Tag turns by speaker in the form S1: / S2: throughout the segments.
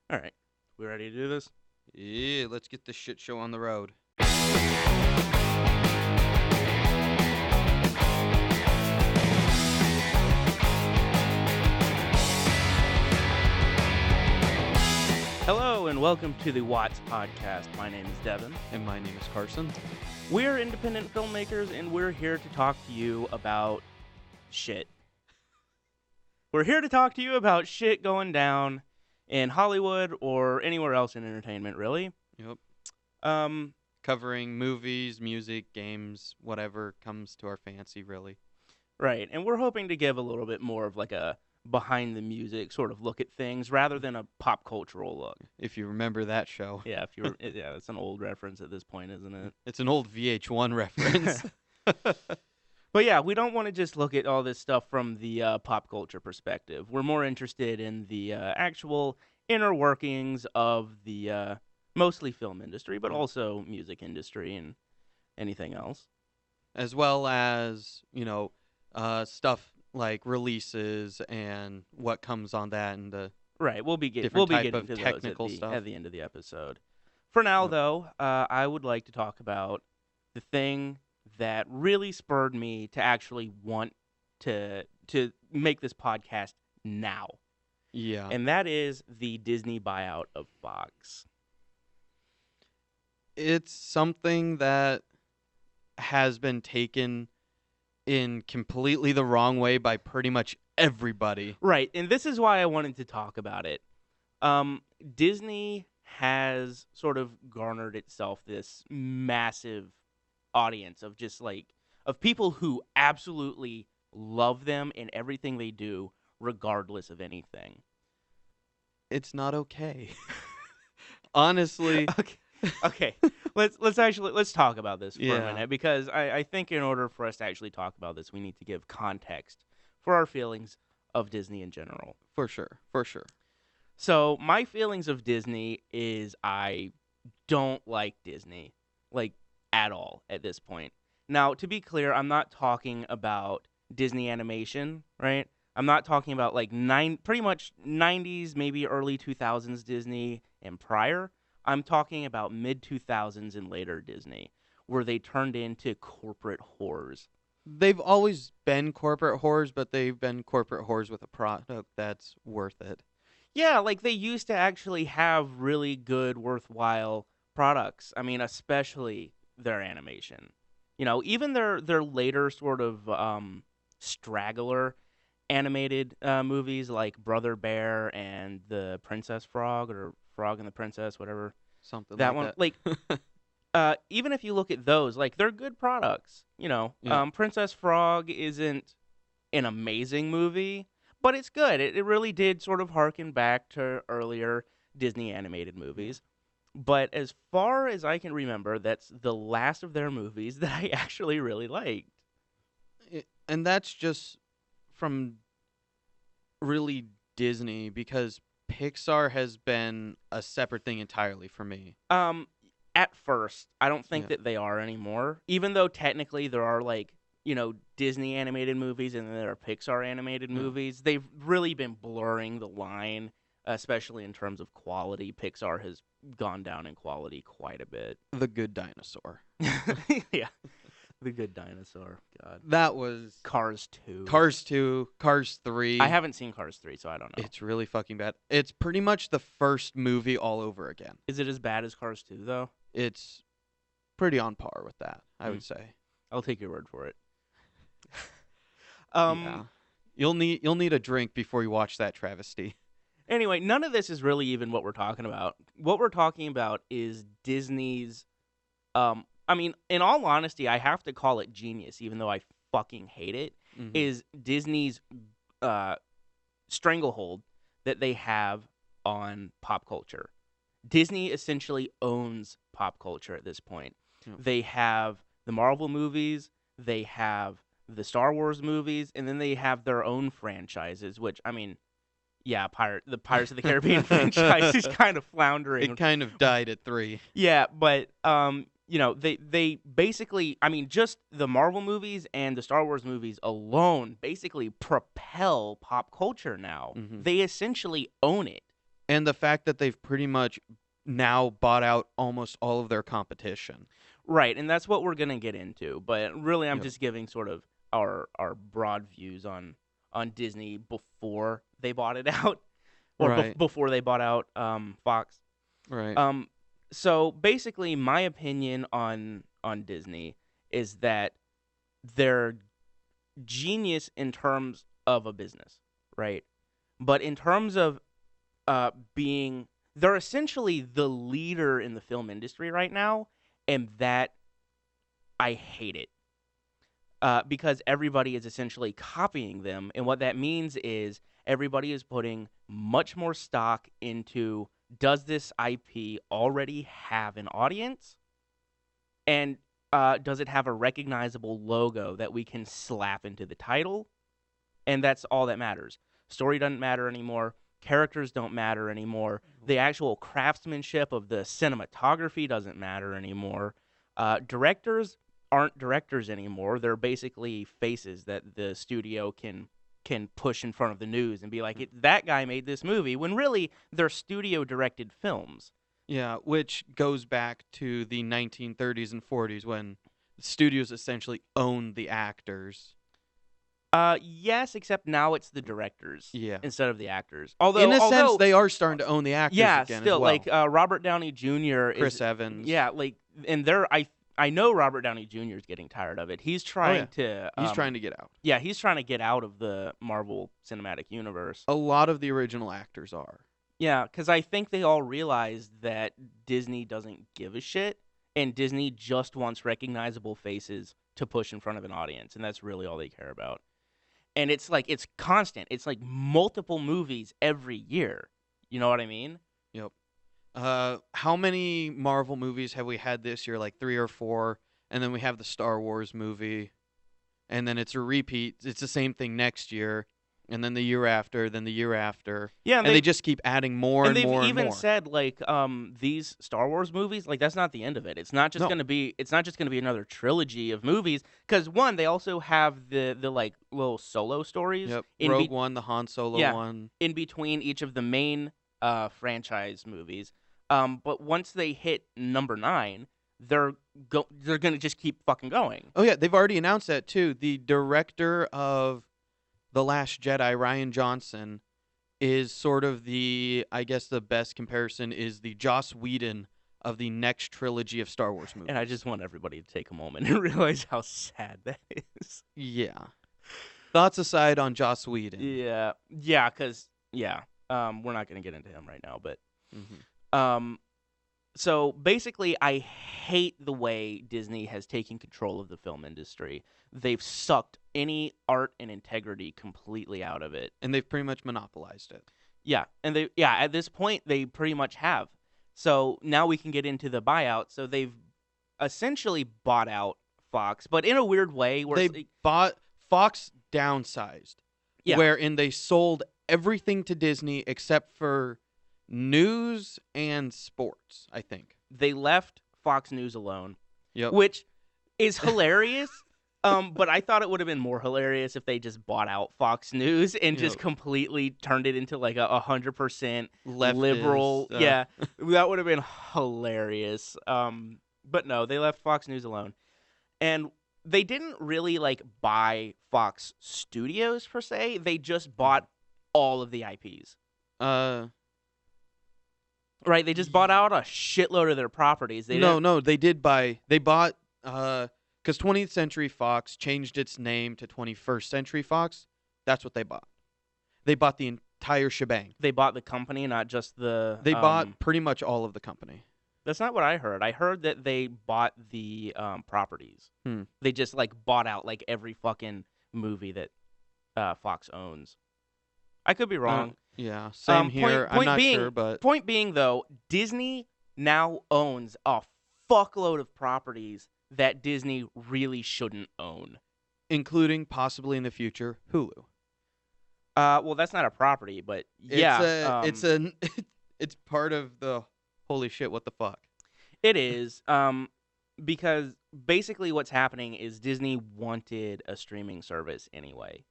S1: All right. We ready to do this?
S2: Yeah, let's get this shit show on the road.
S1: Hello and welcome to the Watz podcast. My name is Devin.
S2: And my name is Carson.
S1: We're independent filmmakers and we're here to talk to you about shit. We're here to talk to you about shit going down in Hollywood or anywhere else in entertainment, really.
S2: Yep. Covering movies, music, games, whatever comes to our fancy, really.
S1: Right. And we're hoping to give a little bit more of like a behind the music sort of look at things rather than a pop cultural look.
S2: If you remember that show.
S1: Yeah, yeah, it's an old reference at this point, isn't it?
S2: It's an old VH1 reference.
S1: But yeah, we don't want to just look at all this stuff from the pop culture perspective. We're more interested in the actual inner workings of the mostly film industry, but also music industry and anything else.
S2: As well as, stuff like releases and what comes on that and the
S1: Right, we'll be getting
S2: type
S1: to
S2: of
S1: those
S2: technical stuff.
S1: at the end of the episode. For now,
S2: Yep.
S1: though, I would like to talk about the thing that really spurred me to actually want to make this podcast now,
S2: Yeah.
S1: and that is the Disney buyout of Fox.
S2: It's something that has been taken in completely the wrong way by pretty much everybody.
S1: Right, and this is why I wanted to talk about it. Disney has sort of garnered itself this massive audience of just of people who absolutely love them and everything they do, regardless of anything.
S2: It's not okay. Honestly.
S1: Okay. Let's talk about this for a
S2: Yeah.
S1: minute, because I think in order for us to actually talk about this, we need to give context for our feelings of Disney in general.
S2: For sure.
S1: So my feelings of Disney is I don't like Disney, at all at this point. Now, to be clear, I'm not talking about Disney animation, right? I'm not talking about pretty much 90s, maybe early 2000s Disney and prior. I'm talking about mid-2000s and later Disney, where they turned into corporate whores.
S2: They've always been corporate whores, but they've been corporate whores with a product that's worth it.
S1: Yeah, they used to actually have really good, worthwhile products. I mean, especially their animation. Even their later sort of straggler animated movies like Brother Bear and the Princess Frog, or Frog and the Princess, whatever.
S2: Something
S1: That
S2: like
S1: one,
S2: that.
S1: even if you look at those, they're good products.
S2: Yeah.
S1: Princess Frog isn't an amazing movie, but it's good. It really did sort of harken back to earlier Disney animated movies. But as far as I can remember, that's the last of their movies that I actually really liked.
S2: And that's just from really Disney, because Pixar has been a separate thing entirely for me.
S1: At first, I don't think
S2: Yeah.
S1: that they are anymore. Even though technically there are Disney animated movies and then there are Pixar animated movies. They've really been blurring the line, especially in terms of quality. Pixar has gone down in quality quite a bit.
S2: The Good Dinosaur.
S1: Yeah. The Good Dinosaur. God.
S2: That was
S1: Cars 2.
S2: Cars 2, Cars 3.
S1: I haven't seen Cars 3, so I don't know.
S2: It's really fucking bad. It's pretty much the first movie all over again.
S1: Is it as bad as Cars 2, though?
S2: It's pretty on par with that, I would say.
S1: I'll take your word for it.
S2: Yeah. You'll need a drink before you watch that travesty.
S1: Anyway, none of this is really even what we're talking about. What we're talking about is Disney's I mean, in all honesty, I have to call it genius, even though I fucking hate it, is Disney's stranglehold that they have on pop culture. Disney essentially owns pop culture at this point.
S2: Yeah.
S1: They have the Marvel movies, they have the Star Wars movies, and then they have their own franchises, which, I mean, yeah, the Pirates of the Caribbean franchise is kind of floundering.
S2: It kind of died at 3.
S1: Yeah, but they basically, I mean, just the Marvel movies and the Star Wars movies alone basically propel pop culture now.
S2: Mhm.
S1: They essentially own it.
S2: and the fact that they've pretty much now bought out almost all of their competition.
S1: Right, and that's what we're gonna get into. But really, I'm
S2: Yep.
S1: just giving sort of our broad views on Disney before they bought it out, or
S2: Right.
S1: before they bought out Fox.
S2: Right.
S1: Um, so basically, my opinion on Disney is that they're genius in terms of a business, right? But in terms of being, they're essentially the leader in the film industry right now, and that I hate it. Because everybody is essentially copying them. And what that means is everybody is putting much more stock into, does this IP already have an audience? And does it have a recognizable logo that we can slap into the title? And that's all that matters. Story doesn't matter anymore. Characters don't matter anymore. The actual craftsmanship of the cinematography doesn't matter anymore. Directors aren't directors anymore. They're basically faces that the studio can push in front of the news and be like, that guy made this movie, when really they're studio directed films.
S2: Yeah, which goes back to the 1930s and 40s when studios essentially owned the actors.
S1: Yes, except now it's the directors
S2: Yeah.
S1: instead of the actors.
S2: In a sense, they are starting to own the actors
S1: yeah,
S2: again
S1: still
S2: as well.
S1: like Robert Downey Jr.
S2: Chris Evans.
S1: Yeah, like, and I know Robert Downey Jr. is getting tired of it. He's trying to
S2: He's trying to get out.
S1: Yeah, he's trying to get out of the Marvel Cinematic Universe.
S2: A lot of the original actors are.
S1: Yeah, because I think they all realize that Disney doesn't give a shit, and Disney just wants recognizable faces to push in front of an audience, and that's really all they care about. And it's like, it's constant. It's like multiple movies every year. You know what I mean?
S2: Yep. How many Marvel movies have we had this year? Like 3 or 4, and then we have the Star Wars movie, and then it's a repeat. It's the same thing next year, and then the year after, then the year after.
S1: Yeah,
S2: and they just keep adding more and more and more.
S1: They've even said, like, these Star Wars movies, like, that's not the end of it. It's not just gonna be another trilogy of movies. Because one, they also have the like little solo stories.
S2: Yep. Rogue One, the Han Solo one.
S1: In between each of the main franchise movies. But once they hit number 9, they're gonna just keep fucking going.
S2: Oh yeah, they've already announced that too. The director of The Last Jedi, Ryan Johnson, is sort of I guess the best comparison is the Joss Whedon of the next trilogy of Star Wars movies.
S1: And I just want everybody to take a moment and realize how sad that is.
S2: Yeah. Thoughts aside on Joss Whedon.
S1: Yeah, because we're not gonna get into him right now, but so basically, I hate the way Disney has taken control of the film industry. They've sucked any art and integrity completely out of it.
S2: And they've pretty much monopolized it.
S1: Yeah, and at this point, they pretty much have. So now we can get into the buyout. So they've essentially bought out Fox, but in a weird way. Where
S2: Fox downsized, wherein they sold everything to Disney except for news and sports, I think.
S1: They left Fox News alone,
S2: Yep.
S1: which is hilarious. But I thought it would have been more hilarious if they just bought out Fox News and just completely turned it into like a 100% liberal. Yeah, that would have been hilarious. But no, they left Fox News alone, and they didn't really like buy Fox Studios per se. They just bought all of the IPs. Right, they just bought out a shitload of their properties. They
S2: bought because 20th Century Fox changed its name to 21st Century Fox. That's what they bought. They bought the entire shebang.
S1: They bought the company, not just the...
S2: They bought pretty much all of the company.
S1: That's not what I heard. I heard that they bought the properties. They just like bought out like every fucking movie that Fox owns. I could be wrong.
S2: Yeah, same here. I'm not sure, but...
S1: Point being, though, Disney now owns a fuckload of properties that Disney really shouldn't own.
S2: Including, possibly in the future, Hulu.
S1: Well, that's not a property, but yeah.
S2: It's part of the holy shit, what the fuck.
S1: It is, because basically what's happening is Disney wanted a streaming service anyway.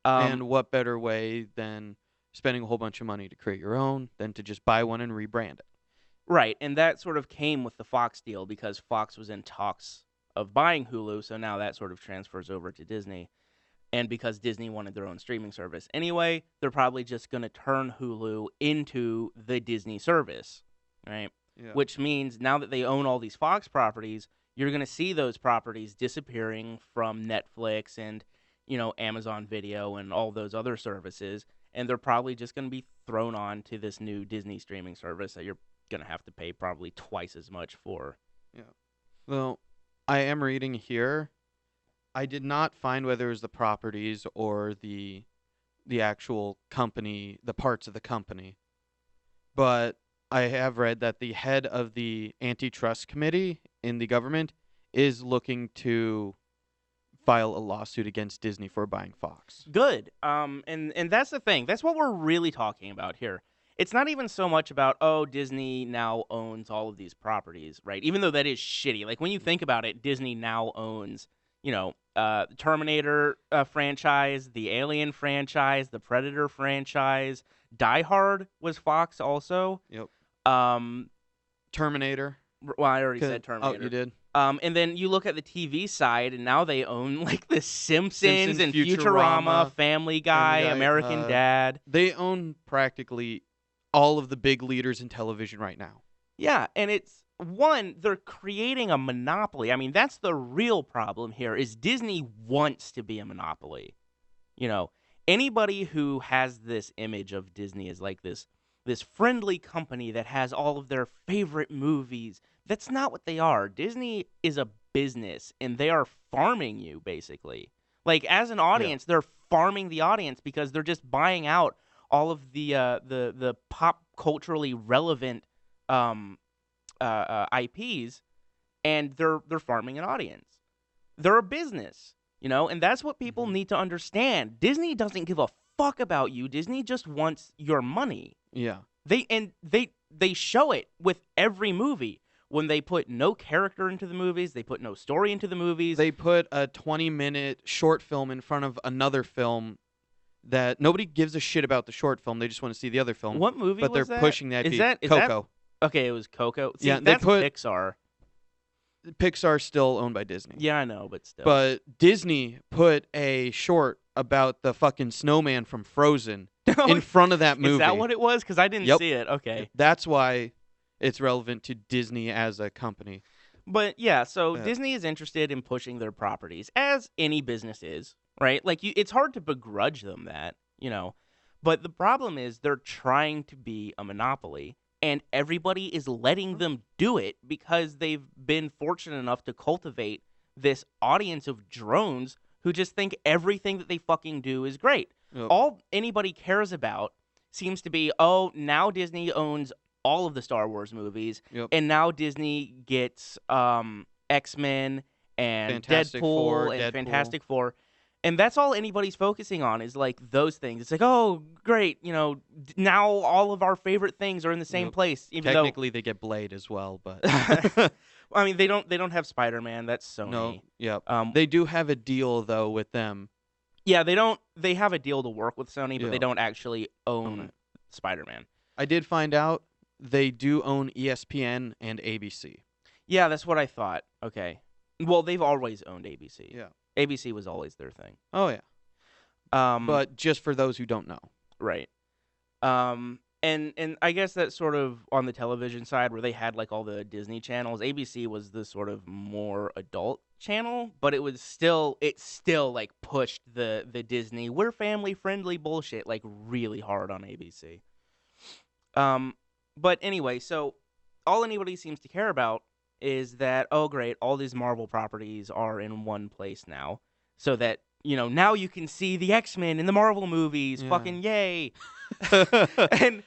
S2: And what better way than spending a whole bunch of money to create your own than to just buy one and rebrand it.
S1: Right, and that sort of came with the Fox deal because Fox was in talks of buying Hulu, so now that sort of transfers over to Disney. And because Disney wanted their own streaming service anyway, they're probably just going to turn Hulu into the Disney service, right?
S2: Yeah.
S1: Which means now that they own all these Fox properties, you're going to see those properties disappearing from Netflix and, Amazon Video and all those other services, and they're probably just going to be thrown on to this new Disney streaming service that you're going to have to pay probably twice as much for.
S2: Yeah. Well, I am reading here. I did not find whether it was the properties or the actual company, the parts of the company. But I have read that the head of the antitrust committee in the government is looking to file a lawsuit against Disney for buying Fox.
S1: Good. And that's the thing. That's what we're really talking about here. It's not even so much about, Disney now owns all of these properties, right? Even though that is shitty. Like, when you think about it, Disney now owns, the Terminator franchise, the Alien franchise, the Predator franchise. Die Hard was Fox also.
S2: Yep.
S1: Well,
S2: Terminator.
S1: I already said Terminator.
S2: Oh, you did?
S1: And then you look at the TV side, and now they own, like, The Simpsons and
S2: Futurama,
S1: Family Guy, American Dad.
S2: They own practically all of the big leaders in television right now.
S1: Yeah, and it's, one, they're creating a monopoly. I mean, that's the real problem here, is Disney wants to be a monopoly. Anybody who has this image of Disney as, like, this friendly company that has all of their favorite movies, that's not what they are. Disney is a business, and they are farming you, basically. Like, as an audience, they're farming the audience because they're just buying out all of the pop culturally relevant IPs, and they're farming an audience. They're a business, and that's what people need to understand. Disney doesn't give a fuck about you. Disney just wants your money.
S2: Yeah.
S1: They show it with every movie. When they put no character into the movies, they put no story into the movies.
S2: They put a 20-minute short film in front of another film that nobody gives a shit about the short film. They just want to see the other film.
S1: What movie was that?
S2: But they're pushing that.
S1: Is
S2: Coco.
S1: Okay, it was Coco. See,
S2: Yeah,
S1: that's Pixar.
S2: Pixar's still owned by Disney.
S1: Yeah, I know, but still.
S2: But Disney put a short about the fucking snowman from Frozen in front of that movie.
S1: Is that what it was? Because I didn't see it. Okay.
S2: That's why it's relevant to Disney as a company.
S1: But yeah, so Disney is interested in pushing their properties, as any business is, right? Like, it's hard to begrudge them that, But the problem is they're trying to be a monopoly, and everybody is letting them do it because they've been fortunate enough to cultivate this audience of drones who just think everything that they fucking do is great.
S2: Yep.
S1: All anybody cares about seems to be, now Disney owns all of the Star Wars movies, and now Disney gets X-Men and
S2: Fantastic Four,
S1: and Fantastic Four. And that's all anybody's focusing on is, like, those things. It's like, oh, great, now all of our favorite things are in the same place. Even
S2: Technically, they get Blade as well, but
S1: I mean, they don't have Spider-Man. That's Sony.
S2: No, yep. They do have a deal though with them.
S1: Yeah, they don't. They have a deal to work with Sony, but they don't actually own Spider-Man.
S2: I did find out they do own ESPN and ABC.
S1: Yeah, that's what I thought. Okay. Well, they've always owned ABC.
S2: Yeah.
S1: ABC was always their thing.
S2: Oh, yeah. But just for those who don't know.
S1: Right. And I guess that's sort of on the television side where they had, like, all the Disney channels. ABC was the sort of more adult channel, but it still like pushed the Disney, we're family friendly bullshit, like, really hard on ABC. But anyway, so all anybody seems to care about is that, oh great, all these Marvel properties are in one place now, so that, now you can see the X-Men in the Marvel movies. Yeah. Fucking yay. And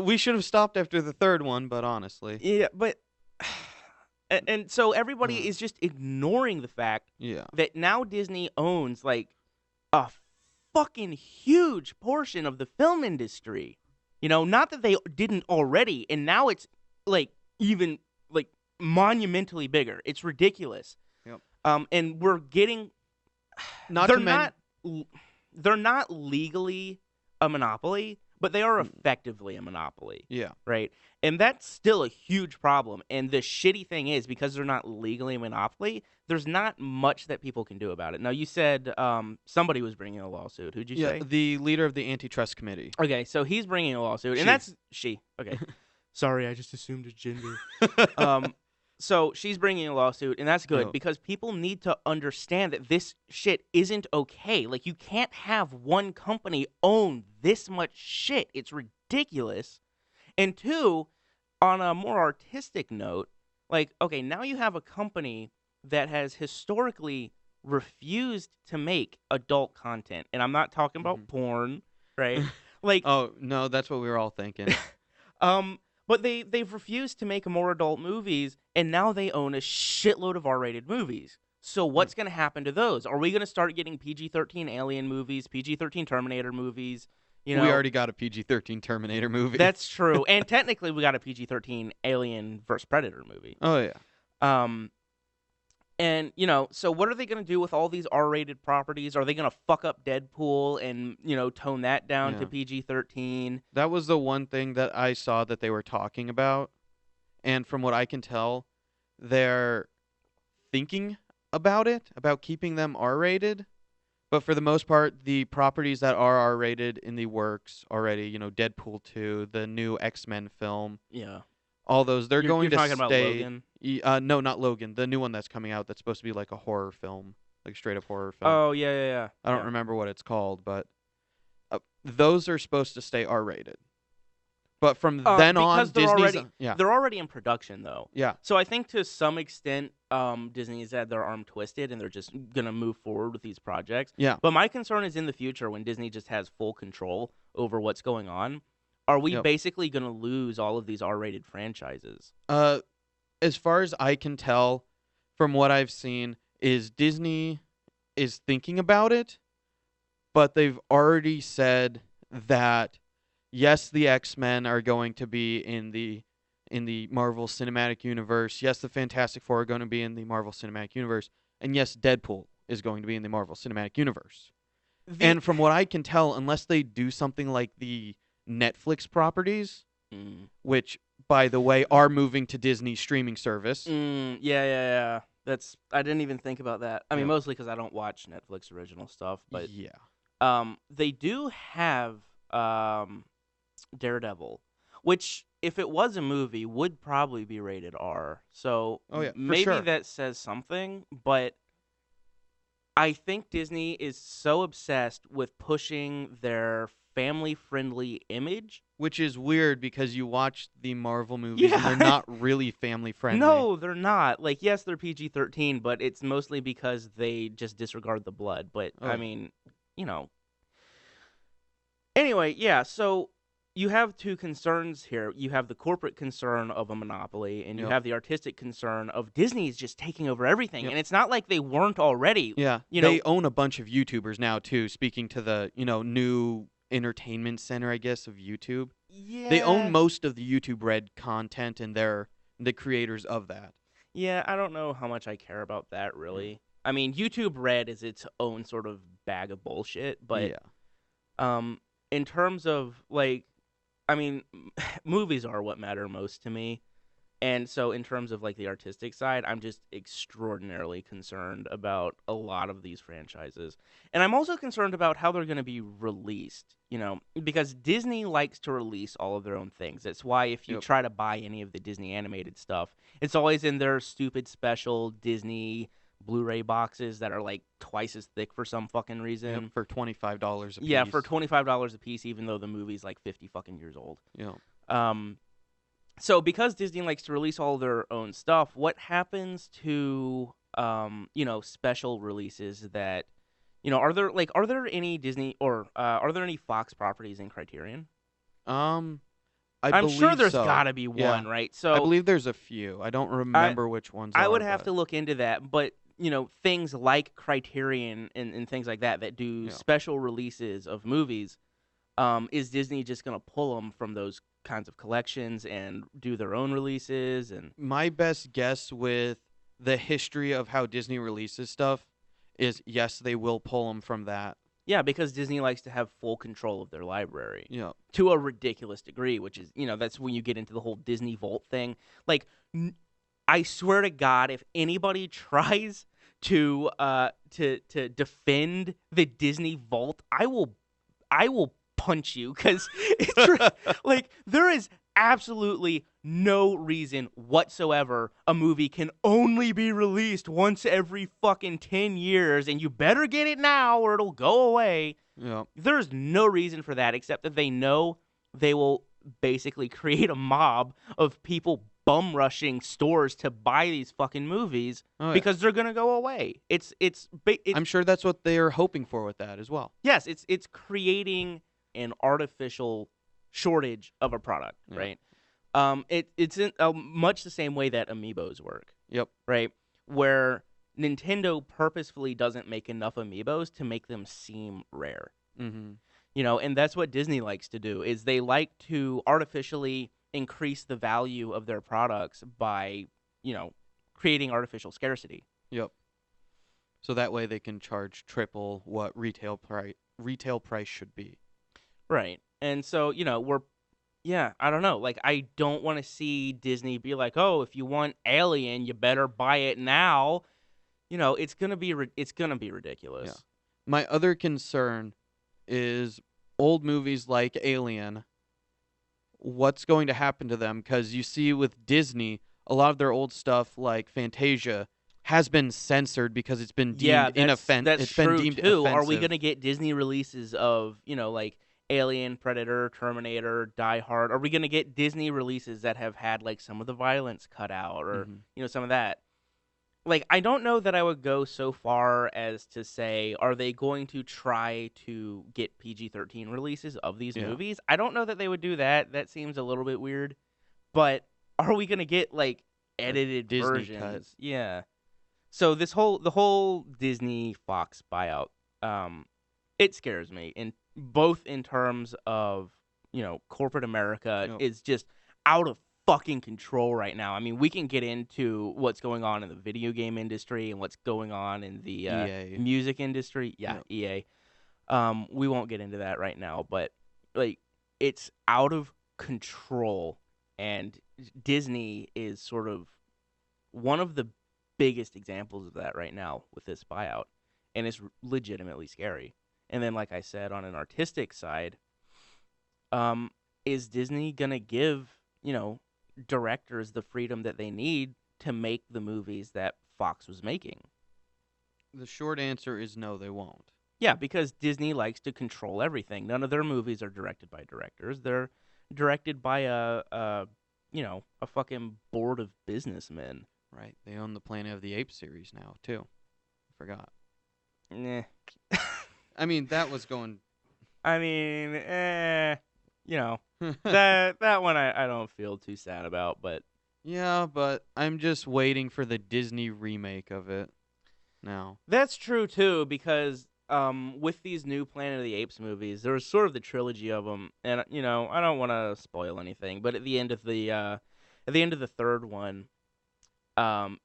S2: we should have stopped after the third one, but honestly.
S1: Yeah, but and so everybody is just ignoring the fact that now Disney owns, like, a fucking huge portion of the film industry. Not that they didn't already, and now it's, like, even, like, monumentally bigger. It's ridiculous.
S2: Yep.
S1: And we're getting they're not legally a monopoly, but they are effectively a monopoly,
S2: Yeah.
S1: right? And that's still a huge problem. And the shitty thing is, because they're not legally a monopoly, there's not much that people can do about it. Now, you said somebody was bringing a lawsuit. Who'd you
S2: Yeah,
S1: say?
S2: the leader of the antitrust committee.
S1: Okay, so he's bringing a lawsuit,
S2: She.
S1: and that's she. Okay, sorry, I just assumed a gender. Um, so she's bringing a lawsuit, and that's good
S2: Yep.
S1: because people need to understand that this shit isn't okay. Like, you can't have one company own this much shit. It's ridiculous. And two, on a more artistic note, like, okay, now you have a company that has historically refused to make adult content, and I'm not talking about porn, right? Like,
S2: Oh, no, that's what we were all thinking.
S1: but they've refused to make more adult movies, and now they own a shitload of R-rated movies. So what's going to happen to those? Are we going to start getting PG-13 Alien movies, PG-13 Terminator movies? You know,
S2: We already got a PG-13 Terminator movie.
S1: that's true, and technically we got a PG-13 Alien vs Predator movie.
S2: Oh, yeah.
S1: And, you know, so what are they going to do with all these R-rated properties? Are they going to fuck up Deadpool and, you know, tone that down to
S2: Yeah.
S1: PG-13?
S2: That was the one thing that I saw that they were talking about. And from what I can tell, they're thinking about it, about keeping them R-rated. But for the most part, the properties that are R-rated in the works already, you know, Deadpool 2, the new X-Men film,
S1: Yeah.
S2: all those, they're going
S1: You're
S2: to
S1: talking about
S2: stay.
S1: Logan?
S2: No, not Logan. The new one that's coming out that's supposed to be like a horror film, like straight up horror film.
S1: Oh, yeah.
S2: I don't remember what it's called, but those are supposed to stay R-rated. But from then on,
S1: because they're
S2: Disney's
S1: already they're already in production though.
S2: Yeah.
S1: So I think to some extent, Disney's had their arm twisted and they're just gonna move forward with these projects.
S2: Yeah.
S1: But my concern is in the future when Disney just has full control over what's going on. Are we basically gonna lose all of these R-rated franchises?
S2: As far as I can tell, from what I've seen, is Disney is thinking about it, but they've already said that yes, the X-Men are going to be in the Marvel Cinematic Universe. Yes, the Fantastic Four are going to be in the Marvel Cinematic Universe, and yes, Deadpool is going to be in the Marvel Cinematic Universe. And from what I can tell, unless they do something like the Netflix properties, which, by the way, are moving to Disney's streaming service.
S1: Yeah. I didn't even think about that. I mean, mostly because I don't watch Netflix original stuff, but they do have Daredevil, which, if it was a movie, would probably be rated R. So maybe that says something, but I think Disney is so obsessed with pushing their family-friendly image.
S2: Which is weird because you watch the Marvel movies and they're not really family-friendly.
S1: No, they're not. Like, yes, they're PG-13, but it's mostly because they just disregard the blood. But, I mean, you know. Anyway, yeah, so you have two concerns here. You have the corporate concern of a monopoly, and you have the artistic concern of Disney's just taking over everything. And it's not like they weren't already.
S2: Yeah,
S1: they
S2: own a bunch of YouTubers now, too, speaking to the, new entertainment center, I guess, of YouTube.
S1: Yeah.
S2: They own most of the YouTube Red content, and they're the creators of that.
S1: Yeah, I don't know how much I care about that, really. I mean, YouTube Red is its own sort of bag of bullshit, but in terms of, like, I mean, movies are what matter most to me. And so in terms of, like, the artistic side, I'm just extraordinarily concerned about a lot of these franchises. And I'm also concerned about how they're going to be released, because Disney likes to release all of their own things. That's why if you try to buy any of the Disney animated stuff, it's always in their stupid special Disney Blu-ray boxes that are, like, twice as thick for some fucking reason.
S2: For $25 a piece.
S1: Yeah, for $25 a piece, even though the movie's, like, 50 fucking years old. So because Disney likes to release all their own stuff, what happens to special releases that are there any Disney or are there any Fox properties in Criterion?
S2: I'm
S1: sure there's
S2: so.
S1: Gotta be one, right? So
S2: I believe there's a few. I don't remember which ones.
S1: I would have to look into that, but things like Criterion and things like that do special releases of movies. Is Disney just gonna pull them from those kinds of collections and do their own releases? And
S2: my best guess with the history of how Disney releases stuff is yes, they will pull them from that.
S1: Yeah, because Disney likes to have full control of their library
S2: Yeah.
S1: to a ridiculous degree, which is, that's when you get into the whole Disney Vault thing. Like, I swear to God, if anybody tries to defend the Disney Vault, I will punch you because like there is absolutely no reason whatsoever a movie can only be released once every fucking 10 years and you better get it now or it'll go away.
S2: Yeah.
S1: There's no reason for that except that they know they will basically create a mob of people bum rushing stores to buy these fucking movies
S2: Oh yeah.
S1: because they're going to go away. It's
S2: I'm sure that's what they're hoping for with that as well.
S1: yes, it's creating an artificial shortage of a product,
S2: Yeah.
S1: right? It's in much the same way that amiibos work,
S2: Yep.
S1: right? Where Nintendo purposefully doesn't make enough amiibos to make them seem rare.
S2: Mm-hmm.
S1: And that's what Disney likes to do is they like to artificially increase the value of their products by, creating artificial scarcity.
S2: Yep. So that way they can charge triple what retail price should be.
S1: Right. And so, I don't know. Like, I don't want to see Disney be like, oh, if you want Alien, you better buy it now. It's gonna be ridiculous.
S2: Yeah. My other concern is old movies like Alien. What's going to happen to them? Because you see with Disney, a lot of their old stuff like Fantasia has been censored because it's been deemed inoffensive.
S1: That's
S2: It's
S1: true
S2: been deemed
S1: too. Are we
S2: offensive.
S1: gonna get Disney releases of like Alien, Predator, Terminator, Die Hard? Are we gonna get Disney releases that have had like some of the violence cut out or some of that? Like, I don't know that I would go so far as to say, are they going to try to get PG-13 releases of these
S2: Yeah.
S1: movies? I don't know that they would do that. That seems a little bit weird. But are we gonna get like edited
S2: Disney
S1: versions?
S2: cut.
S1: Yeah. So the whole Disney Fox buyout, it scares me, both in terms of corporate America
S2: Yep.
S1: is just out of fucking control right now. I mean, we can get into what's going on in the video game industry and what's going on in the
S2: EA.
S1: music industry. Yeah,
S2: Yep.
S1: EA. We won't get into that right now, but like it's out of control, and Disney is sort of one of the biggest examples of that right now with this buyout, and it's legitimately scary. And then, like I said, on an artistic side, is Disney gonna give directors the freedom that they need to make the movies that Fox was making?
S2: The short answer is no, they won't.
S1: Yeah, because Disney likes to control everything. None of their movies are directed by directors. They're directed by a fucking board of businessmen.
S2: Right. They own the Planet of the Apes series now, too. I forgot.
S1: Nah.
S2: I mean, that was going...
S1: I mean, that one I don't feel too sad about, but
S2: Yeah, but I'm just waiting for the Disney remake of it now.
S1: that's true too because with these new Planet of the Apes movies, there was sort of the trilogy of them, and I don't want to spoil anything, but at the end of the third one,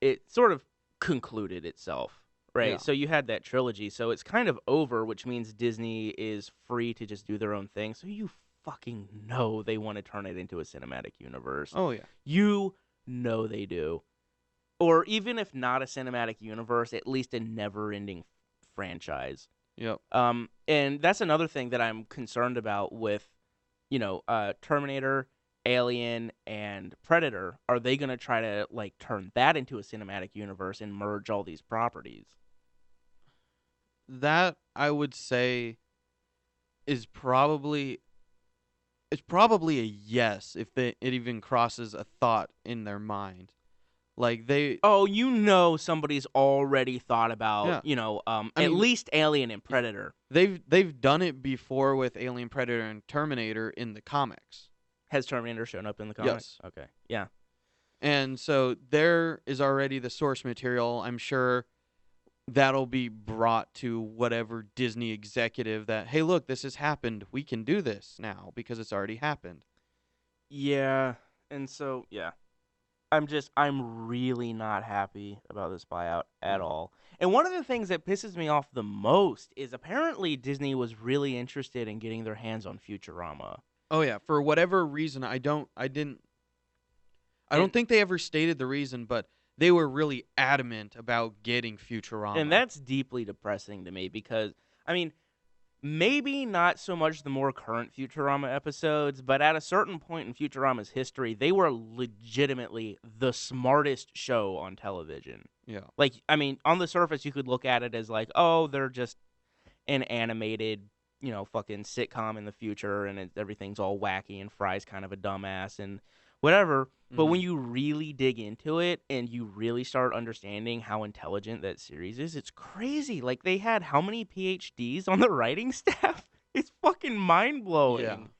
S1: it sort of concluded itself. Right,
S2: Yeah.
S1: so you had that trilogy, so it's kind of over, which means Disney is free to just do their own thing. So you fucking know they want to turn it into a cinematic universe.
S2: Oh, yeah.
S1: You know they do. Or even if not a cinematic universe, at least a never-ending franchise.
S2: Yep.
S1: And that's another thing that I'm concerned about with, Terminator, Alien, and Predator. Are they going to try to like turn that into a cinematic universe and merge all these properties?
S2: That, I would say, is probably... It's probably a yes if it even crosses a thought in their mind. Like, they...
S1: Oh, somebody's already thought about,
S2: Yeah.
S1: at
S2: mean-
S1: least Alien and Predator.
S2: They've done it before with Alien, Predator, and Terminator in the comics.
S1: Has Terminator shown up in the comics?
S2: Yes.
S1: Okay. Yeah.
S2: And so there is already the source material. I'm sure that'll be brought to whatever Disney executive that, hey, look, this has happened. We can do this now because it's already happened.
S1: Yeah. And so, yeah. I'm really not happy about this buyout at
S2: Yeah.
S1: all. And one of the things that pisses me off the most is apparently Disney was really interested in getting their hands on Futurama.
S2: Oh yeah, for whatever reason, I don't
S1: And
S2: think they ever stated the reason, but they were really adamant about getting
S1: and
S2: Futurama.
S1: that's deeply depressing to me because I mean, maybe not so much the more current Futurama episodes, but at a certain point in Futurama's history, they were legitimately the smartest show on television.
S2: Yeah.
S1: Like, I mean, on the surface, you could look at it as like, oh, they're just an animated, fucking sitcom in the future, and everything's all wacky, and Fry's kind of a dumbass and whatever. But
S2: Hmm.
S1: when you really dig into it and you really start understanding how intelligent that series is, it's crazy. Like, they had how many PhDs on the writing staff? It's fucking mind
S2: Yeah.
S1: blowing.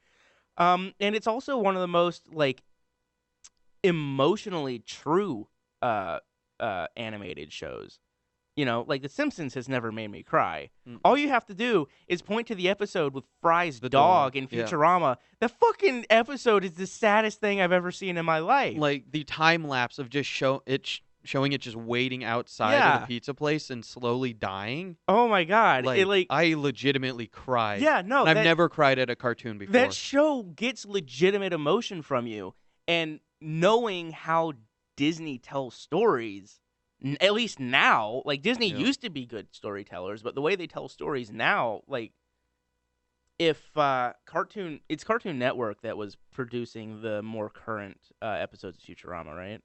S1: And it's also one of the most like emotionally true animated shows. Like The Simpsons has never made me cry.
S2: Mm.
S1: All you have to do is point to the episode with Fry's
S2: The
S1: dog
S2: dog.
S1: in
S2: Yeah.
S1: Futurama. The fucking episode is the saddest thing I've ever seen in my life.
S2: Like the time lapse of just showing it just waiting outside of
S1: Yeah.
S2: the pizza place and slowly dying.
S1: Oh my god.
S2: Like I legitimately cried.
S1: Yeah, no,
S2: And I've never cried at a cartoon before.
S1: that show gets legitimate emotion from you. And knowing how Disney tells stories, at least now, like Disney
S2: Yeah.
S1: used to be good storytellers, but the way they tell stories now, like if it's Cartoon Network that was producing the more current episodes of Futurama, right?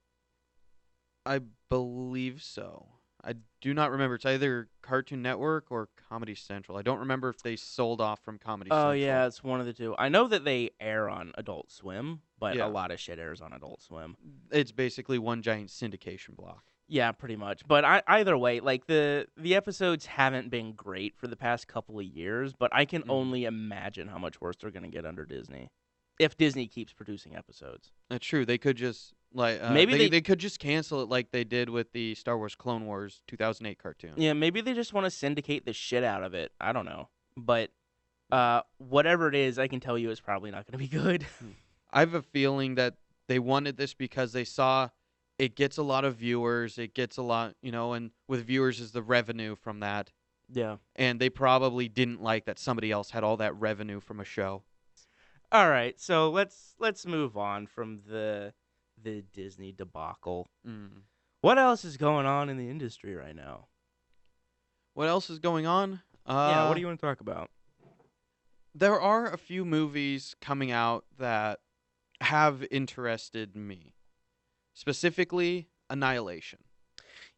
S2: I believe so. I do not remember. It's either Cartoon Network or Comedy Central. I don't remember if they sold off from Comedy Central.
S1: Oh yeah, it's one of the two. I know that they air on Adult Swim, but
S2: Yeah.
S1: a lot of shit airs on Adult Swim.
S2: It's basically one giant syndication block.
S1: Yeah, pretty much. But either way, like the episodes haven't been great for the past couple of years, but I can only imagine how much worse they're going to get under Disney if Disney keeps producing episodes.
S2: That's true. They could just
S1: Maybe
S2: they could just cancel it like they did with the Star Wars Clone Wars 2008 cartoon.
S1: Yeah, maybe they just want to syndicate the shit out of it. I don't know. But whatever it is, I can tell you it's probably not going to be good.
S2: I have a feeling that they wanted this because they saw it gets a lot of viewers, it gets a lot, and with viewers is the revenue from that.
S1: Yeah.
S2: And they probably didn't like that somebody else had all that revenue from a show.
S1: All right, so let's move on from the Disney debacle. What else is going on in the industry right now?
S2: What else is going on?
S1: Yeah, what do you want to talk about?
S2: There are a few movies coming out that have interested me. Specifically, Annihilation.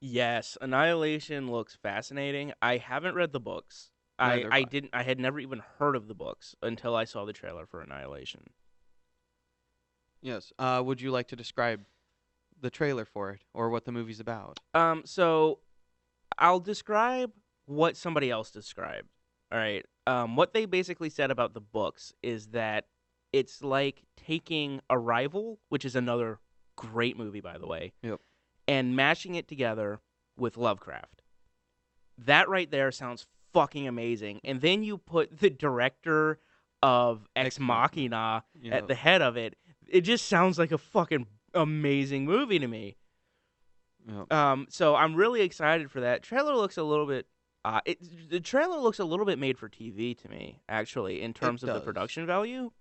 S1: Yes, Annihilation looks fascinating. I haven't read the books.
S2: Neither have I.
S1: I had never even heard of the books until I saw the trailer for Annihilation.
S2: Yes. Would you like to describe the trailer for it or what the movie's about?
S1: So I'll describe what somebody else described. All right. What they basically said about the books is that it's like taking Arrival, which is another great movie, by the way,
S2: Yep.
S1: and mashing it together with Lovecraft. That right there sounds fucking amazing. And then you put the director of Ex Machina at the head of it. It just sounds like a fucking amazing movie to me.
S2: Yep.
S1: So I'm really excited for that. Trailer looks a little bit. The trailer looks a little bit made for TV to me, actually, in terms of the production value.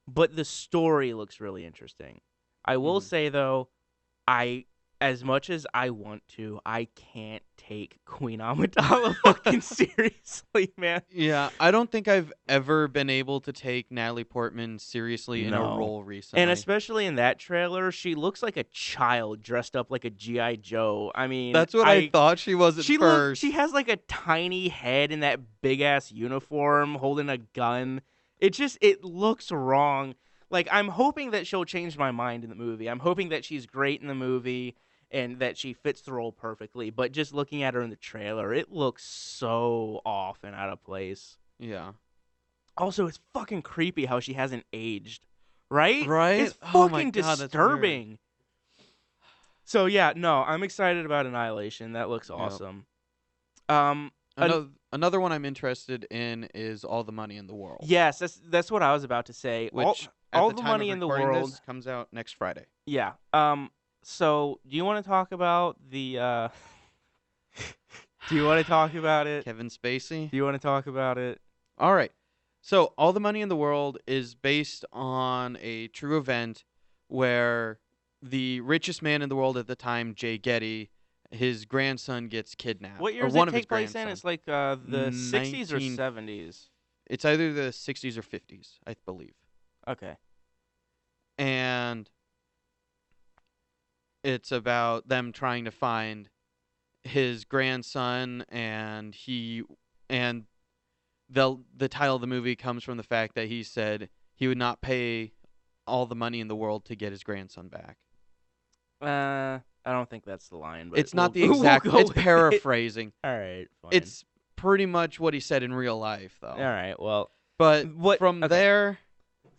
S1: But the story looks really interesting. I will say though, as much as I want to, I can't take Queen Amidala fucking seriously, man.
S2: Yeah, I don't think I've ever been able to take Natalie Portman seriously in a role recently.
S1: And especially in that trailer, she looks like a child dressed up like a G.I. Joe. I mean,
S2: that's what I thought she was at first.
S1: She has like a tiny head in that big ass uniform holding a gun. It looks wrong. Like, I'm hoping that she'll change my mind in the movie. I'm hoping that she's great in the movie and that she fits the role perfectly. But just looking at her in the trailer, it looks so off and out of place.
S2: Yeah.
S1: Also, it's fucking creepy how she hasn't aged. Right?
S2: Right?
S1: It's
S2: Oh
S1: fucking
S2: my God,
S1: disturbing. So, yeah, no, I'm excited about Annihilation. That looks awesome.
S2: Another one I'm interested in is All the Money in the World.
S1: Yes, that's what I was about to say.
S2: Which
S1: all the money in the world
S2: comes out next Friday.
S1: Yeah. So, do you want to talk about the? Do you want to talk about it?
S2: Kevin Spacey.
S1: Do you want to talk about it?
S2: All right. So, All the Money in the World is based on a true event where the richest man in the world at the time, Jay Getty, his grandson gets kidnapped.
S1: What year
S2: or
S1: does
S2: one
S1: it
S2: of his
S1: take place in?
S2: grandsons.
S1: It's like the 60s or
S2: 19
S1: 70s.
S2: It's either the 60s or 50s, I believe.
S1: Okay.
S2: And it's about them trying to find his grandson, and the title of the movie comes from the fact that he said he would not pay all the money in the world to get his grandson back.
S1: I don't think that's the line, but
S2: It's not the
S1: we'll
S2: exact.
S1: go
S2: It's
S1: with it.
S2: paraphrasing.
S1: All right, fine.
S2: It's pretty much what he said in real life, though.
S1: all right. Well,
S2: But from
S1: okay.
S2: there,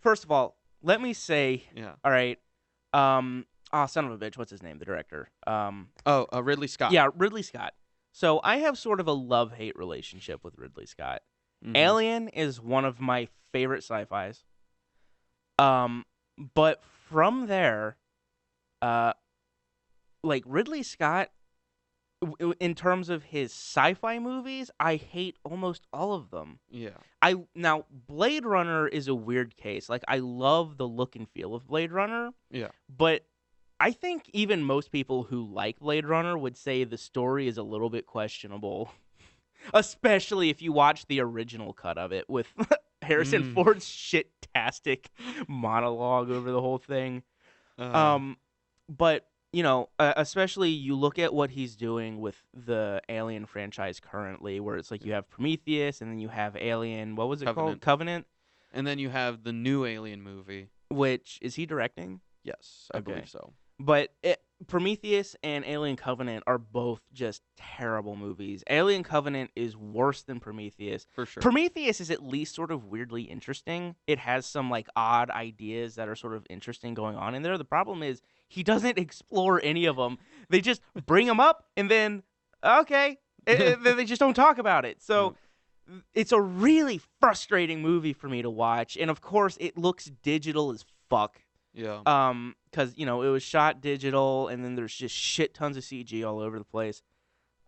S1: First of all, let me say,
S2: yeah.
S1: all right. Son of a bitch. What's his name? The director.
S2: Ridley Scott.
S1: Yeah, Ridley Scott. So I have sort of a love-hate relationship with Ridley Scott.
S2: Mhm.
S1: Alien is one of my favorite sci-fis. But from there, like Ridley Scott, in terms of his sci-fi movies, I hate almost all of them.
S2: Yeah.
S1: Now Blade Runner is a weird case. Like I love the look and feel of Blade Runner.
S2: Yeah.
S1: But I think even most people who like Blade Runner would say the story is a little bit questionable. Especially if you watch the original cut of it with Harrison Ford's shit-tastic monologue over the whole thing. But, especially you look at what he's doing with the Alien franchise currently, where it's like you have Prometheus and then you have Alien, what was it called? Covenant.
S2: And then you have the new Alien movie.
S1: Which, is he directing?
S2: Yes, I believe so.
S1: But Prometheus and Alien Covenant are both just terrible movies. Alien Covenant is worse than Prometheus.
S2: For sure.
S1: Prometheus is at least sort of weirdly interesting. It has some like odd ideas that are sort of interesting going on in there. The problem is he doesn't explore any of them. They just bring them up and then, okay, they just don't talk about it. So it's a really frustrating movie for me to watch. And of course, it looks digital as fuck.
S2: Yeah.
S1: Because it was shot digital, and then there's just shit tons of CG all over the place.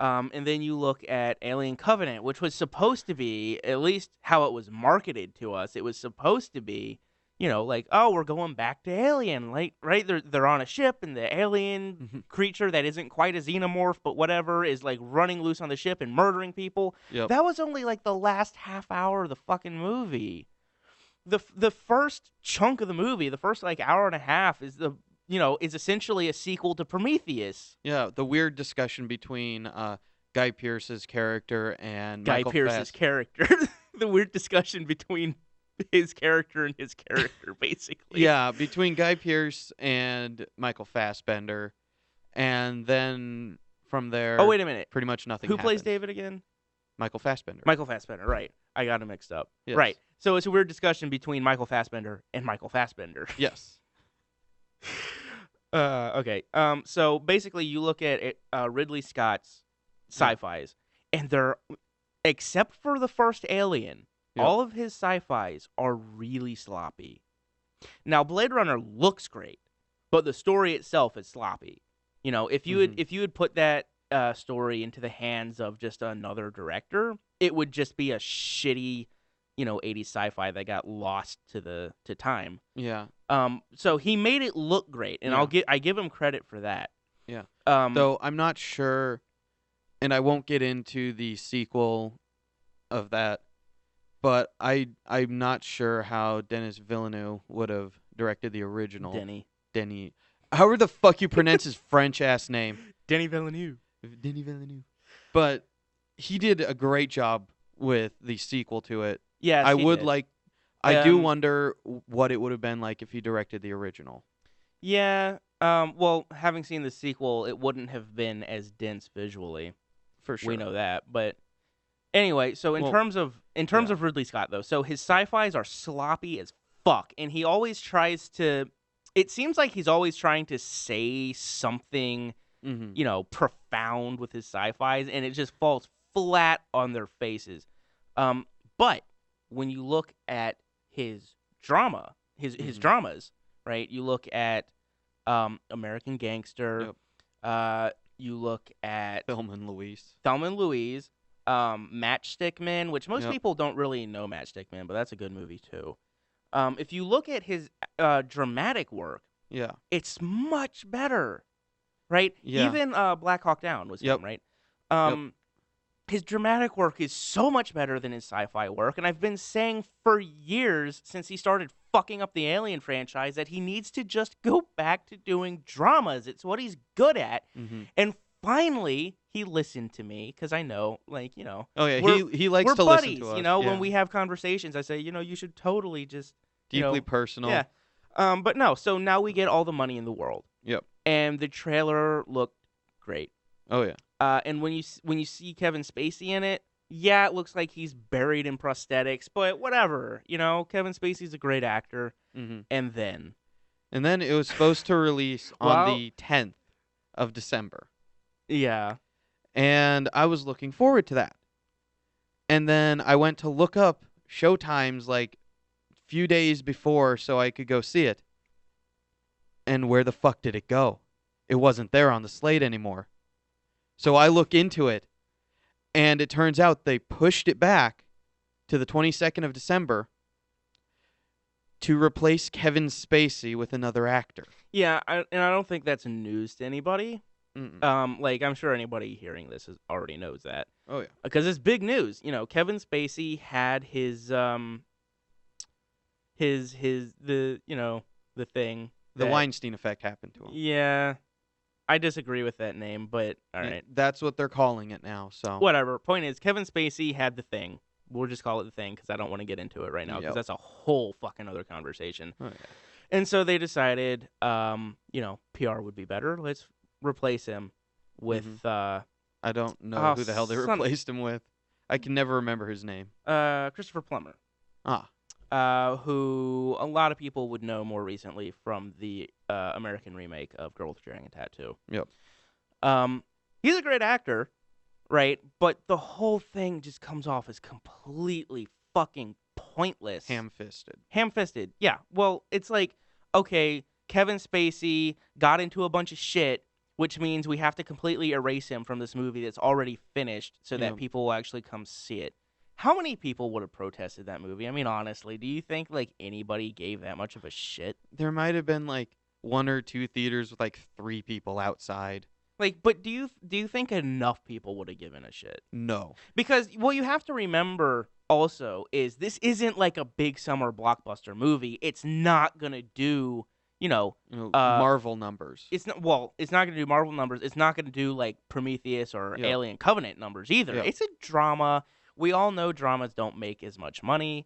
S1: And then you look at Alien Covenant, which was supposed to be, at least how it was marketed to us, it was supposed to be, like, oh, we're going back to Alien, like, right? They're on a ship, and the alien creature that isn't quite a xenomorph, but whatever, is like running loose on the ship and murdering people.
S2: Yep.
S1: That was only like the last half hour of the fucking movie. The first chunk of the movie, the first like hour and a half, is is essentially a sequel to Prometheus.
S2: Yeah, the weird discussion between Guy Pearce's character and
S1: Guy
S2: Michael
S1: Pearce's character. The weird discussion between his character and his character, basically.
S2: Yeah, between Guy Pearce and Michael Fassbender, and then from there.
S1: Oh, wait a minute.
S2: Pretty much nothing.
S1: Who plays
S2: happens.
S1: David again?
S2: Michael Fassbender.
S1: Michael Fassbender, right. I got him mixed up.
S2: Yes.
S1: Right. So it's a weird discussion between Michael Fassbender and Michael Fassbender.
S2: Yes.
S1: Okay. So basically, you look at it, Ridley Scott's sci-fis, and they're, except for the first Alien, all of his sci-fis are really sloppy. Now, Blade Runner looks great, but the story itself is sloppy. If you had put that story into the hands of just another director, it would just be a shitty, 80s sci-fi that got lost to time.
S2: Yeah.
S1: So he made it look great, and I give him credit for that.
S2: Yeah. Though I'm not sure, and I won't get into the sequel of that, but I'm not sure how Denis Villeneuve would have directed the original. Denny. However the fuck you pronounce his French ass name.
S1: Denis Villeneuve.
S2: But he did a great job with the sequel to it.
S1: Yes,
S2: I do wonder what it would have been like if he directed the original.
S1: Yeah. Well, having seen the sequel, it wouldn't have been as dense visually.
S2: For sure.
S1: We know that. But anyway, so in terms of Ridley Scott, though, so his sci-fis are sloppy as fuck, and he always tries to. It seems like he's always trying to say something, profound with his sci-fis, and it just falls flat on their faces. But when you look at his drama, his dramas, right? You look at American Gangster.
S2: Yep.
S1: You look at
S2: Thelma and Louise.
S1: Thelma and Louise, Matchstick Men, which most
S2: Yep.
S1: people don't really know Matchstick Men, but that's a good movie too. If you look at his dramatic work,
S2: Yeah.
S1: it's much better, right?
S2: Yeah.
S1: Even Black Hawk Down was
S2: Yep.
S1: him, right?
S2: Yep.
S1: His dramatic work is so much better than his sci-fi work, and I've been saying for years since he started fucking up the Alien franchise that he needs to just go back to doing dramas. It's what he's good at.
S2: Mm-hmm.
S1: And finally, he listened to me because I know,
S2: Oh yeah, he likes
S1: we're
S2: to
S1: buddies,
S2: listen to us.
S1: when
S2: Yeah.
S1: we have conversations, I say, you should totally just
S2: Deeply personal.
S1: yeah. But no, so now we get all the money in the world.
S2: Yep.
S1: And the trailer looked great.
S2: Oh yeah.
S1: And when you see Kevin Spacey in it, yeah, it looks like he's buried in prosthetics, but whatever. Kevin Spacey's a great actor.
S2: Mm-hmm.
S1: And then
S2: it was supposed to release on
S1: Well-
S2: the 10th of December.
S1: yeah.
S2: And I was looking forward to that. And then I went to look up showtimes like a few days before so I could go see it. And where the fuck did it go? It wasn't there on the slate anymore. So I look into it, and it turns out they pushed it back to the 22nd of December to replace Kevin Spacey with another actor.
S1: Yeah, and I don't think that's news to anybody.
S2: Mm-mm.
S1: I'm sure anybody hearing this already knows that.
S2: Oh, yeah.
S1: Because it's big news. Kevin Spacey had his the thing.
S2: The
S1: that-
S2: Weinstein effect happened to him.
S1: Yeah. I disagree with that name, but all right.
S2: That's what they're calling it now. So
S1: Whatever. Point is, Kevin Spacey had the thing. We'll just call it the thing because I don't want to get into it right now because
S2: Yep.
S1: that's a whole fucking other conversation.
S2: Oh, yeah.
S1: And so they decided, PR would be better. Let's replace him with
S2: I don't know who the hell they replaced him with. I can never remember his name.
S1: Christopher Plummer.
S2: Ah.
S1: Who a lot of people would know more recently from the American remake of Girl with a Dragon Tattoo.
S2: Yep.
S1: He's a great actor, right? But the whole thing just comes off as completely fucking pointless. Ham-fisted. Yeah. Well, it's like, okay, Kevin Spacey got into a bunch of shit, which means we have to completely erase him from this movie that's already finished so that people will actually come see it. How many people would have protested that movie? I mean, honestly, do you think like anybody gave that much of a shit?
S2: There might have been like one or two theaters with like 3 people outside.
S1: Like, but do you think enough people would have given a shit?
S2: No.
S1: Because what you have to remember also is this isn't like a big summer blockbuster movie. It's not gonna do,
S2: Marvel numbers.
S1: It's not gonna do Marvel numbers. It's not gonna do like Prometheus or Alien Covenant numbers either.
S2: Yep.
S1: It's a drama. We all know dramas don't make as much money.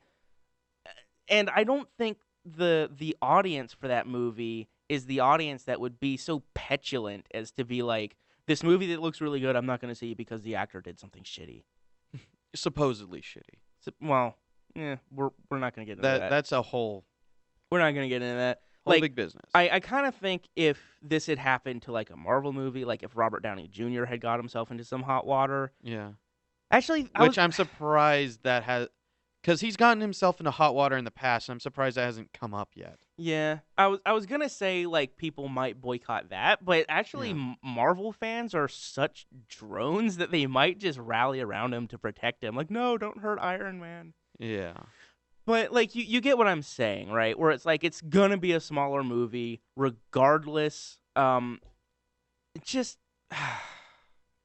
S1: And I don't think the audience for that movie is the audience that would be so petulant as to be like, this movie that looks really good, I'm not going to see because the actor did something shitty.
S2: Supposedly shitty.
S1: We're not going to get into that.
S2: That's a whole
S1: We're not going to get into that.
S2: big business.
S1: I kind of think if this had happened to like a Marvel movie, like if Robert Downey Jr. had got himself into some hot water.
S2: Yeah.
S1: Actually,
S2: I'm surprised that has, because he's gotten himself into hot water in the past, and I'm surprised that hasn't come up yet.
S1: Yeah, I was gonna say like people might boycott that, but actually Marvel fans are such drones that they might just rally around him to protect him. Like, no, don't hurt Iron Man.
S2: Yeah.
S1: But like you get what I'm saying, right? Where it's like it's gonna be a smaller movie regardless. It just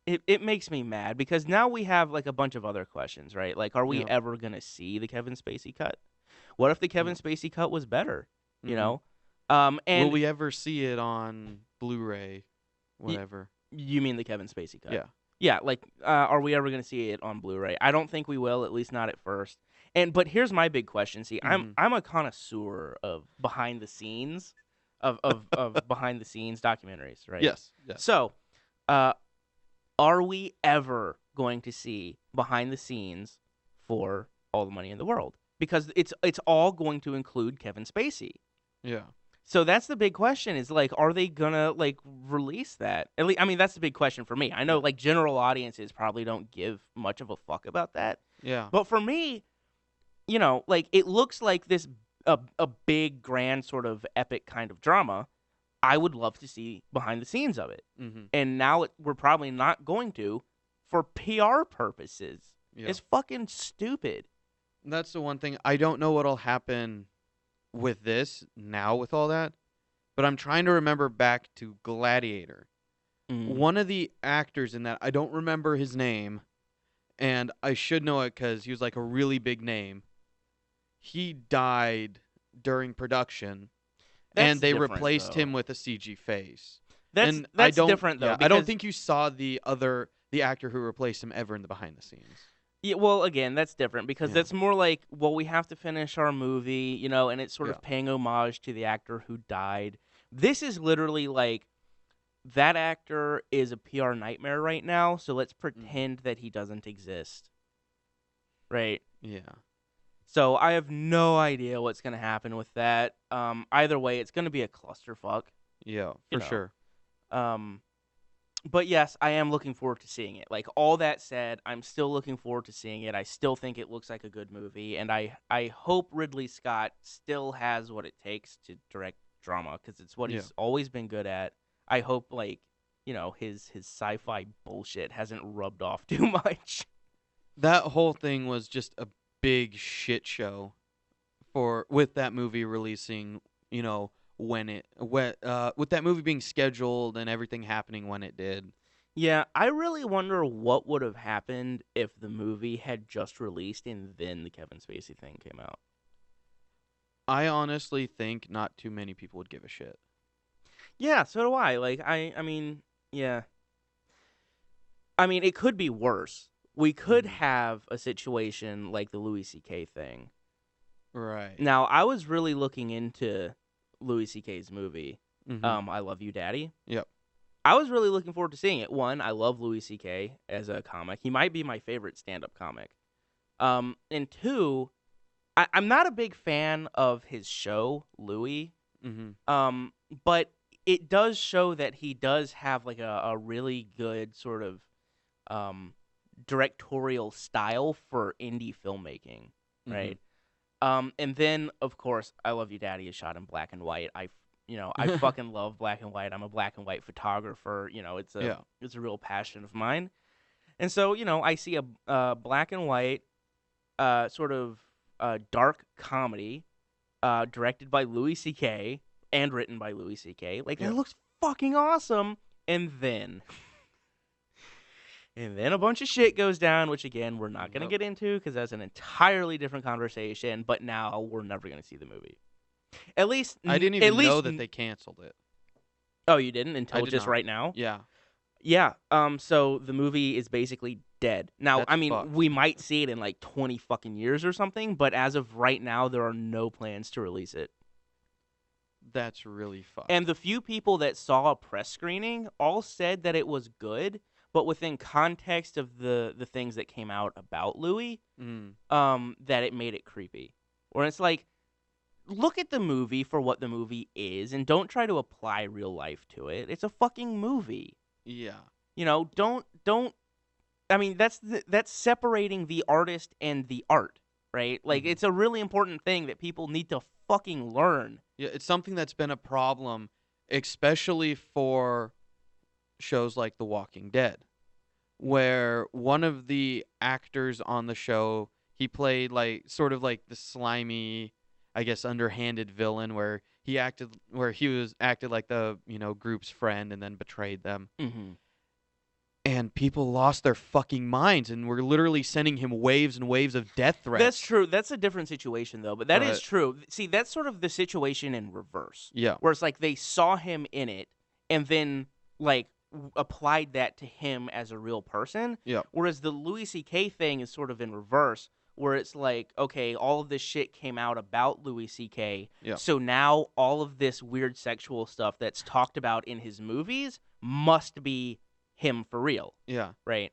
S1: it makes me mad because now we have like a bunch of other questions, right? Like, are we ever gonna see the Kevin Spacey cut? What if the Kevin Spacey cut was better? You know, and
S2: will we ever see it on Blu-ray, whatever?
S1: You mean the Kevin Spacey cut?
S2: Yeah.
S1: Yeah, like, are we ever going to see it on Blu-ray? I don't think we will, at least not at first. But here's my big question. See, I'm a connoisseur of behind the scenes, of behind the scenes documentaries, right?
S2: Yes. Yes.
S1: So, are we ever going to see behind the scenes for All the Money in the World? Because it's all going to include Kevin Spacey.
S2: Yeah.
S1: So that's the big question is, like, are they going to, like, release that? At least, I mean, that's the big question for me. I know, like, general audiences probably don't give much of a fuck about that.
S2: Yeah.
S1: But for me, you know, like, it looks like this a big, grand sort of epic kind of drama. I would love to see behind the scenes of it.
S2: Mm-hmm.
S1: And now we're probably not going to for PR purposes.
S2: Yeah.
S1: It's fucking stupid.
S2: That's the one thing. I don't know what'll happen with this now with all that, but I'm trying to remember back to Gladiator.
S1: Mm.
S2: One of the actors in that, I don't remember his name, and I should know it because he was like a really big name. He died during production,
S1: That's
S2: and they
S1: different,
S2: replaced
S1: though.
S2: him with a CG face.
S1: That's
S2: And I don't,
S1: different though.
S2: yeah, I don't
S1: Because
S2: think you saw the actor who replaced him ever in the behind the scenes.
S1: yeah, well, again, that's different because
S2: Yeah.
S1: that's more like, well, we have to finish our movie, and it's sort
S2: Yeah.
S1: of paying homage to the actor who died. This is literally like that actor is a PR nightmare right now, so let's pretend that he doesn't exist. Right?
S2: Yeah.
S1: So I have no idea what's going to happen with that. Either way, it's going to be a clusterfuck.
S2: Yeah,
S1: You
S2: for
S1: know.
S2: sure.
S1: But yes, I am looking forward to seeing it. Like, all that said, I'm still looking forward to seeing it. I still think it looks like a good movie, and I hope Ridley Scott still has what it takes to direct drama, because it's what he's always been good at. I hope, like, his sci-fi bullshit hasn't rubbed off too much.
S2: That whole thing was just a big shit show with that movie releasing, with that movie being scheduled and everything happening when it did.
S1: Yeah, I really wonder what would have happened if the movie had just released and then the Kevin Spacey thing came out.
S2: I honestly think not too many people would give a shit.
S1: Yeah, so do I. Like, I mean, yeah. I mean, it could be worse. We could have a situation like the Louis C.K. thing.
S2: Right.
S1: Now, I was really looking into Louis C.K.'s movie,
S2: Mm-hmm.
S1: I Love You, Daddy.
S2: Yep.
S1: I was really looking forward to seeing it. One, I love Louis C.K. as a comic. He might be my favorite stand-up comic. And two, I'm not a big fan of his show, Louis.
S2: Mm-hmm.
S1: But it does show that he does have like a really good sort of directorial style for indie filmmaking, right? And then, of course, I Love You, Daddy is shot in black and white. I fucking love black and white. I'm a black and white photographer. It's a real passion of mine. And so, I see a black and white sort of dark comedy directed by Louis C.K. and written by Louis C.K. Like, that looks fucking awesome. And then a bunch of shit goes down, which, again, we're not going to get into because that's an entirely different conversation. But now we're never going to see the movie. At least
S2: I didn't even know that they canceled it.
S1: Oh, you didn't until just right now?
S2: Yeah.
S1: Yeah. So the movie is basically dead. Now,
S2: That's
S1: I mean,
S2: fucked.
S1: we might see it in like 20 fucking years or something, but as of right now, there are no plans to release it.
S2: That's really fucked.
S1: And the few people that saw a press screening all said that it was good, but within context of the things that came out about Louis, that it made it creepy. Where it's like, look at the movie for what the movie is, and don't try to apply real life to it. It's a fucking movie.
S2: Yeah.
S1: Don't. I mean, that's separating the artist and the art, right? Like, it's a really important thing that people need to fucking learn.
S2: Yeah, it's something that's been a problem, especially for shows like The Walking Dead, where one of the actors on the show, he played like sort of like the slimy, I guess, underhanded villain where he acted like the group's friend and then betrayed them. And people lost their fucking minds and were literally sending him waves and waves of death threats.
S1: That's true. That's a different situation, though. But that is true. See, that's sort of the situation in reverse.
S2: Yeah.
S1: Where it's like they saw him in it and then, like, applied that to him as a real person.
S2: Yeah.
S1: Whereas the Louis C.K. thing is sort of in reverse, where it's like, okay, all of this shit came out about Louis C.K.
S2: Yeah.
S1: So now all of this weird sexual stuff that's talked about in his movies must be him for real.
S2: Yeah.
S1: Right.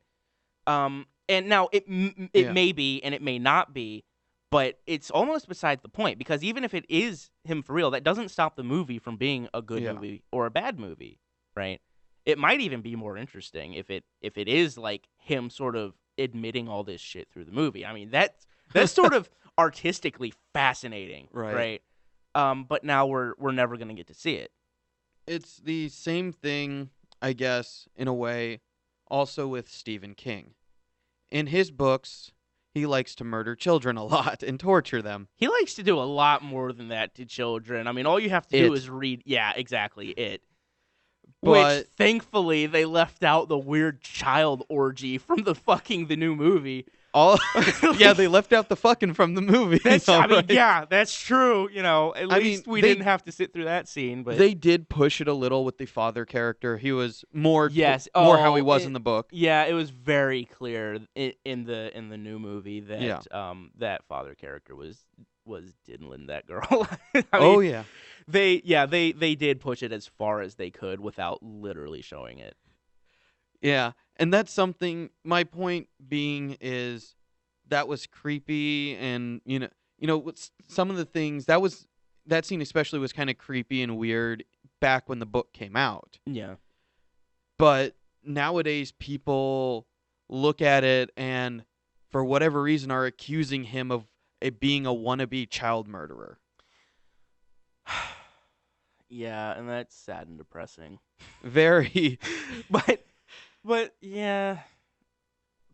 S1: And now it may be and it may not be, but it's almost beside the point, because even if it is him for real, that doesn't stop the movie from being a good movie or a bad movie, right? It might even be more interesting if it is like him sort of admitting all this shit through the movie. I mean, that's sort of artistically fascinating, right? But now we're never going to get to see it.
S2: it's the same thing, I guess, in a way, also with Stephen King. In his books, he likes to murder children a lot and torture them.
S1: He likes to do a lot more than that to children. I mean, all you have to do
S2: It.
S1: is read. Yeah, exactly. It. Which,
S2: But
S1: thankfully, they left out the weird child orgy from the new movie.
S2: all yeah,
S1: Like,
S2: they left out the fucking from the movie.
S1: I mean,
S2: Alright.
S1: yeah, that's true. At
S2: I
S1: least
S2: mean,
S1: we
S2: they
S1: didn't have to sit through that scene. But
S2: they did push it a little with the father character. He was more
S1: yes,
S2: more how he was in the book.
S1: yeah, it was very clear in the new movie
S2: Yeah.
S1: that that father character was diddling that girl. I
S2: Oh
S1: mean,
S2: yeah.
S1: they did push it as far as they could without literally showing it.
S2: Yeah. And that's something my point being is that was creepy and some of the things that scene especially was kind of creepy and weird back when the book came out.
S1: Yeah.
S2: But nowadays people look at it and for whatever reason are accusing him of it being a wannabe child murderer.
S1: Yeah, and that's sad and depressing.
S2: Very.
S1: But yeah,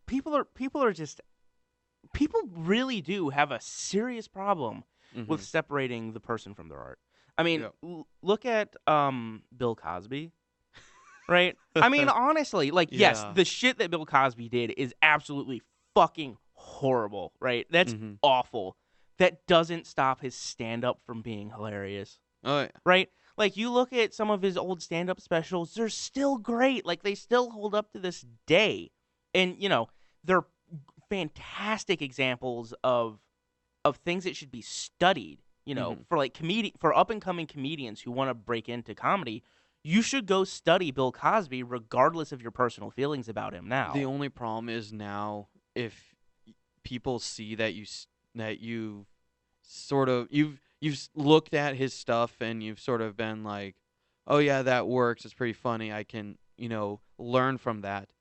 S1: people are just people really do have a serious problem with
S2: Mhm.
S1: separating the person from their art. I mean,
S2: Yeah.
S1: look at Bill Cosby, right? I mean, honestly, like yes,
S2: Yeah.
S1: the shit that Bill Cosby did is absolutely fucking horrible, right? That's
S2: Mhm.
S1: awful. That doesn't stop his stand up from being hilarious.
S2: Oh yeah.
S1: Right? Like you look at some of his old stand-up specials, they're still great. Like they still hold up to this day. And, they're fantastic examples of things that should be studied,
S2: Mhm.
S1: for like for up and coming comedians who want to break into comedy. You should go study Bill Cosby regardless of your personal feelings about him
S2: The
S1: now.
S2: only problem is now if people see that that you sort of you've looked at his stuff and you've sort of been like, "Oh yeah, that works. It's pretty funny. I can, learn from that."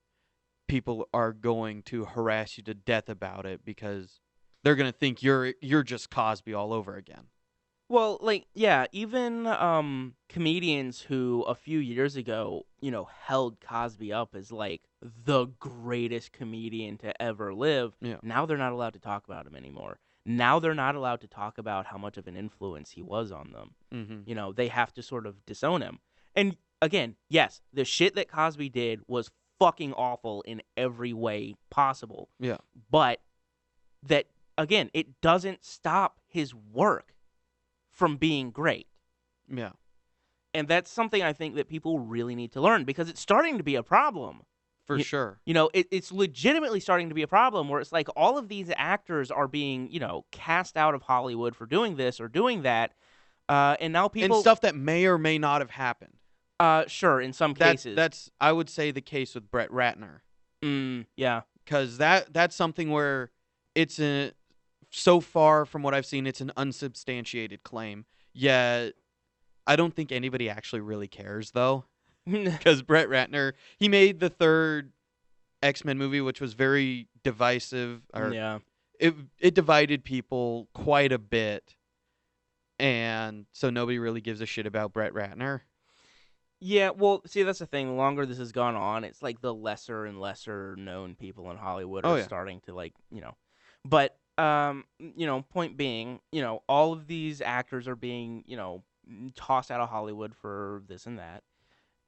S2: People are going to harass you to death about it because they're going to think you're just Cosby all over again.
S1: Well, like, yeah, even comedians who a few years ago, held Cosby up as like the greatest comedian to ever live,
S2: Yeah.
S1: now they're not allowed to talk about him anymore. Now they're not allowed to talk about how much of an influence he was on them.
S2: Mhm.
S1: They have to sort of disown him. And again, yes, the shit that Cosby did was fucking awful in every way possible.
S2: Yeah.
S1: But that, again, it doesn't stop his work from being great.
S2: Yeah.
S1: And that's something I think that people really need to learn because it's starting to be a problem.
S2: For
S1: You,
S2: sure.
S1: it's legitimately starting to be a problem where it's like all of these actors are being, cast out of Hollywood for doing this or doing that. And now
S2: And
S1: people,
S2: stuff that may or may not have happened.
S1: sure, in some
S2: That
S1: cases.
S2: that's I would say the case with Brett Ratner.
S1: Yeah.
S2: Cuz that's something where it's so far from what I've seen it's an unsubstantiated claim. Yet I don't think anybody actually really cares though. Because Brett Ratner, he made the third X-Men movie, which was very divisive. Or
S1: Yeah.
S2: it divided people quite a bit, and so nobody really gives a shit about Brett Ratner.
S1: Yeah, well, see, that's the thing. The longer this has gone on, it's like the lesser and lesser known people in Hollywood
S2: Oh
S1: are
S2: yeah,
S1: starting to But point being, all of these actors are being, tossed out of Hollywood for this and that.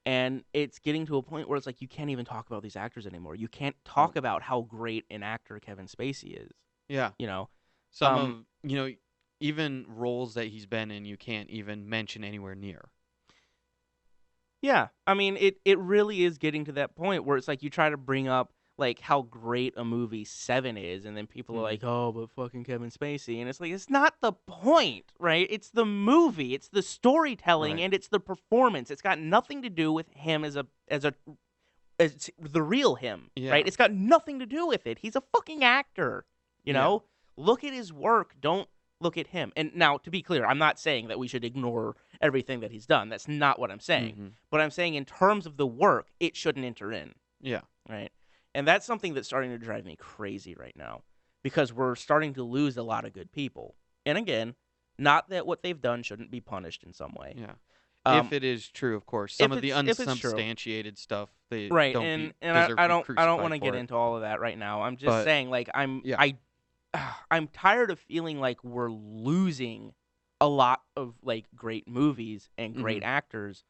S1: And it's getting to a point where it's like you can't even talk about these actors anymore. You can't talk about how great an actor Kevin Spacey is,
S2: yeah.
S1: you know.
S2: Some
S1: Um
S2: of even roles that he's been in, you can't even mention anywhere near.
S1: Yeah, I mean, it really is getting to that point where it's like you try to bring up like how great a movie Seven is, and then people are
S2: Mhm.
S1: like, "Oh, but fucking Kevin Spacey," and it's like it's not the point, right? It's the movie, it's the storytelling,
S2: Right.
S1: and it's the performance. It's got nothing to do with him as the real him,
S2: Yeah.
S1: right? It's got nothing to do with it. He's a fucking actor, you
S2: Yeah.
S1: know. Look at his work. Don't look at him. And now, to be clear, I'm not saying that we should ignore everything that he's done. That's not what I'm saying.
S2: Mhm.
S1: But I'm saying in terms of the work, it shouldn't enter in,
S2: Yeah.
S1: right? And that's something that's starting to drive me crazy right now because we're starting to lose a lot of good people. And again, not that what they've done shouldn't be punished in some way.
S2: Yeah. If it is true, of course. Some of the
S1: if it's true.
S2: unsubstantiated stuff, they
S1: Right,
S2: don't
S1: and
S2: deserve to be
S1: I don't want
S2: crucified
S1: to
S2: for
S1: get
S2: it.
S1: into all of that right now. I'm just
S2: But
S1: saying, like,
S2: yeah,
S1: I'm tired of feeling like we're losing a lot of like great movies and great
S2: mhm,
S1: actors,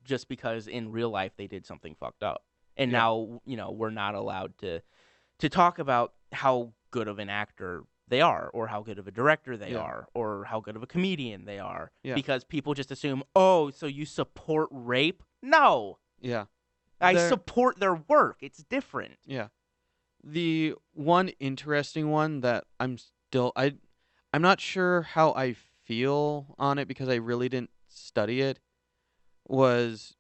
S1: just because in real life they did something fucked up, and
S2: yeah,
S1: now we're not allowed to talk about how good of an actor they are, or how good of a director they
S2: yeah,
S1: are, or how good of a comedian they are,
S2: yeah,
S1: because people just assume, oh, so you support rape? No,
S2: yeah.
S1: I
S2: There,
S1: support their work. It's different.
S2: yeah. The one interesting one that I'm not sure how I feel on it because I really didn't study it was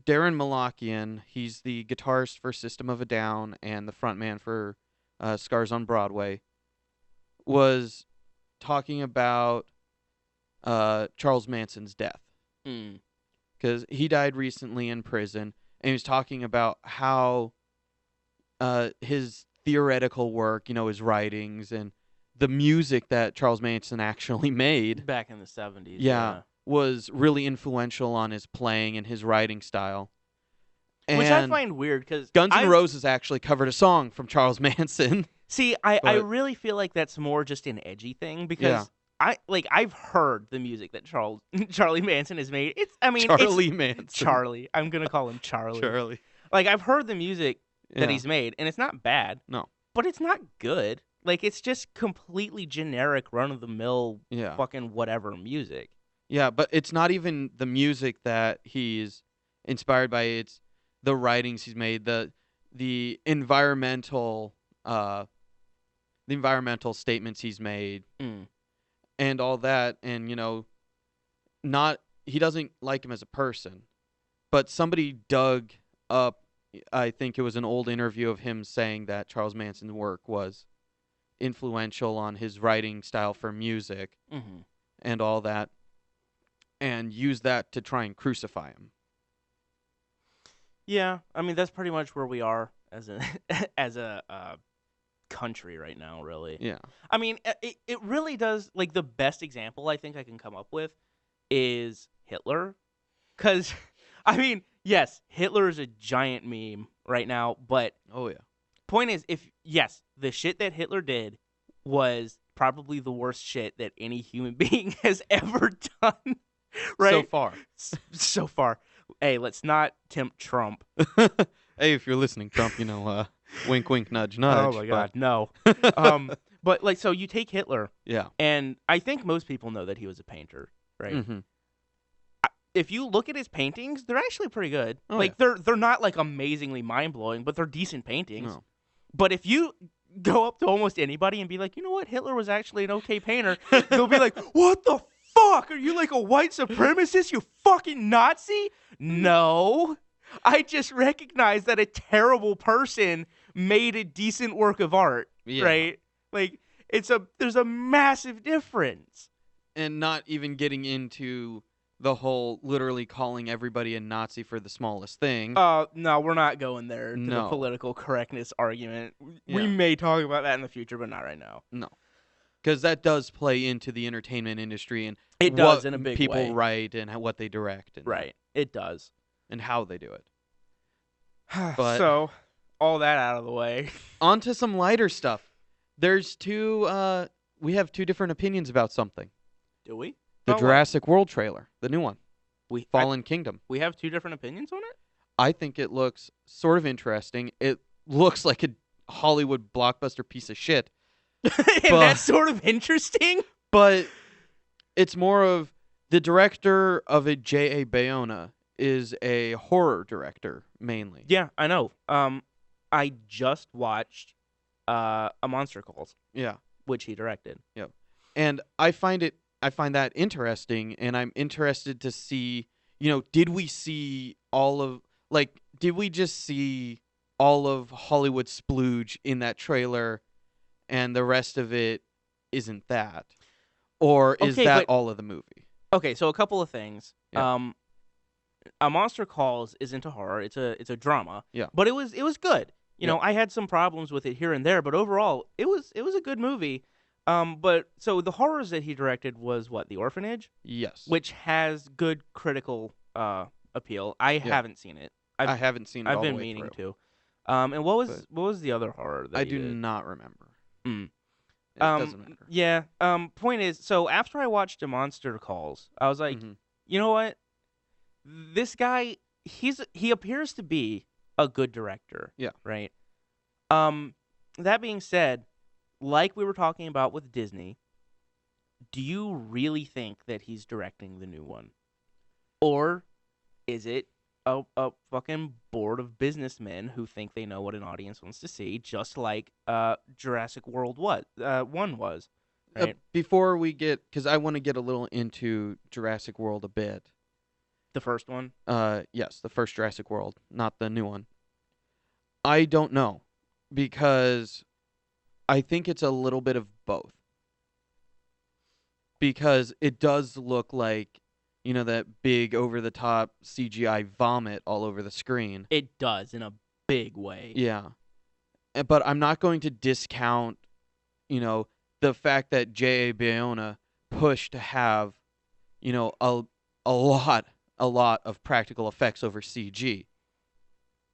S2: Darren Malakian. He's the guitarist for System of a Down and the frontman for Scars on Broadway. Was talking about Charles Manson's death
S1: Mm.
S2: because he died recently in prison, and he was talking about how his theoretical work, his writings and the music that Charles Manson actually made,
S1: Back in the 70s,
S2: yeah,
S1: yeah.
S2: was really influential on his playing and his writing style.
S1: Which I
S2: And
S1: find weird because
S2: Guns N'
S1: I
S2: Roses actually covered a song from Charles Manson.
S1: see. I
S2: But
S1: really feel like that's more just an edgy thing
S2: yeah,
S1: because I've heard the music that Charlie Manson has made. It's
S2: Charlie Manson.
S1: Charlie. I'm gonna call him Charlie.
S2: Charlie.
S1: Like I've heard the music that
S2: Yeah.
S1: he's made, and it's not bad,
S2: No.
S1: but it's not good. Like it's just completely generic, run of the mill,
S2: Yeah.
S1: fucking whatever music.
S2: Yeah, but it's not even the music that he's inspired by. It's the writings he's made, the environmental statements he's made
S1: Mm.
S2: and all that. And not he doesn't like him as a person, but somebody dug up, I think it was an old interview of him saying that Charles Manson's work was influential on his writing style for music
S1: Mm-hmm.
S2: and all that, and use that to try and crucify him.
S1: Yeah, I mean that's pretty much where we are as a as a country right now, really.
S2: Yeah.
S1: I mean, it really does. Like the best example I think I can come up with is Hitler, because I mean, yes, Hitler is a giant meme right now, but
S2: Oh yeah.
S1: point is, if yes, the shit that Hitler did was probably the worst shit that any human being has ever done, right?
S2: So far.
S1: So far. Hey, let's not tempt Trump.
S2: Hey, if you're listening, Trump, wink, wink, nudge, nudge.
S1: Oh my God, no. But like, so you take Hitler,
S2: Yeah.
S1: and I think most people know that he was a painter, right?
S2: Mm-hmm.
S1: If you look at his paintings, they're actually pretty good.
S2: Oh,
S1: like they're not like amazingly mind blowing, but they're decent paintings.
S2: No.
S1: But if you go up to almost anybody and be like, you know what, Hitler was actually an okay painter, they'll be like, what the fuck? Are you like a white supremacist, you fucking Nazi? No. I just recognize that a terrible person made a decent work of art,
S2: Yeah.
S1: right? Like there's a massive difference.
S2: And not even getting into the whole literally calling everybody a Nazi for the smallest thing.
S1: No, we're not going there to the
S2: No.
S1: political correctness argument. We
S2: Yeah.
S1: may talk about that in the future, but not right now.
S2: No. Because that does play into the entertainment industry and
S1: It does
S2: what
S1: in a big
S2: people
S1: way.
S2: write and what they direct. And,
S1: Right. It does.
S2: And how they do it. But-
S1: So, all that out of the way.
S2: On to some lighter stuff. There's we have two different opinions about something.
S1: Do we?
S2: The
S1: Oh, what?
S2: Jurassic World trailer, the new one,
S1: We
S2: Fallen Kingdom.
S1: we have two different opinions on it?
S2: I think it looks sort of interesting. It looks like a Hollywood blockbuster piece of shit,
S1: And
S2: But-
S1: that's sort of interesting.
S2: but it's more of the director of it, J.A. Bayona, is a horror director mainly.
S1: Yeah, I know. I just watched A Monster Calls,
S2: Yeah.
S1: which he directed.
S2: And I find that interesting, and I'm interested to see, did we see did we just see all of Hollywood splooge in that trailer and the rest of it isn't that? Or is
S1: Okay,
S2: that
S1: but-
S2: all of the movie?
S1: Okay, so a couple of things.
S2: Yeah.
S1: A Monster Calls isn't a horror; it's a drama.
S2: Yeah.
S1: But it was good. You
S2: Yeah.
S1: know, I had some problems with it here and there, but overall, it was a good movie. But so the horrors that he directed was what? The Orphanage,
S2: Yes.
S1: which has good critical appeal. I
S2: Yeah.
S1: haven't seen it. I've
S2: I haven't seen it
S1: I've
S2: all the
S1: been
S2: way
S1: meaning
S2: through,
S1: to. And what
S2: but
S1: was the other horror that
S2: I
S1: he
S2: do
S1: did?
S2: not remember.
S1: Mm.
S2: It doesn't matter.
S1: Yeah. Point is, so after I watched The Monster Calls, I was like,
S2: Hmm.
S1: you know what? This guy, he appears to be a good director.
S2: Yeah.
S1: Right. That being said, like we were talking about with Disney, do you really think that he's directing the new one? Or is it a fucking board of businessmen who think they know what an audience wants to see, just like Jurassic World one was, right?
S2: Before we get, because I want to get a little into Jurassic World a bit.
S1: The first one.
S2: Yes, the first Jurassic World, not the new one. I don't know, because I think it's a little bit of both. Because it does look like, that big over the top CGI vomit all over the screen.
S1: It does in a big way.
S2: Yeah. But I'm not going to discount, the fact that J.A. Bayona pushed to have, a lot of practical effects over CG.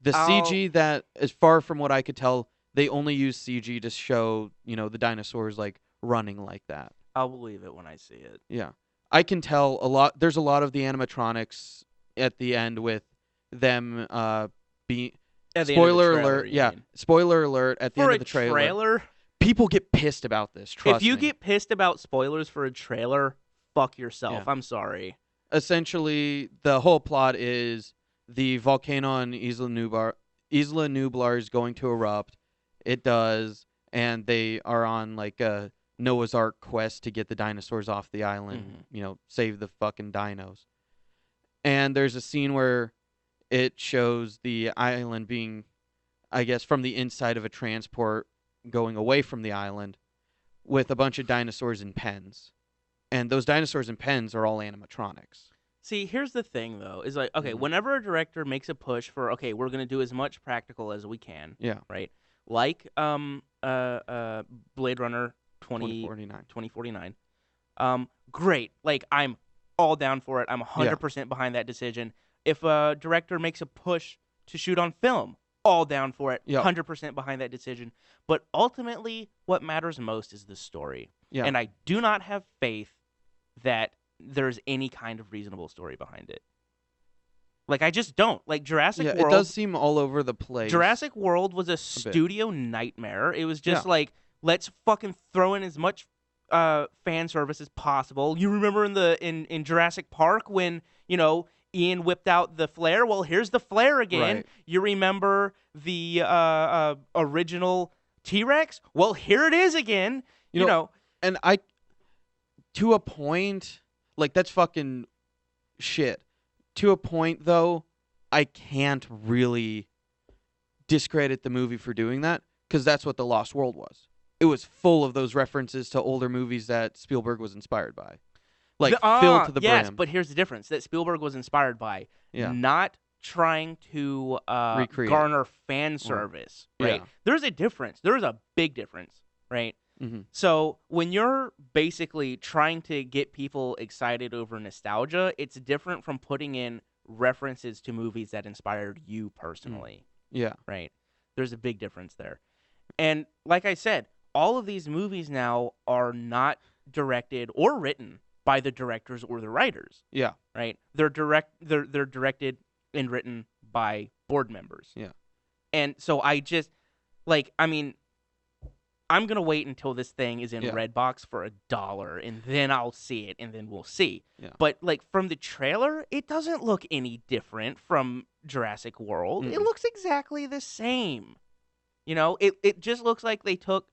S2: The CG that, as far from what I could tell, they only use CG to show, the dinosaurs like running like that.
S1: I'll believe it when I see it.
S2: Yeah. I can tell a lot. There's a lot of the animatronics at the end with them being.
S1: At the end of the
S2: Spoiler
S1: trailer,
S2: alert.
S1: you
S2: Yeah.
S1: mean.
S2: Spoiler alert at the
S1: For
S2: end
S1: a
S2: of the trailer.
S1: trailer?
S2: People get pissed about this. Trust
S1: If you
S2: me.
S1: get pissed about spoilers for a trailer, fuck yourself.
S2: Yeah.
S1: I'm sorry.
S2: Essentially, the whole plot is the volcano on Isla Nublar is going to erupt. It does, and they are on like a Noah's Ark quest to get the dinosaurs off the island. Save the fucking dinos. And there's a scene where it shows the island being, I guess, from the inside of a transport going away from the island with a bunch of dinosaurs in pens. And those dinosaurs in pens are all animatronics.
S1: See, here's the thing, though, is like, okay,
S2: Mhm.
S1: whenever a director makes a push for, okay, we're going to do as much practical as we can,
S2: Yeah.
S1: right? Like Blade Runner
S2: 2049.
S1: 2049. Great. Like, I'm all down for it. I'm 100% behind that decision. If a director makes a push to shoot on film, all down for it.
S2: Yep.
S1: 100% behind that decision. But ultimately, what matters most is the story.
S2: Yeah.
S1: And I do not have faith that there's any kind of reasonable story behind it. Like, I just don't. Like, Jurassic World.
S2: It does seem all over the place.
S1: Jurassic World was a studio nightmare. It was just
S2: Yeah.
S1: like, let's fucking throw in as much fan service as possible. You remember in Jurassic Park when, Ian whipped out the flare? Well, here's the flare again.
S2: Right.
S1: You remember the original T-Rex? Well, here it is again. You know.
S2: And to a point, like, that's fucking shit. To a point, though, I can't really discredit the movie for doing that, because that's what The Lost World was. It was full of those references to older movies that Spielberg was inspired by. Like, filled to the
S1: yes,
S2: brim.
S1: but here's the difference that Spielberg was inspired by.
S2: Yeah.
S1: Not trying to
S2: Recreate.
S1: garner fan service, right?
S2: Yeah.
S1: There's a difference. There's a big difference, right?
S2: Mm-hmm.
S1: So when you're basically trying to get people excited over nostalgia, it's different from putting in references to movies that inspired you personally,
S2: Yeah.
S1: right? There's a big difference there. And like I said, all of these movies now are not directed or written by the directors or the writers.
S2: Yeah.
S1: Right? They're directed and written by board members.
S2: Yeah.
S1: And so I just I'm gonna wait until this thing is in Redbox for $1, and then I'll see it, and then we'll see.
S2: Yeah.
S1: But like from the trailer, it doesn't look any different from Jurassic World.
S2: Mm-mm.
S1: It looks exactly the same. It just looks like they took,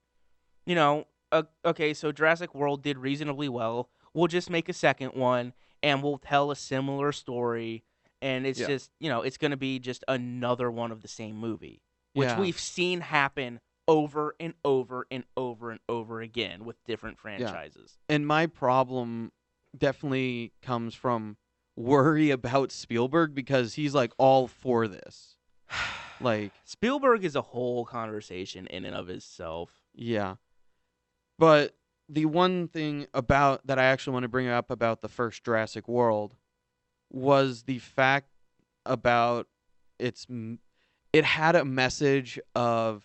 S1: okay, so Jurassic World did reasonably well. We'll just make a second one, and we'll tell a similar story, and it's just, it's gonna be just another one of the same movie, which we've seen happen over and over and over and over again with different franchises.
S2: Yeah. And my problem definitely comes from worry about Spielberg, because he's like all for this. Like,
S1: Spielberg is a whole conversation in and of itself.
S2: Yeah. But the one thing about that I actually want to bring up about the first Jurassic World was the fact about its it had a message of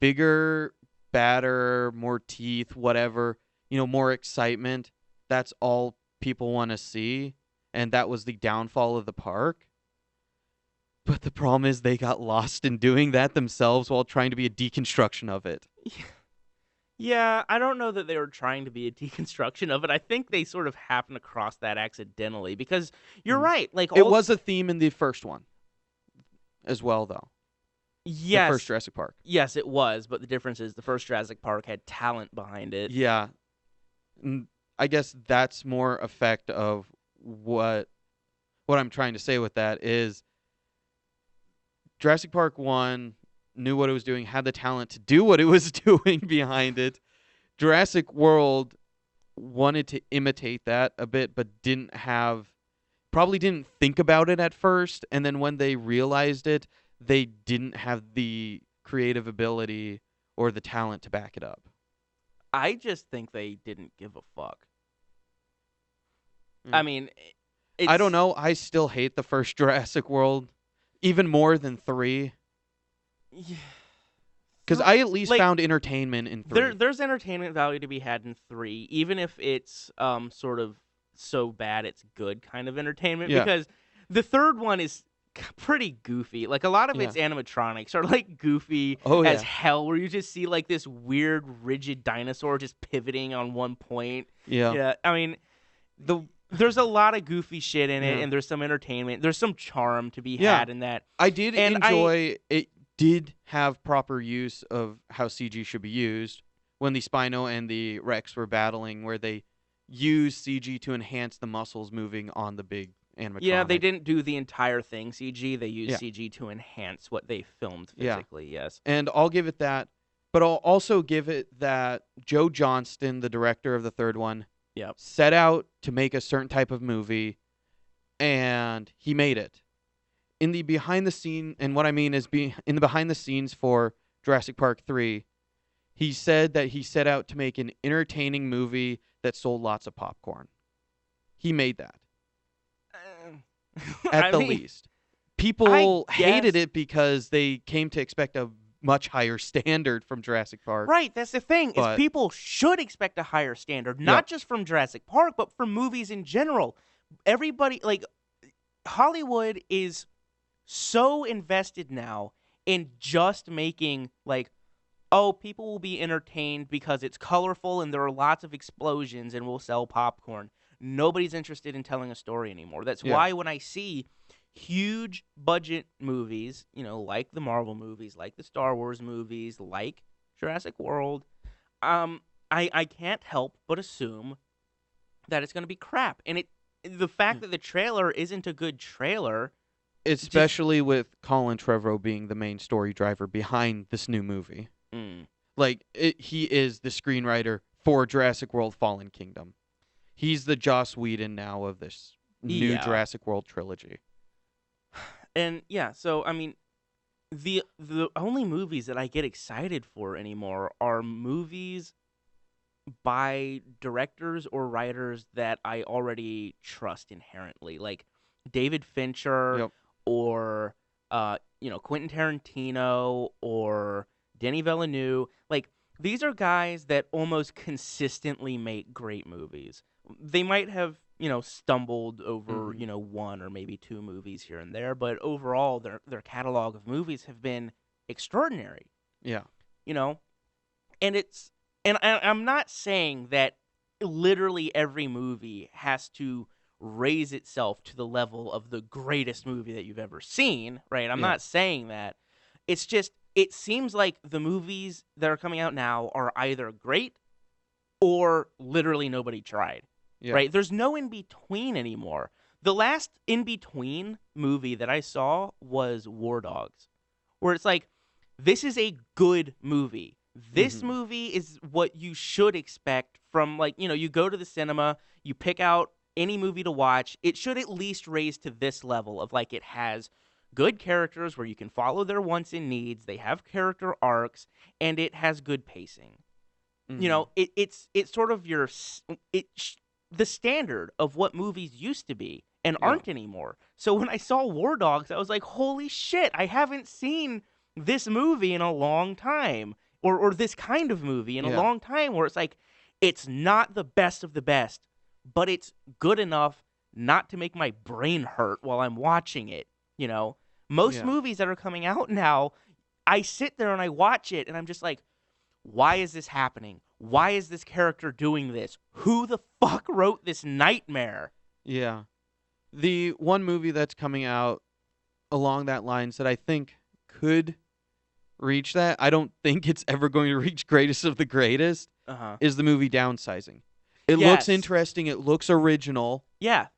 S2: bigger, badder, more teeth, whatever, more excitement. That's all people want to see, and that was the downfall of the park. But the problem is they got lost in doing that themselves while trying to be a deconstruction of it.
S1: Yeah, I don't know that they were trying to be a deconstruction of it. I think they sort of happened across that accidentally because you're
S2: Mm.
S1: right. Like
S2: It was a theme in the first one as well, though. The first
S1: yes,
S2: Jurassic Park.
S1: yes, it was, but the difference is the first Jurassic Park had talent behind it.
S2: Yeah. I guess that's more effect of what I'm trying to say with that is Jurassic Park 1 knew what it was doing, had the talent to do what it was doing behind it. Jurassic World wanted to imitate that a bit, but probably didn't think about it at first. And then when they realized it, they didn't have the creative ability or the talent to back it up.
S1: I just think they didn't give a fuck.
S2: Mm.
S1: I mean, it's,
S2: I don't know. I still hate the first Jurassic World even more than 3. Because I at least
S1: like,
S2: found entertainment in 3.
S1: there's entertainment value to be had in 3, even if it's sort of so bad it's good kind of entertainment.
S2: Yeah.
S1: Because the third one is pretty goofy. Like a lot of its animatronics are like goofy as hell, where you just see like this weird rigid dinosaur just pivoting on one point.
S2: Yeah.
S1: I mean, there's a lot of goofy shit in it, and there's some entertainment. There's some charm to be had in that.
S2: I did enjoy it. Did have proper use of how CG should be used when the Spino and the Rex were battling, where they used CG to enhance the muscles moving on the big animatronic.
S1: Yeah, they didn't do the entire thing CG. They used CG to enhance what they filmed physically, yes.
S2: And I'll give it that. But I'll also give it that Joe Johnston, the director of the third one, set out to make a certain type of movie, and he made it. In the behind the scene, and what I mean is in the behind the scenes for Jurassic Park 3, he said that he set out to make an entertaining movie that sold lots of popcorn. He made that. At the least. People hated it because they came to expect a much higher standard from Jurassic Park.
S1: Right, that's the thing, is people should expect a higher standard, not just from Jurassic Park, but from movies in general. Everybody, like, Hollywood is so invested now in just making, like, oh, people will be entertained because it's colorful and there are lots of explosions and we'll sell popcorn. Nobody's interested in telling a story anymore. That's why when I see huge budget movies, like the Marvel movies, like the Star Wars movies, like Jurassic World, I can't help but assume that it's going to be crap. And the fact that the trailer isn't a good trailer,
S2: especially with Colin Trevorrow being the main story driver behind this new movie. Like, he is the screenwriter for Jurassic World Fallen Kingdom. He's the Joss Whedon now of this new Jurassic World trilogy.
S1: And so I mean, the only movies that I get excited for anymore are movies by directors or writers that I already trust inherently, like David Fincher or Quentin Tarantino or Denis Villeneuve. Like, these are guys that almost consistently make great movies. They might have, stumbled over, one or maybe two movies here and there, but overall their catalog of movies have been extraordinary.
S2: Yeah.
S1: And I'm not saying that literally every movie has to raise itself to the level of the greatest movie that you've ever seen, right? I'm not saying that. It's just, it seems like the movies that are coming out now are either great or literally nobody tried, right? There's no in-between anymore. The last in-between movie that I saw was War Dogs, where it's like, this is a good movie. This movie is what you should expect from, like, you go to the cinema, you pick out any movie to watch. It should at least raise to this level of, like, it has good characters where you can follow their wants and needs, they have character arcs, and it has good pacing. You
S2: Mhm.
S1: know, it's sort of the standard of what movies used to be and
S2: Yeah.
S1: aren't anymore. So when I saw War Dogs, I was like, holy shit, I haven't seen this movie in a long time, or this kind of movie in a
S2: Yeah.
S1: long time, where it's like, it's not the best of the best, but it's good enough not to make my brain hurt while I'm watching it. You know, most
S2: Yeah.
S1: movies that are coming out now, I sit there and I watch it and I'm just like, why is this happening? Why is this character doing this? Who the fuck wrote this nightmare?
S2: Yeah. The one movie that's coming out along that lines that I think could reach that, I don't think it's ever going to reach greatest of the greatest,
S1: Uh huh.
S2: is the movie Downsizing. It looks
S1: Yes.
S2: interesting. It looks original.
S1: Yeah.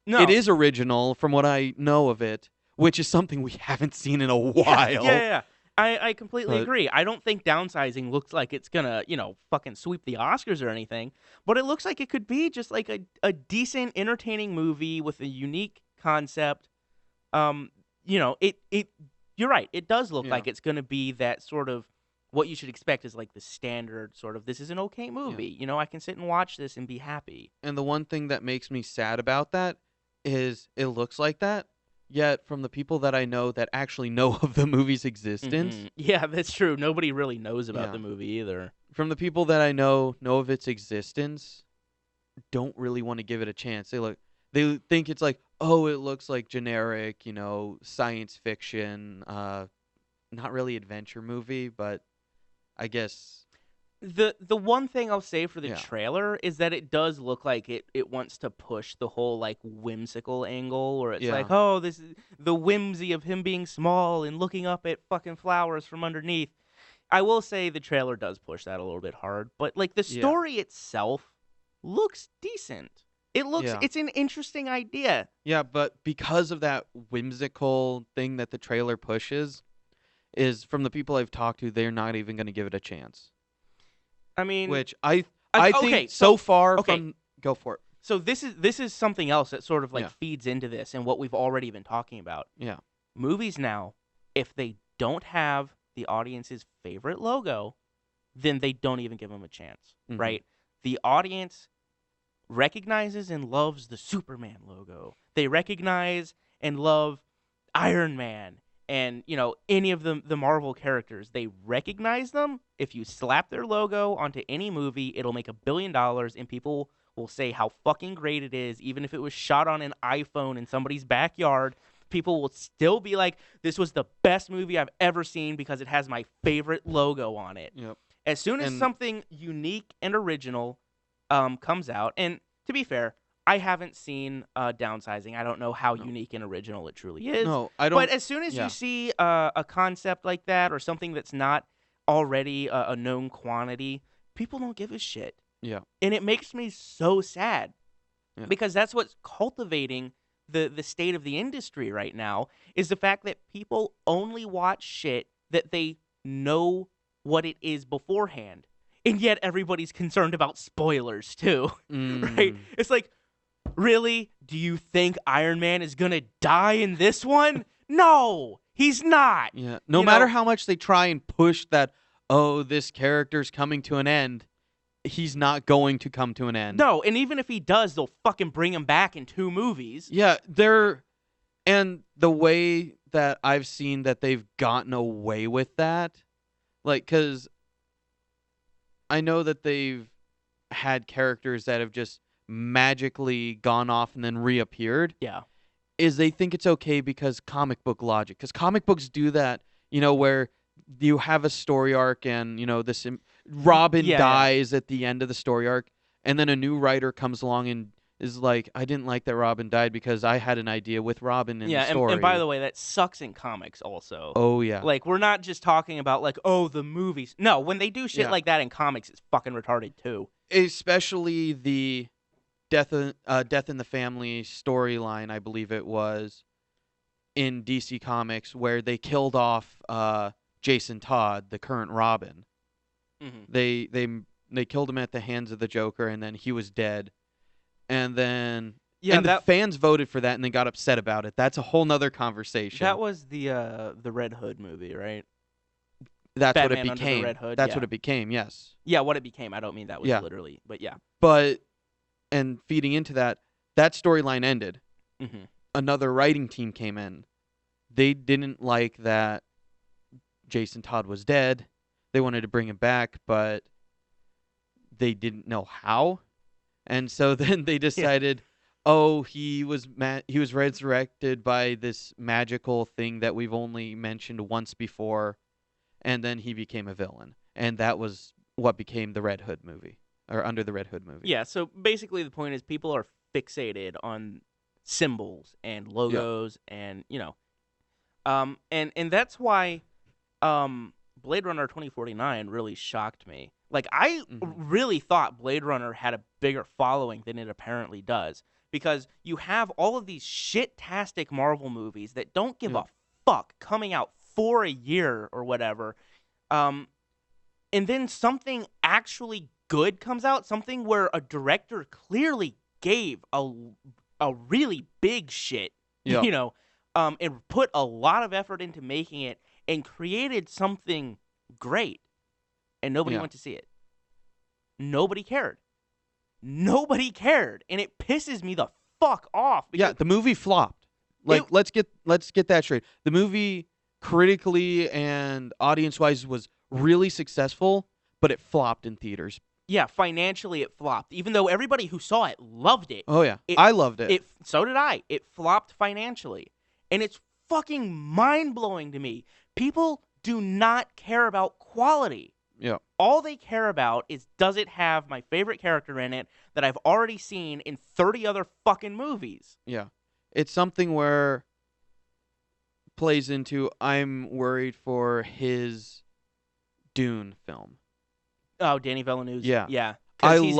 S2: It
S1: No.
S2: is original from what I know of it, which is something we haven't seen in a
S1: Yeah. Yeah.
S2: while.
S1: Yeah. I completely
S2: But
S1: agree. I don't think downsizing looks like it's gonna, fucking sweep the Oscars or anything, but it looks like it could be just like a decent, entertaining movie with a unique concept. Um, it you're right. It does look
S2: yeah,
S1: like it's gonna be that sort of what you should expect is like the standard sort of this is an okay
S2: yeah.
S1: movie. I can sit and watch this and be happy.
S2: And the one thing that makes me sad about that is it looks like that. Yet from the people that I know that actually know of the movie's existence,
S1: Yeah, that's true. Nobody really knows about
S2: yeah,
S1: the movie either.
S2: from the people that I know of its existence, don't really want to give it a chance. They think it's like, oh, it looks like generic, science fiction, not really adventure movie, but I guess
S1: The one thing I'll say for the
S2: yeah,
S1: trailer is that it does look like it wants to push the whole like whimsical angle where it's like,
S2: yeah,
S1: oh, this is the whimsy of him being small and looking up at fucking flowers from underneath. I will say the trailer does push that a little bit hard, but like the
S2: yeah,
S1: story itself looks decent.
S2: yeah.
S1: It's an interesting idea.
S2: Yeah, but because of that whimsical thing that the trailer pushes, is from the people I've talked to, they're not even going to give it a chance.
S1: I mean,
S2: Which I think
S1: okay,
S2: so far
S1: okay,
S2: from go for it.
S1: so this is something else that sort of like
S2: Yeah,
S1: feeds into this and what we've already been talking about.
S2: yeah,
S1: Movies now, if they don't have the audience's favorite logo, then they don't even give them a chance,
S2: hmm,
S1: right? The audience recognizes and loves the Superman logo. They recognize and love Iron Man and, any of the Marvel characters. They recognize them. If you slap their logo onto any movie, it'll make $1 billion and people will say how fucking great it is even if it was shot on an iPhone in somebody's backyard. People will still be like, this was the best movie I've ever seen because it has my favorite logo on it.
S2: yep,
S1: As soon as
S2: and
S1: something unique and original comes out, and to be fair, I haven't seen Downsizing. I don't know how
S2: no,
S1: unique and original it truly is.
S2: no, I
S1: But
S2: don't.
S1: as soon as you
S2: Yeah,
S1: see a concept like that or something that's not already a known quantity, people don't give a shit.
S2: yeah,
S1: And it makes me so sad
S2: yeah,
S1: because that's what's cultivating the state of the industry right now is the fact that people only watch shit that they know what it is beforehand. And yet everybody's concerned about spoilers too. Right?
S2: mm,
S1: It's like, really? Do you think Iron Man is going to die in this one? No, he's not.
S2: yeah. No
S1: You
S2: matter
S1: know,
S2: how much they try and push that, oh, this character's coming to an end, he's not going to come to an end.
S1: no, and even if he does, they'll fucking bring him back in 2 movies.
S2: Yeah, and the way that I've seen that they've gotten away with that, like, because I know that they've had characters that have just magically gone off and then reappeared,
S1: Yeah.
S2: is they think it's okay because comic book logic. Because comic books do that, where you have a story arc and, Robin
S1: Yeah, yeah.
S2: dies at the end of the story arc, and then a new writer comes along and is like, I didn't like that Robin died because I had an idea with Robin in
S1: Yeah,
S2: the
S1: and
S2: story.
S1: by the way, that sucks in comics also.
S2: Oh, yeah.
S1: Like, we're not just talking about, like, oh, the movies. No, when they do shit
S2: Yeah.
S1: like that in comics, it's fucking retarded, too.
S2: Especially the Death in the Family storyline, I believe it was, in DC Comics, where they killed off Jason Todd, the current Robin.
S1: Hmm.
S2: They killed him at the hands of the Joker, and then he was dead. And then
S1: Yeah,
S2: the fans voted for that, and they got upset about it. That's a whole nother conversation.
S1: that was the Red Hood movie, right?
S2: that's what it
S1: Batman Under the
S2: became.
S1: Red Hood.
S2: That's
S1: Yeah.
S2: what it became. Yes.
S1: Yeah, what it became. I don't mean that was
S2: Yeah.
S1: literally, but yeah.
S2: But and feeding into that, that storyline ended.
S1: Hmm.
S2: Another writing team came in. They didn't like that Jason Todd was dead. They wanted to bring him back, but they didn't know how. And so then they decided, oh, he was resurrected by this magical thing that we've only mentioned once before, and then he became a villain. And that was what became the Red Hood movie, or Under the Red Hood movie.
S1: Yeah, so basically the point is people are fixated on symbols and logos and, and that's why Blade Runner 2049 really shocked me. Like, I really thought Blade Runner had a bigger following than it apparently does, because you have all of these shit-tastic Marvel movies that don't give a fuck coming out for a year or whatever, and then something actually good comes out, something where a director clearly gave a really big shit, and put a lot of effort into making it and created something great, and nobody went to see it. Nobody cared. Nobody cared, and it pisses me the fuck off.
S2: Yeah, the movie flopped. Like, let's get that straight. The movie critically and audience-wise was really successful, but it flopped in theaters.
S1: Yeah, financially it flopped. Even though everybody who saw it loved it.
S2: Oh yeah, I loved it.
S1: So did I. It flopped financially, and it's fucking mind-blowing to me. People do not care about quality.
S2: Yeah.
S1: All they care about is, does it have my favorite character in it that I've already seen in 30 other fucking movies?
S2: Yeah. It's something where plays into, I'm worried for his Dune film.
S1: Oh, Danny Villeneuve.
S2: Yeah.
S1: Yeah. He's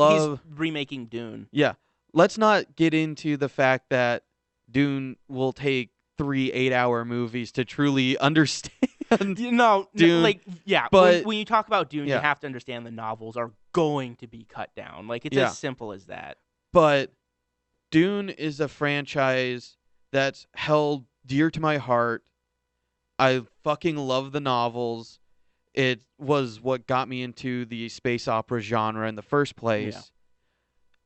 S1: remaking Dune.
S2: Yeah. Let's not get into the fact that Dune will take 3 8-hour movies to truly understand. Dune,
S1: but when you talk about Dune, you have to understand the novels are going to be cut down. Like, it's as simple as that.
S2: But Dune is a franchise that's held dear to my heart. I fucking love the novels. It was what got me into the space opera genre in the first place,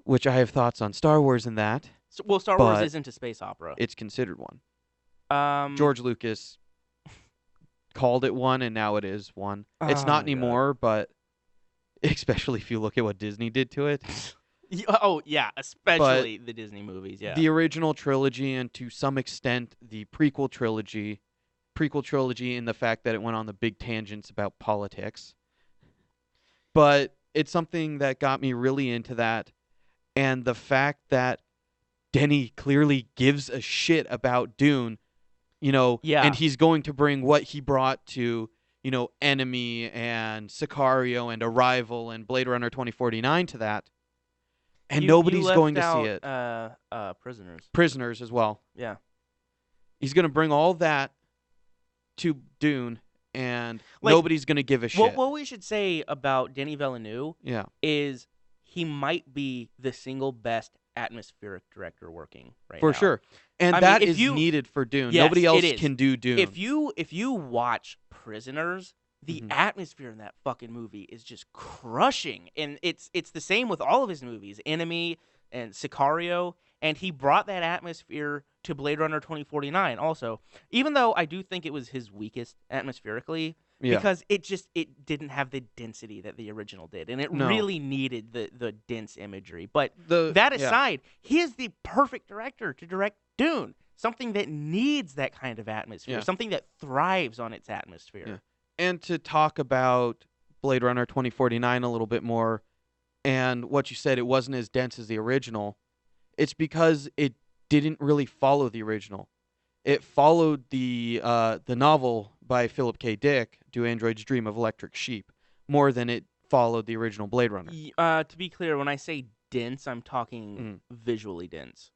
S2: which I have thoughts on Star Wars and that.
S1: Star Wars isn't a space opera.
S2: It's considered one. George Lucas called it one, and now it is one. It's not anymore, but especially if you look at what Disney did to it.
S1: Oh, yeah, especially the Disney movies, yeah.
S2: The original trilogy, and to some extent the prequel trilogy in the fact that it went on the big tangents about politics. But it's something that got me really into that, and the fact that Denny clearly gives a shit about Dune, and he's going to bring what he brought to, Enemy and Sicario and Arrival and Blade Runner 2049 to that. And nobody's going to see it. Prisoners as well.
S1: Yeah.
S2: He's going to bring all that to Dune, and nobody's going to give a shit.
S1: What we should say about Denis Villeneuve is he might be the single best atmospheric director working right now.
S2: For sure. And that is needed for Dune.
S1: Yes,
S2: nobody else can do Dune.
S1: If you watch Prisoners, the atmosphere in that fucking movie is just crushing. And it's the same with all of his movies, Enemy and Sicario, and he brought that atmosphere to Blade Runner 2049 also. Even though I do think it was his weakest atmospherically, because it didn't have the density that the original did, and it really needed the dense imagery. But that aside, he is the perfect director to direct Dune, something that needs that kind of atmosphere, something that thrives on its atmosphere.
S2: Yeah. And to talk about Blade Runner 2049 a little bit more, and what you said, it wasn't as dense as the original, it's because it didn't really follow the original. It followed the novel by Philip K. Dick, Do Androids Dream of Electric Sheep, more than it followed the original Blade Runner.
S1: To be clear, when I say dense, I'm talking visually dense,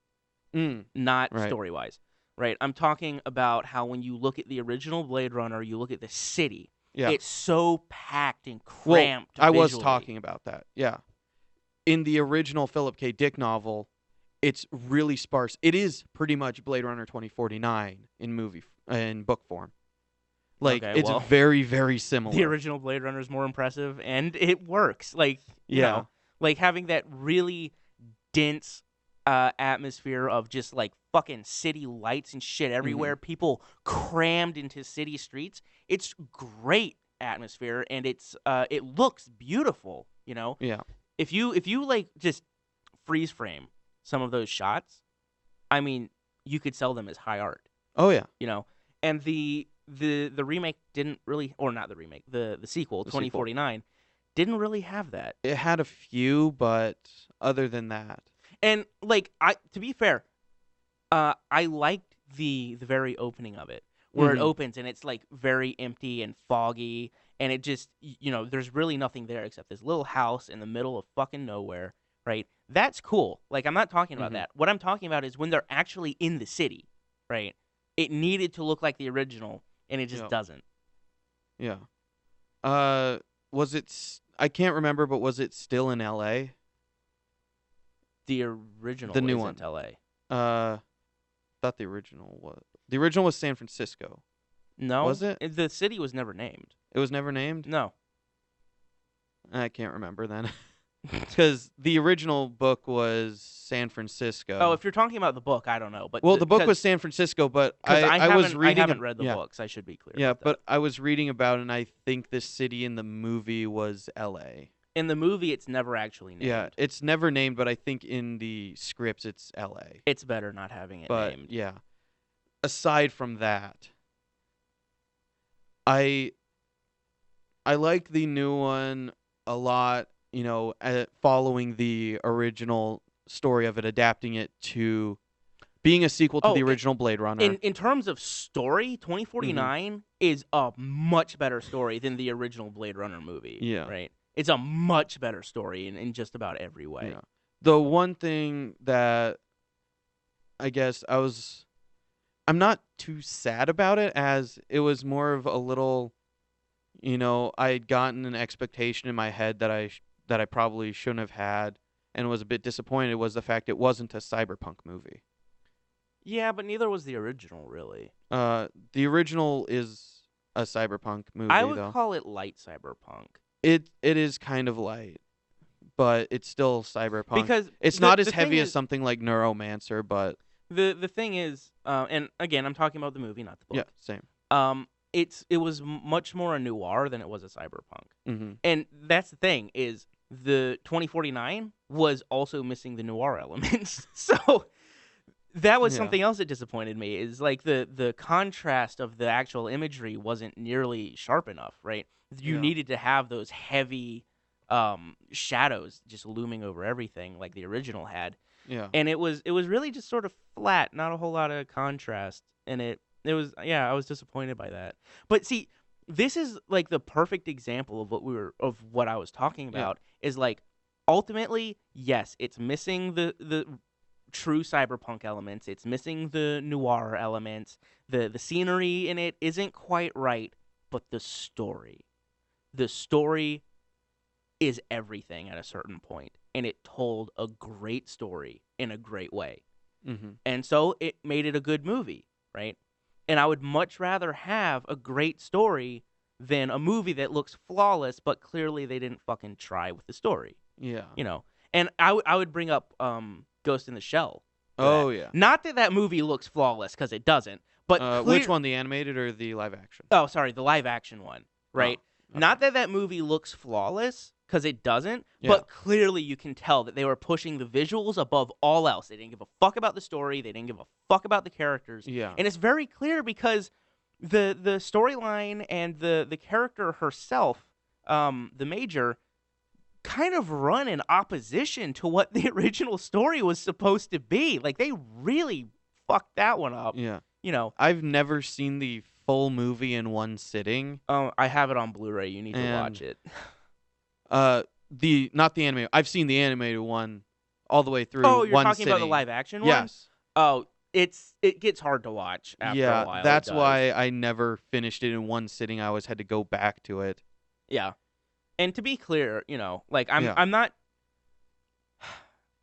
S1: not story-wise. Right? I'm talking about how when you look at the original Blade Runner, you look at the city. Yeah. It's so packed and cramped.
S2: I was talking about that. Yeah. In the original Philip K. Dick novel, it's really sparse. It is pretty much Blade Runner 2049 in book form. Like,
S1: Okay,
S2: it's
S1: well,
S2: very, very
S1: the
S2: similar.
S1: original Blade Runner is more impressive, and it works. Like,
S2: Yeah.
S1: like having that really dense atmosphere of just like fucking city lights and shit
S2: Hmm.
S1: everywhere, people crammed into city streets. It's great atmosphere, and it looks beautiful.
S2: Yeah.
S1: If you like just freeze frame some of those shots, I mean, you could sell them as high art.
S2: Oh, yeah.
S1: you know. And the remake didn't really, or not the remake, the sequel
S2: The sequel.
S1: 2049 didn't really have that.
S2: It had a few, but other than that.
S1: And like I to be fair, I liked the very opening of it, where it
S2: Hmm.
S1: opens and it's like very empty and foggy, and it just there's really nothing there except this little house in the middle of fucking nowhere, right? That's cool. Like, I'm not talking about
S2: Hmm.
S1: that. What I'm talking about is when they're actually in the city, right? It needed to look like the original, and it just
S2: Yeah.
S1: doesn't.
S2: Yeah. Uh, was it? I can't remember, but was it still in L.A.?
S1: The
S2: The
S1: original
S2: new
S1: isn't
S2: one.
S1: L.A.
S2: Uh, thought the original was. The original was San Francisco. Was
S1: No,
S2: it?
S1: the city was never named.
S2: It was never named.
S1: No.
S2: I can't remember then, because the original book was San
S1: Oh,
S2: Francisco.
S1: if you're talking about the book, I don't know, but
S2: Well, the book
S1: because
S2: was San Francisco, but
S1: because
S2: I was
S1: I
S2: reading.
S1: haven't read the
S2: Yeah.
S1: books. I should be clear
S2: Yeah,
S1: about that.
S2: but I was reading about it, and I think the city in the movie was L.A.
S1: In the movie, it's never actually named.
S2: Yeah, it's never named, but I think in the scripts it's L.A.
S1: It's better not having it
S2: But
S1: named.
S2: yeah, aside from that, I I like the new one a lot. Following the original story of it, adapting it to being a sequel to the
S1: Oh,
S2: original Blade Runner.
S1: in terms of story,
S2: Hmm.
S1: 2049 is a much better story than the original Blade Runner movie,
S2: Yeah,
S1: right? It's a much better story in just about every way.
S2: yeah. The one thing that I guess I'm not too sad about it, as it was more of a little, I had gotten an expectation in my head that I probably shouldn't have had, and was a bit disappointed, was the fact it wasn't a cyberpunk movie.
S1: Yeah, but neither was the original, really.
S2: The original is a cyberpunk
S1: I
S2: movie,
S1: would
S2: though.
S1: call it light cyberpunk
S2: It is kind of light, but it's still cyberpunk.
S1: because
S2: It's
S1: the
S2: not as
S1: the thing
S2: heavy as
S1: is
S2: something like Neuromancer, but
S1: the thing is, and again, I'm talking about the movie, not the
S2: yeah,
S1: book.
S2: same.
S1: It was much more a noir than it was a cyberpunk,
S2: Hmm.
S1: and that's the thing is the 2049 was also missing the noir elements, so that was
S2: Yeah,
S1: something else that disappointed me. Is like the contrast of the actual imagery wasn't nearly sharp enough, right? You
S2: yeah,
S1: needed to have those heavy shadows just looming over everything like the original had,
S2: yeah,
S1: and it was really just sort of flat, not a whole lot of contrast, and it was, yeah, I was disappointed by that. But see, this is like the perfect example of what I was talking
S2: yeah,
S1: about, is like ultimately, yes, it's missing the true cyberpunk elements, it's missing the noir elements, the scenery in it isn't quite right, but the story is everything at a certain point, and it told a great story in a great way.
S2: hmm,
S1: And so it made it a good movie, right? And I would much rather have a great story than a movie that looks flawless, but clearly they didn't fucking try with the story,
S2: yeah.
S1: you know? And I would bring up Ghost in the Shell for that.
S2: Oh yeah.
S1: Not that that movie looks flawless, because it doesn't, but
S2: Which one, the animated or the live action?
S1: Oh, sorry, the live action one,
S2: Oh,
S1: right?
S2: okay.
S1: Not that that movie looks flawless, because it doesn't,
S2: Yeah,
S1: but clearly you can tell that they were pushing the visuals above all else. They didn't give a fuck about the story. They didn't give a fuck about the characters.
S2: yeah,
S1: And it's very clear because the storyline and the character herself, the Major, kind of run in opposition to what the original story was supposed to be. Like, they really fucked that one up.
S2: yeah.
S1: You know,
S2: I've never seen the full movie in one sitting,
S1: I have it on Blu-ray. You need to
S2: and
S1: watch it.
S2: the not the animated. I've seen the animated one all the way through.
S1: Oh, you're
S2: one
S1: talking about the
S2: sitting.
S1: live action one?
S2: Yes.
S1: Oh, it gets hard to watch after a
S2: Yeah,
S1: while. It
S2: that's
S1: does.
S2: why I never finished it in one sitting. I always had to go back to it.
S1: Yeah. And to be clear, like
S2: Yeah.
S1: I'm not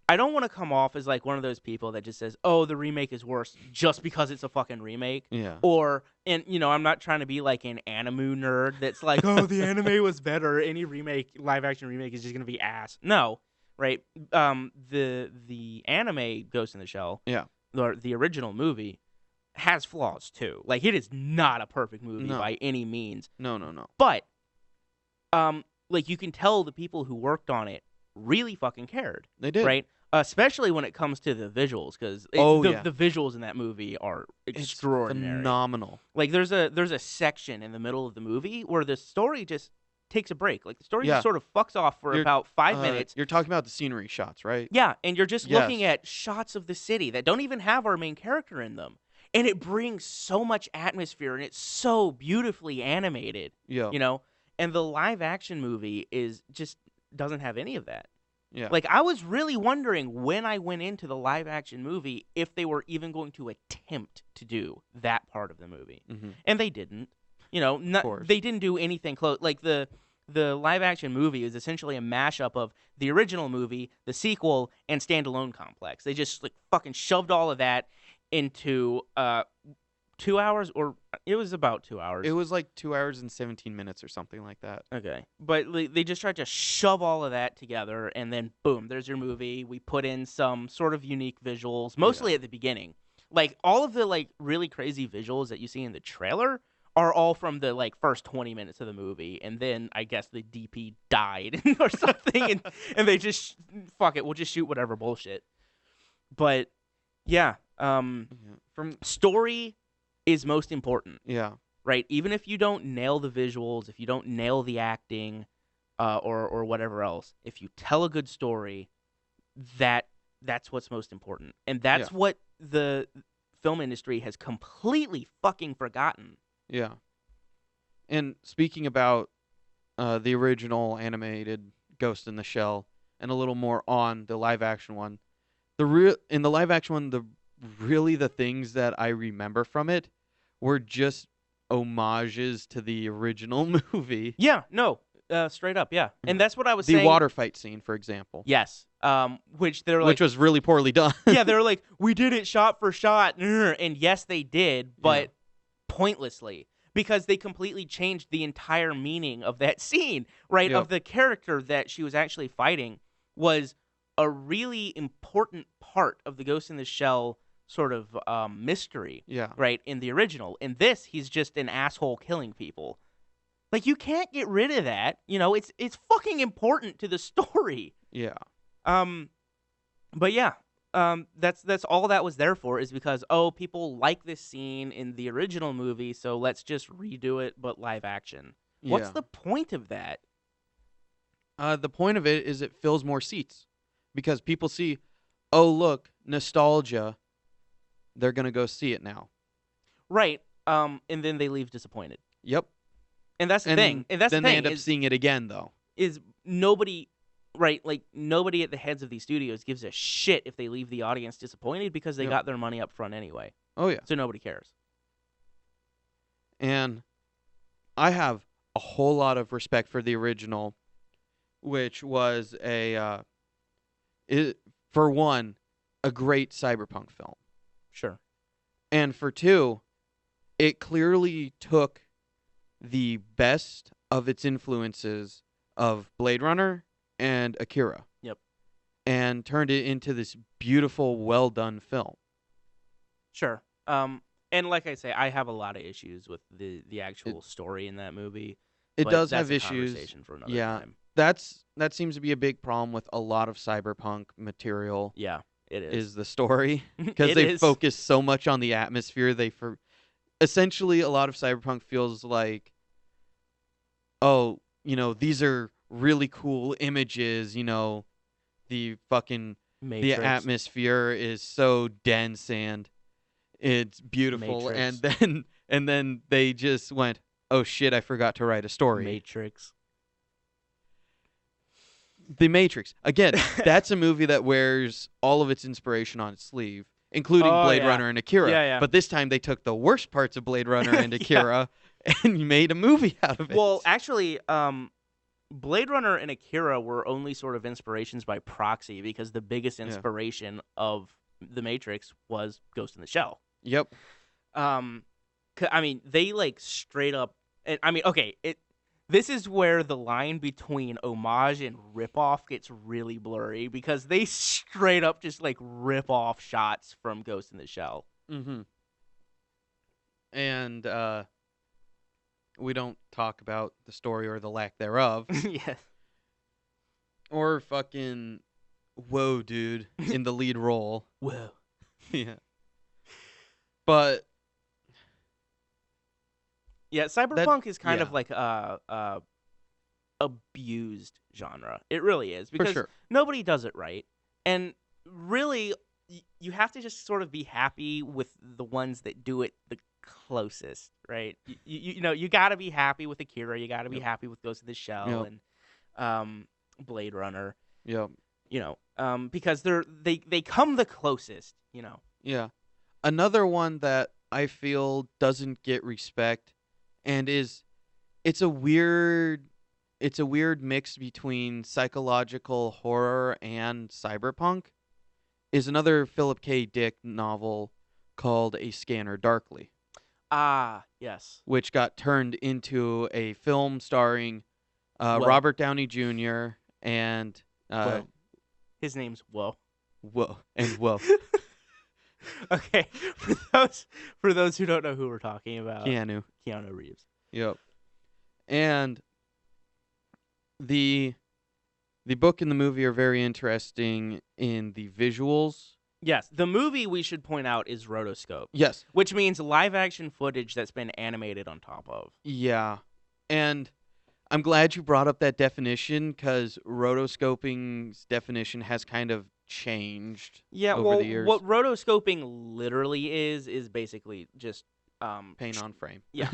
S1: I don't want to come off as like one of those people that just says, "Oh, the remake is worse just because it's a fucking remake."
S2: Yeah.
S1: Or, and I'm not trying to be like an anime nerd that's like, "Oh, the anime was better. Any live action remake is just gonna be ass." No, right? The anime Ghost in the Shell,
S2: Yeah.
S1: or the original movie, has flaws too. Like, it is not a perfect movie
S2: No.
S1: by any means.
S2: No.
S1: But, like, you can tell the people who worked on it really fucking cared.
S2: They did.
S1: Right? Especially when it comes to the visuals, because the visuals in that movie are extraordinary.
S2: It's phenomenal.
S1: Like, there's a section in the middle of the movie where the story just takes a break. Like, the story just sort of fucks off for about 5 minutes.
S2: You're talking about the scenery shots, right?
S1: Yeah, and you're just looking at shots of the city that don't even have our main character in them. And it brings so much atmosphere, and it's so beautifully animated.
S2: Yeah.
S1: And the live action movie just doesn't have any of that.
S2: Yeah.
S1: Like, I was really wondering when I went into the live action movie if they were even going to attempt to do that part of the movie.
S2: Mm-hmm.
S1: And they didn't.
S2: course.
S1: They didn't do anything close. Like, the live action movie is essentially a mashup of the original movie, the sequel, and Standalone Complex. They just like fucking shoved all of that into 2 hours, or it was about 2 hours.
S2: It was like 2 hours and 17 minutes or something like that.
S1: Okay. But they just tried to shove all of that together, and then boom, there's your movie. We put in some sort of unique visuals, mostly at the beginning. Like, all of the like really crazy visuals that you see in the trailer are all from the like first 20 minutes of the movie, and then I guess the DP died or something, and they just fuck it, we'll just shoot whatever bullshit. But yeah,
S2: From
S1: story is most important.
S2: Yeah.
S1: Right? Even if you don't nail the visuals, if you don't nail the acting, or whatever else, if you tell a good story, that's what's most important. And that's what the film industry has completely fucking forgotten.
S2: Yeah. And speaking about the original animated Ghost in the Shell and a little more on the live action one, in the live action one, the things that I remember from it were just homages to the original movie.
S1: Yeah, no, straight up, yeah. And that's what I was saying.
S2: The water fight scene, for example.
S1: Yes. Which was
S2: really poorly done.
S1: Yeah, they're like, we did it shot for shot, and yes, they did, but pointlessly, because they completely changed the entire meaning of that scene, right?
S2: Yep.
S1: Of the character that she was actually fighting was a really important part of the Ghost in the Shell sort of mystery, right, in the original. In this, he's just an asshole killing people. Like, you can't get rid of that. It's fucking important to the story.
S2: Yeah.
S1: But yeah, that's all that was there for, is because, people like this scene in the original movie, so let's just redo it, but live action.
S2: Yeah.
S1: What's the point of that?
S2: The point of it is it fills more seats because people see, oh, look, nostalgia. They're going to go see it now.
S1: Right. And then they leave disappointed.
S2: Yep.
S1: And that's the thing. And that's
S2: then
S1: the thing.
S2: They end up seeing it again, though.
S1: Is nobody, right? Like, nobody at the heads of these studios gives a shit if they leave the audience disappointed, because they got their money up front anyway.
S2: Oh, yeah.
S1: So nobody cares.
S2: And I have a whole lot of respect for the original, which was for one, a great cyberpunk film.
S1: Sure.
S2: And for two, it clearly took the best of its influences of Blade Runner and Akira.
S1: Yep.
S2: And turned it into this beautiful, well-done film.
S1: Sure. And like I say, I have a lot of issues with the actual story in that movie.
S2: It does have
S1: that's a
S2: issues.
S1: Conversation for another time.
S2: That seems to be a big problem with a lot of cyberpunk material.
S1: Yeah, it is.
S2: Is the story, because they focus so much on the atmosphere. Essentially, a lot of cyberpunk feels like, oh, these are really cool images. The fucking
S1: Matrix.
S2: The atmosphere is so dense and it's beautiful,
S1: Matrix.
S2: and then they just went, oh shit, I forgot to write a story.
S1: Matrix.
S2: The Matrix. Again, that's a movie that wears all of its inspiration on its sleeve, including Blade Runner and Akira.
S1: Yeah.
S2: But this time they took the worst parts of Blade Runner and Akira and made a movie out of it.
S1: Well, actually, Blade Runner and Akira were only sort of inspirations by proxy because the biggest
S2: Yeah.
S1: inspiration of The Matrix was Ghost in the Shell.
S2: Yep.
S1: I mean, they like straight up. And I mean, okay, this is where the line between homage and ripoff gets really blurry because they straight up just like rip off shots from Ghost in the Shell.
S2: Mm-hmm. And we don't talk about the story or the lack thereof.
S1: Yeah.
S2: Or fucking whoa, dude, in the lead role.
S1: Whoa.
S2: Yeah. But
S1: yeah, cyberpunk is kind
S2: yeah.
S1: of like a abused genre. It really is
S2: For
S1: because
S2: sure.
S1: nobody does it right, and really, you have to just sort of be happy with the ones that do it the closest, right? You know, you got to be happy with Akira. You got to be
S2: Yep.
S1: happy with Ghost in the Shell
S2: Yep.
S1: and Blade Runner.
S2: Yep.
S1: You know, because they come the closest. You know.
S2: Yeah. Another one that I feel doesn't get respect and it's a weird mix between psychological horror and cyberpunk is another Philip K. Dick novel called A Scanner Darkly,
S1: Ah, yes.
S2: which got turned into a film starring
S1: Whoa.
S2: Robert Downey Jr. and
S1: Whoa. His name's Whoa.
S2: Whoa.
S1: Okay, for those who don't know who we're talking about,
S2: Keanu
S1: Reeves.
S2: Yep. And the book and the movie are very interesting in the visuals.
S1: Yes, the movie we should point out is rotoscope,
S2: Yes.
S1: which means live action footage that's been animated on top of.
S2: Yeah. And I'm glad you brought up that definition because rotoscoping's definition has kind of changed over the years.
S1: What rotoscoping literally is basically just
S2: Paint on frame.
S1: Yeah.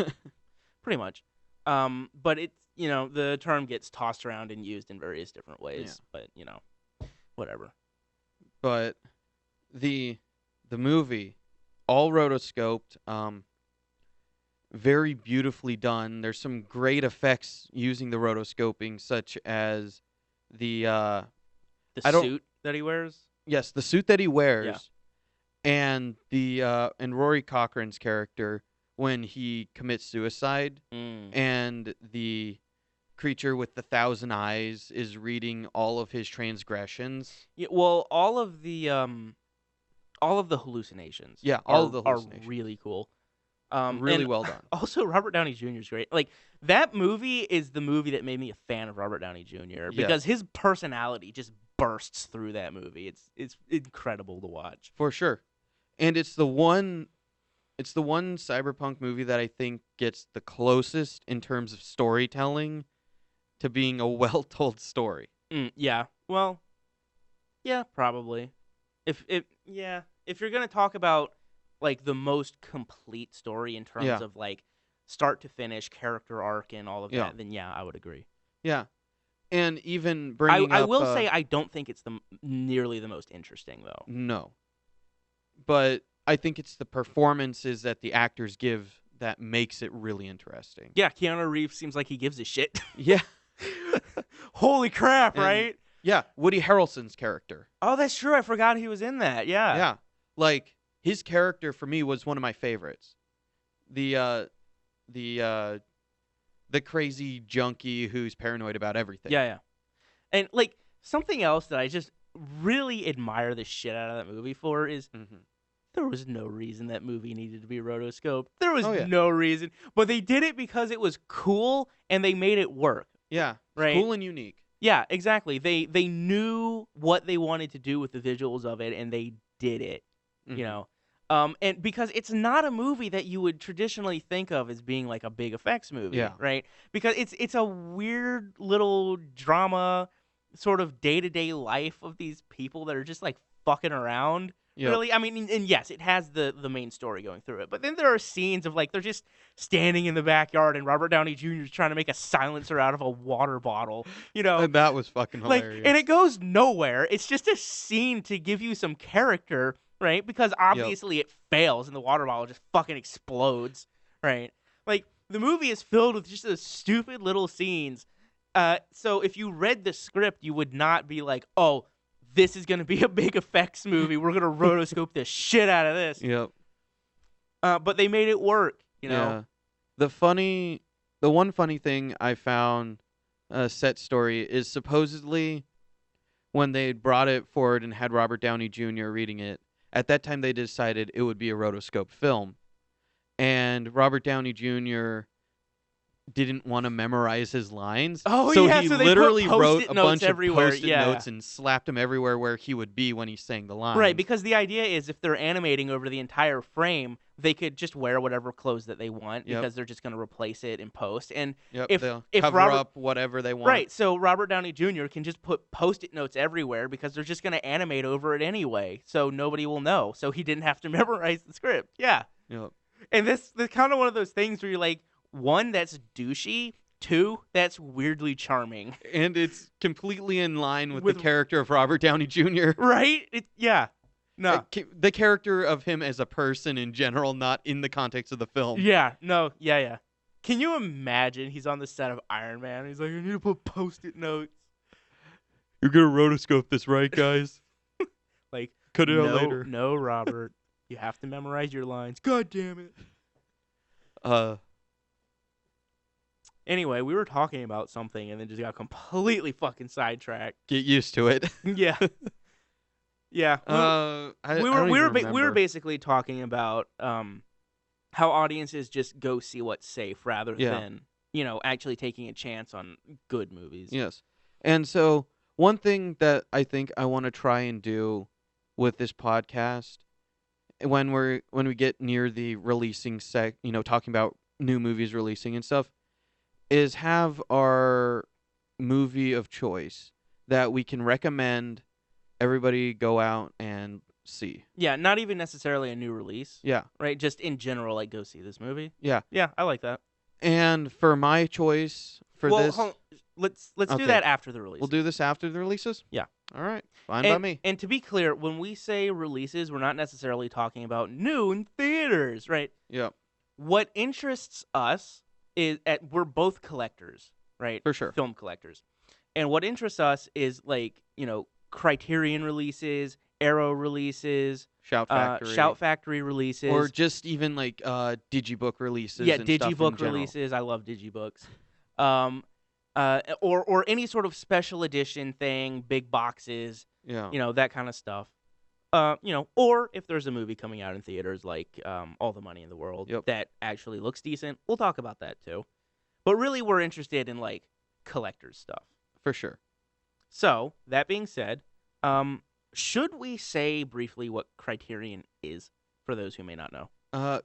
S1: Pretty much. But it's, you know, the term gets tossed around and used in various different ways, but, you know, whatever.
S2: But the movie, all rotoscoped, very beautifully done. There's some great effects using the rotoscoping, such as the
S1: suit that he wears?
S2: Yes, the suit that he wears, and and Rory Cochrane's character when he commits suicide, and the creature with the 1,000 eyes is reading all of his transgressions.
S1: Yeah, well, all of the hallucinations.
S2: Yeah, all of the hallucinations
S1: are really cool.
S2: Really well done.
S1: Also, Robert Downey Jr. is great. Like, that movie is the movie that made me a fan of Robert Downey Jr. because his personality just bursts through that movie. It's incredible to watch.
S2: For sure. And it's the one cyberpunk movie that I think gets the closest in terms of storytelling to being a well-told story.
S1: Yeah. Well, yeah, probably. If you're going to talk about like the most complete story in terms of like start to finish character arc and all of that, then I would agree.
S2: Yeah. And even bringing
S1: I will say I don't think it's nearly the most interesting though.
S2: No. But I think it's the performances that the actors give that makes it really interesting.
S1: Yeah, Keanu Reeves seems like he gives a shit.
S2: Yeah.
S1: Holy crap, right?
S2: Yeah, Woody Harrelson's character.
S1: Oh, that's true. I forgot he was in that. Yeah.
S2: Yeah. Like his character for me was one of my favorites. The crazy junkie who's paranoid about everything.
S1: Yeah. And like something else that I just really admire the shit out of that movie for is there was no reason that movie needed to be rotoscoped. There was no reason. But they did it because it was cool and they made it work.
S2: Yeah.
S1: Right?
S2: Cool and unique.
S1: Yeah, exactly. They knew what they wanted to do with the visuals of it and they did it. You know? And because it's not a movie that you would traditionally think of as being like a big effects movie, right? Because it's a weird little drama, sort of day-to-day life of these people that are just like fucking around. Yep. Really, I mean, and yes, it has the main story going through it, but then there are scenes of like they're just standing in the backyard and Robert Downey Jr. is trying to make a silencer out of a water bottle, you know?
S2: And that was fucking hilarious.
S1: Like, and it goes nowhere. It's just a scene to give you some character, right? Because obviously it fails and the water bottle just fucking explodes, right? Like the movie is filled with just those stupid little scenes, So if you read the script, you would not be like, oh, this is going to be a big effects movie. We're going to rotoscope the shit out of this.
S2: Yep.
S1: But they made it work, you know?
S2: Yeah. The one funny thing I found set story is supposedly when they brought it forward and had Robert Downey Jr. reading it, at that time they decided it would be a rotoscope film. And Robert Downey Jr. didn't want to memorize his lines.
S1: Oh,
S2: so
S1: yeah,
S2: he
S1: so they
S2: literally
S1: put
S2: wrote
S1: Post-it
S2: a
S1: notes
S2: bunch of
S1: everywhere,
S2: Post-it
S1: yeah.
S2: notes and slapped them everywhere where he would be when he sang the lines.
S1: Right, because the idea is if they're animating over the entire frame, they could just wear whatever clothes that they want
S2: Yep.
S1: because they're just going to replace it in post. And
S2: Yep,
S1: if
S2: they'll
S1: if
S2: cover
S1: Robert,
S2: up whatever they want.
S1: right, so Robert Downey Jr. can just put Post-it notes everywhere because they're just going to animate over it anyway, so nobody will know. So he didn't have to memorize the script. Yeah.
S2: Yep.
S1: And this kind of one of those things where you're like, one, that's douchey. Two, that's weirdly charming.
S2: And it's completely in line with
S1: With-
S2: the character of Robert Downey Jr.
S1: Right? Yeah. No.
S2: The character of him as a person in general, not in the context of the film.
S1: Yeah. No. Yeah. Can you imagine he's on the set of Iron Man? He's like, I need to put Post-it notes.
S2: You're gonna rotoscope this, right, guys?
S1: Like,
S2: Cut it out later.
S1: No, Robert. You have to memorize your lines. God damn it. Anyway, we were talking about something and then just got completely fucking sidetracked.
S2: Get used to it.
S1: Yeah. Yeah. We were basically talking about how audiences just go see what's safe rather than, actually taking a chance on good movies.
S2: Yes. And so one thing that I think I want to try and do with this podcast when we get near the releasing talking about new movies releasing and stuff, is have our movie of choice that we can recommend everybody go out and see.
S1: Yeah, not even necessarily a new release.
S2: Yeah.
S1: Right? Just in general, like, go see this movie.
S2: Yeah.
S1: Yeah, I like that.
S2: And for my choice for this...
S1: Hold on. Let's
S2: Okay.
S1: do that after the release.
S2: We'll do this after the releases?
S1: Yeah.
S2: All right. Fine by me.
S1: And to be clear, when we say releases, we're not necessarily talking about new in theaters, right?
S2: Yeah.
S1: What interests us is we're both collectors, right?
S2: For sure.
S1: Film collectors. And what interests us is Criterion releases, Arrow releases,
S2: Shout Factory.
S1: Shout Factory releases,
S2: or just even Digibook releases.
S1: Yeah,
S2: and stuff in
S1: Digibook
S2: general.
S1: releases. I love Digibooks. Or any sort of special edition thing, big boxes,
S2: Yeah.
S1: that kind of stuff. Or if there's a movie coming out in theaters like All the Money in the World that actually looks decent, we'll talk about that too. But really, we're interested in collector's stuff.
S2: For sure.
S1: So that being said, should we say briefly what Criterion is for those who may not know?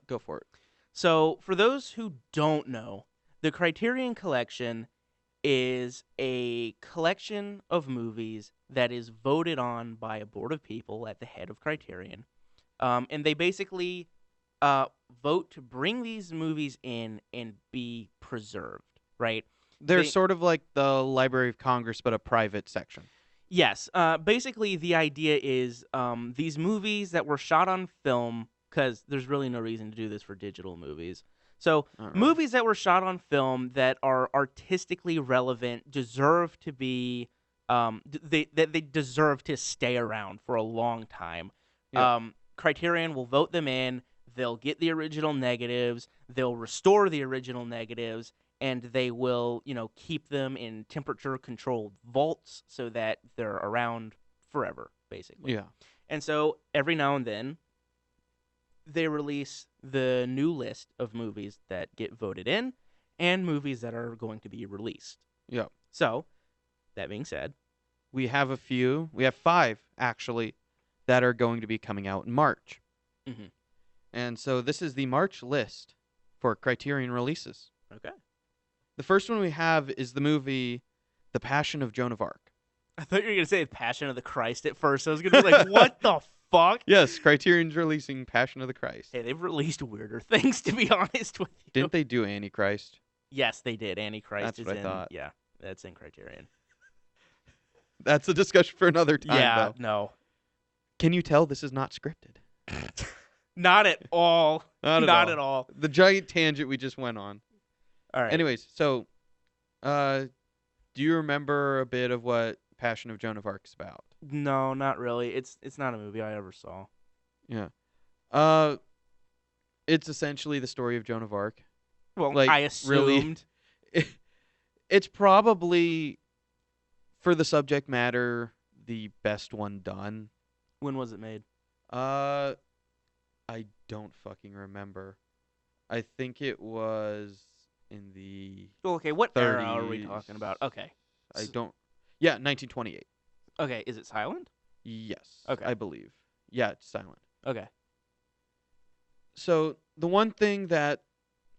S2: Go for it.
S1: So for those who don't know, the Criterion Collection is a collection of movies that is voted on by a board of people at the head of Criterion. And they basically vote to bring these movies in and be preserved, right?
S2: They're sort of like the Library of Congress, but a private section.
S1: Yes. Basically, the idea is these movies that were shot on film, because there's really no reason to do this for digital movies. So movies that were shot on film that are artistically relevant deserve to be they deserve to stay around for a long time.
S2: Yep.
S1: Criterion will vote them in. They'll get the original negatives. They'll restore the original negatives, and they will keep them in temperature-controlled vaults so that they're around forever, basically.
S2: Yeah.
S1: And so every now and then, they release the new list of movies that get voted in and movies that are going to be released.
S2: Yeah.
S1: So, that being said,
S2: we have a few. We have 5, actually, that are going to be coming out in March.
S1: Mm-hmm.
S2: And so this is the March list for Criterion releases.
S1: Okay.
S2: The first one we have is the movie The Passion of Joan of Arc.
S1: I thought you were going to say Passion of the Christ at first. I was going to be like, what the fuck?
S2: Yes, Criterion's releasing Passion of the Christ.
S1: Hey, they've released weirder things, to be honest with you.
S2: Didn't they do Antichrist?
S1: Yes, they did. Antichrist
S2: That's
S1: is
S2: what I
S1: in.
S2: thought.
S1: Yeah, that's in Criterion.
S2: That's a discussion for another time,
S1: Yeah,
S2: though.
S1: no.
S2: Can you tell this is not scripted?
S1: Not at all.
S2: Not
S1: at all.
S2: The giant tangent we just went on.
S1: All right.
S2: Anyways, so, do Do you remember a bit of what Passion of Joan of Arc is about?
S1: No, not really. It's not a movie I ever saw.
S2: Yeah. Uh, it's essentially the story of Joan of Arc.
S1: Well,
S2: Like,
S1: I
S2: really,
S1: assumed.
S2: it's probably, for the subject matter, the best one done.
S1: When was it made?
S2: Uh, I don't fucking remember. I think it was in the
S1: Well, okay, what era are we
S2: 30s.
S1: talking about? Okay.
S2: I don't. Yeah, 1928.
S1: Okay, is it silent?
S2: Yes,
S1: Okay.
S2: I believe. Yeah, it's silent.
S1: Okay.
S2: So the one thing that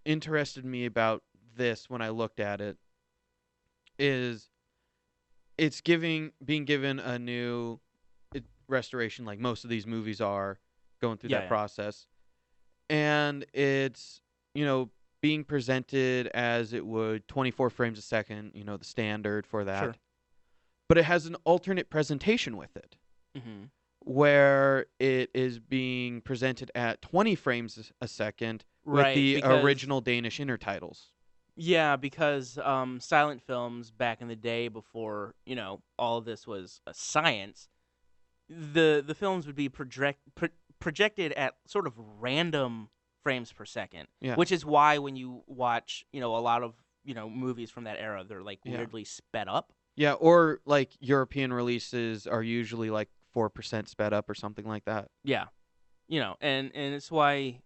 S2: interested me about this when I looked at it is it's being given a new restoration, like most of these movies are going through that
S1: Yeah.
S2: process, and it's being presented as it would 24 frames a second, the standard for that.
S1: Sure.
S2: But it has an alternate presentation with it,
S1: Mm-hmm.
S2: where it is being presented at 20 frames a second with
S1: Right,
S2: the
S1: because
S2: original Danish intertitles.
S1: yeah, because silent films back in the day, before all of this was a science, the films would be projected at sort of random frames per second,
S2: Yeah.
S1: which is why when you watch a lot of movies from that era, they're like
S2: Yeah.
S1: weirdly sped up.
S2: Yeah, or like European releases are usually like 4% sped up or something like that.
S1: Yeah, and it's why.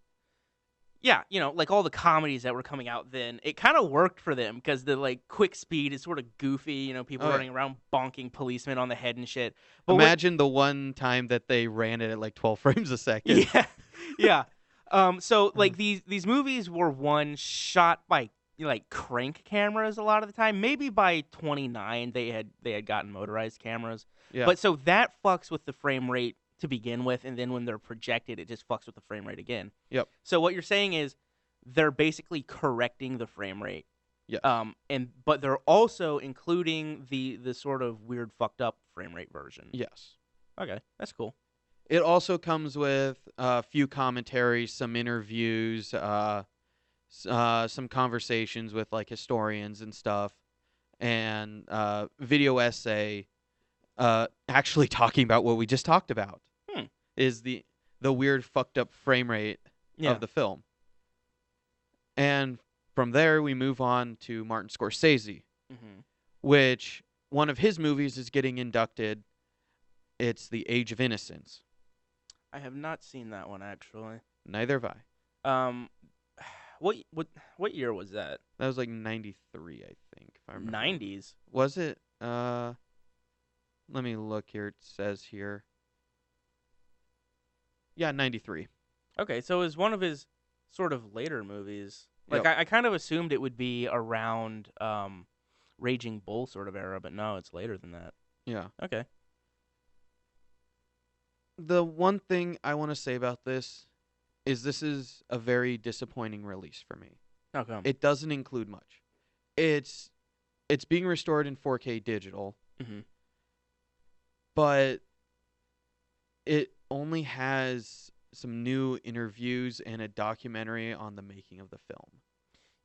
S1: Yeah, like all the comedies that were coming out then, it kind of worked for them because the like quick speed is sort of goofy, people
S2: Oh, yeah.
S1: running around bonking policemen on the head and shit. But
S2: Imagine the one time that they ran it at like 12 frames a second.
S1: yeah, yeah. So like these movies were shot by like crank cameras a lot of the time. Maybe by 29 they had gotten motorized cameras.
S2: Yeah.
S1: But so that fucks with the frame rate to begin with, and then when they're projected, it just fucks with the frame rate again.
S2: Yep.
S1: So what you're saying is they're basically correcting the frame rate.
S2: Yes.
S1: But they're also including the sort of weird fucked up frame rate version.
S2: Yes.
S1: Okay, that's cool.
S2: It also comes with a few commentaries, some interviews, some conversations with like historians and stuff, and video essay actually talking about what we just talked about. Is the weird fucked up frame rate of the film. And from there we move on to Martin Scorsese, which one of his movies is getting inducted. It's The Age of Innocence.
S1: I have not seen that one actually.
S2: Neither have I.
S1: What year was that?
S2: That was like 93, I think, if I remember.
S1: 90s.
S2: Was it? Let me look here. It says here. Yeah, 93.
S1: Okay, so it was one of his sort of later movies. Like
S2: Yep.
S1: I kind of assumed it would be around Raging Bull sort of era, but no, it's later than that.
S2: Yeah.
S1: Okay.
S2: The one thing I want to say about this is a very disappointing release for me.
S1: How come?
S2: It doesn't include much. It's being restored in 4K digital, but it only has some new interviews and a documentary on the making of the film.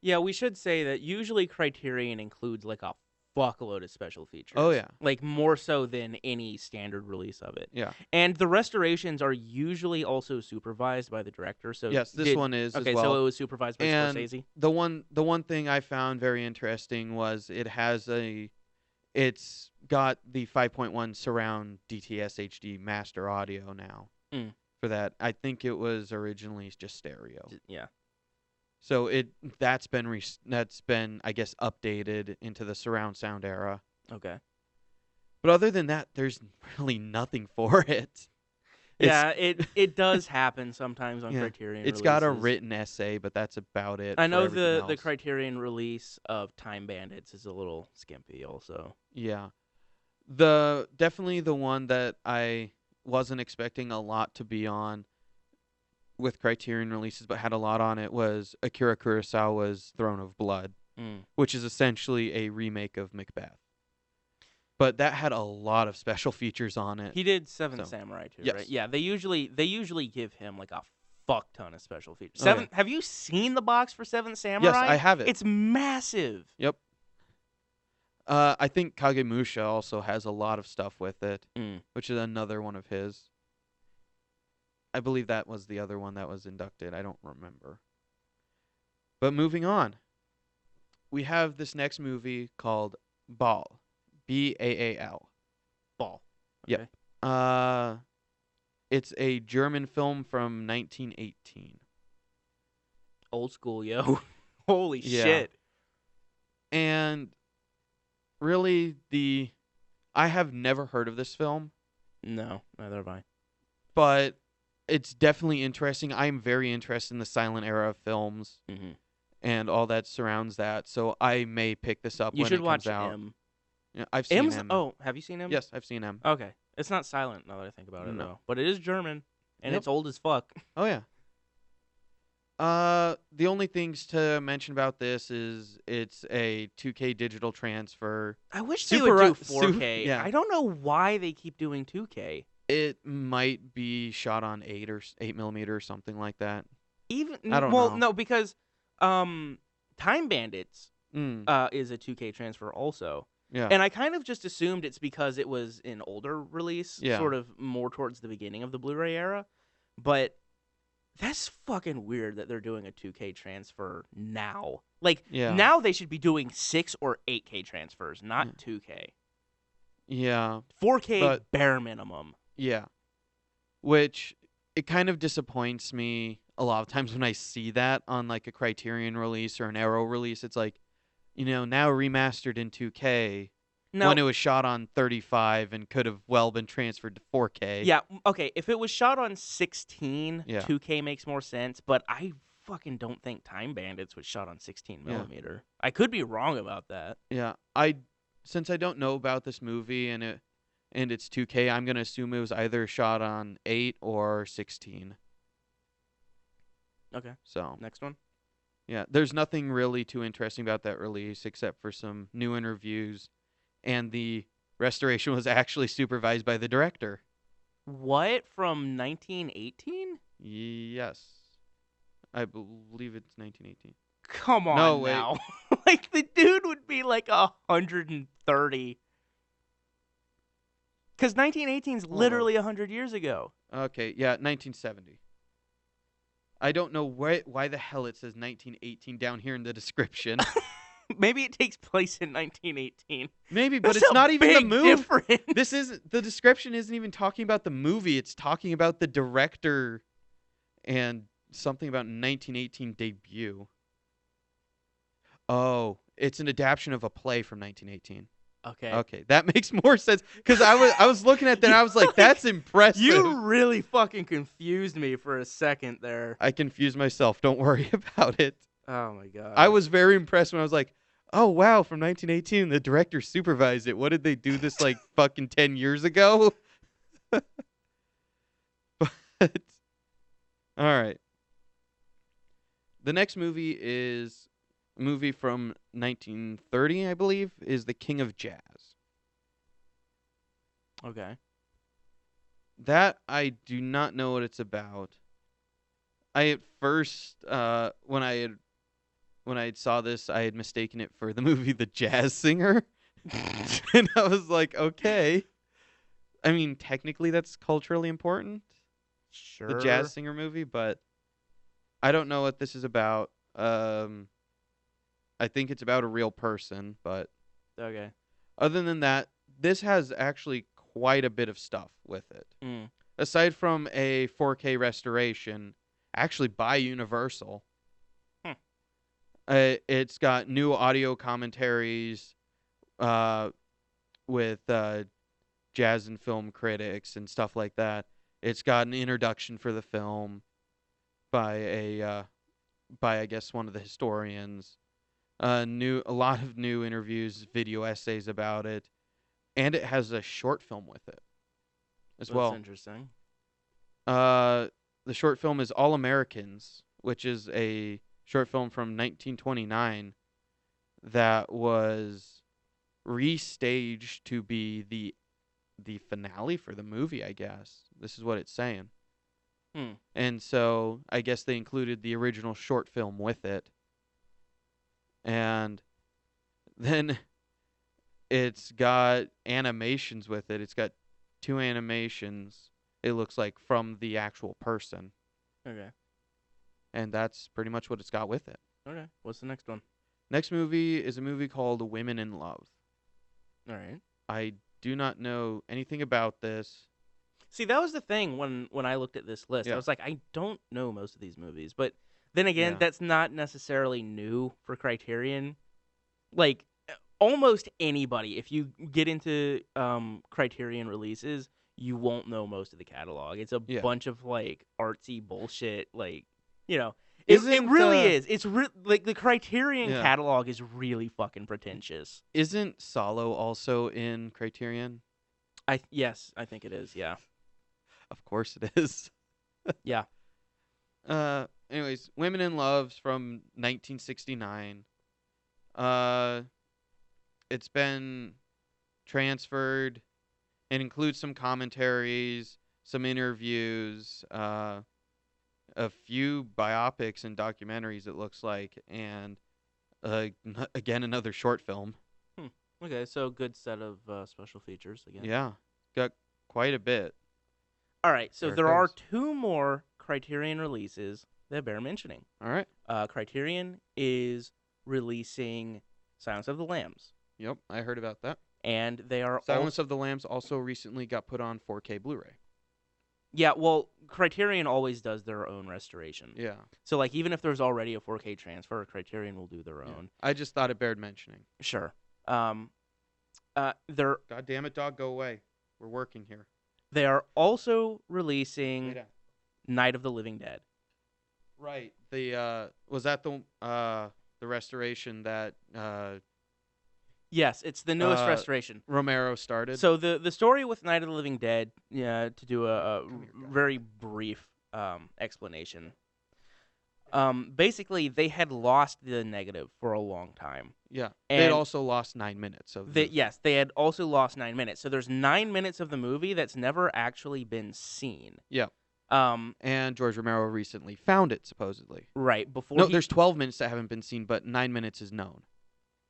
S1: Yeah, we should say that usually Criterion includes like a fuckload of special features.
S2: Oh, yeah.
S1: Like more so than any standard release of it.
S2: Yeah.
S1: And the restorations are usually also supervised by the director. So
S2: yes, this one is
S1: okay,
S2: as well.
S1: so it was supervised by Scorsese.
S2: The one thing I found very interesting was it's got the 5.1 surround DTS HD master audio now. For that. I think it was originally just stereo.
S1: Yeah.
S2: So that's been I guess updated into the surround sound era.
S1: Okay.
S2: But other than that, there's really nothing for it.
S1: It does happen sometimes on Criterion.
S2: It's got a written essay, but that's about it.
S1: I know
S2: the
S1: the Criterion release of Time Bandits is a little skimpy also.
S2: Yeah. Definitely the one that I wasn't expecting a lot to be on with Criterion releases, but had a lot on it, was Akira Kurosawa's Throne of Blood, which is essentially a remake of Macbeth. But that had a lot of special features on it.
S1: He did Seven Samurai too,
S2: yes.
S1: right? Yeah, they usually give him like a fuck ton of special features.
S2: Oh, yeah.
S1: Have you seen the box for Seven Samurai?
S2: Yes, I have it.
S1: It's massive.
S2: Yep. I think Kagemusha also has a lot of stuff with it,
S1: Mm.
S2: which is another one of his. I believe that was the other one that was inducted. I don't remember. But moving on, we have this next movie called Ball, Baal.
S1: Ball.
S2: Yep.
S1: Okay.
S2: It's a German film from 1918.
S1: Old school, yo. Holy
S2: Yeah.
S1: shit.
S2: And really, I have never heard of this film,
S1: No, neither have I.
S2: but it's definitely interesting. I'm very interested in the silent era of films
S1: Mm-hmm.
S2: and all that surrounds that, so I may pick this up
S1: You
S2: when
S1: should
S2: it comes
S1: watch
S2: out.
S1: M.
S2: Yeah, I've seen
S1: M's.
S2: him.
S1: Oh, have you seen M?
S2: Yes, I've seen him.
S1: Okay. It's not silent now that I think about it,
S2: No.
S1: though. But it is German, and
S2: Yep.
S1: it's old as fuck.
S2: Oh yeah. The only things to mention about this is it's a 2K digital transfer.
S1: I wish
S2: Super
S1: they would do
S2: ru-
S1: 4K.
S2: yeah.
S1: I don't know why they keep doing 2K.
S2: It might be shot on 8 millimeter or something like that. I don't
S1: Well,
S2: know.
S1: no, because Time Bandits
S2: Mm,
S1: is a 2K transfer also.
S2: yeah.
S1: And I kind of just assumed it's because it was an older release,
S2: Yeah.
S1: sort of more towards the beginning of the Blu-ray era. But that's fucking weird that they're doing a 2K transfer now. Like,
S2: Yeah.
S1: now they should be doing 6 or 8K transfers, not
S2: Yeah.
S1: 2K.
S2: Yeah.
S1: 4K
S2: But-
S1: bare minimum.
S2: Yeah. Which it kind of disappoints me a lot of times when I see that on like a Criterion release or an Arrow release. It's like, now remastered in 2K
S1: No,
S2: when it was shot on 35 and could have well been transferred to 4K.
S1: yeah, okay, if it was shot on 16,
S2: Yeah.
S1: 2K makes more sense, but I fucking don't think Time Bandits was shot on 16
S2: Yeah.
S1: millimeter. I could be wrong about that.
S2: Yeah. Since I don't know about this movie and it's 2K, I'm going to assume it was either shot on 8 or 16.
S1: Okay,
S2: So,
S1: next one.
S2: yeah, there's nothing really too interesting about that release except for some new interviews, and the restoration was actually supervised by the director.
S1: What, from 1918?
S2: Yes. I believe it's 1918.
S1: Come on
S2: No, wait.
S1: now. Like, the dude would be like 130. Because 1918 is
S2: Hold on.
S1: literally 100 years ago.
S2: Okay, yeah, 1970. I don't know why the hell it says 1918 down here in the description.
S1: Maybe it takes place in 1918.
S2: Maybe, but
S1: That's
S2: it's
S1: a
S2: not even the
S1: big
S2: movie.
S1: difference.
S2: This isn't the description isn't even talking about the movie. It's talking about the director and something about 1918 debut. Oh, it's an adaptation of a play from 1918.
S1: Okay.
S2: Okay, that makes more sense because I was looking at that and I was like, that's impressive.
S1: You really fucking confused me for a second there.
S2: I confused myself. Don't worry about it.
S1: Oh my god.
S2: I was very impressed when I was like, oh wow, from 1918, the director supervised it. What did they do this like fucking 10 years ago? But all right. The next movie is a movie from 1930, I believe, is The King of Jazz.
S1: Okay.
S2: That I do not know what it's about. I at first when I saw this, I had mistaken it for the movie The Jazz Singer. And I was like, okay. I mean, technically that's culturally important,
S1: Sure.
S2: the Jazz Singer movie, but I don't know what this is about. I think it's about a real person, but
S1: Okay.
S2: other than that, this has actually quite a bit of stuff with it.
S1: Mm.
S2: Aside from a 4K restoration, actually by Universal, it's got new audio commentaries with jazz and film critics and stuff like that. It's got an introduction for the film by I guess one of the historians. A lot of new interviews, video essays about it, and it has a short film with it as
S1: That's
S2: well.
S1: interesting.
S2: The short film is All Americans, which is a short film from 1929 that was restaged to be the finale for the movie, I guess. This is what it's saying. And so I guess they included the original short film with it. And then It's got animations with it. It's got 2 animations, it looks like, from the actual person.
S1: Okay.
S2: And that's pretty much what it's got with it.
S1: Okay. What's the next one?
S2: Next movie is a movie called Women in Love.
S1: All right.
S2: I do not know anything about this.
S1: See, that was the thing when I looked at this list.
S2: Yeah.
S1: I was like, I don't know most of these movies, but then again,
S2: Yeah.
S1: that's not necessarily new for Criterion. Like almost anybody, if you get into Criterion releases, you won't know most of the catalog. It's a
S2: Yeah.
S1: bunch of like artsy bullshit, like you know. It
S2: Isn't,
S1: really is. It's like the Criterion
S2: Yeah.
S1: catalog is really fucking pretentious.
S2: Isn't Solo also in Criterion?
S1: Yes, I think it is. Yeah.
S2: Of course it is.
S1: Yeah.
S2: Anyways, Women in Love's from 1969. It's been transferred. It includes some commentaries, some interviews, a few biopics and documentaries, it looks like, and again, another short film.
S1: Okay, so good set of special features again.
S2: Yeah, got quite a bit.
S1: All right, so
S2: There it
S1: there are
S2: goes.
S1: 2 more Criterion releases that bear mentioning.
S2: All right.
S1: Criterion is releasing Silence of the Lambs,
S2: Yep, I heard about that.
S1: and they are
S2: Silence of the Lambs also recently got put on 4K Blu-ray.
S1: Yeah, well, Criterion always does their own restoration.
S2: Yeah.
S1: So, like, even if there's already a 4K transfer, Criterion will do their
S2: Yeah.
S1: own.
S2: I just thought it bared mentioning.
S1: Sure. They're
S2: God damn it, dog, go away. We're working here.
S1: they are also
S2: Lay
S1: releasing
S2: down.
S1: Night of the Living Dead.
S2: Right. The was that the restoration that
S1: Yes, it's the newest
S2: Uh,
S1: restoration.
S2: Romero started?
S1: So the story with Night of the Living Dead, to do a
S2: Come here, guy.
S1: very brief explanation. Basically, they had lost the negative for a long time.
S2: Yeah.
S1: And
S2: They'd also lost 9 minutes of the movie.
S1: Yes, they had also lost 9 minutes. So there's 9 minutes of the movie that's never actually been seen.
S2: Yeah.
S1: Um,
S2: And George Romero recently found it, supposedly.
S1: right before.
S2: No, there's 12 minutes that haven't been seen, but 9 minutes is known.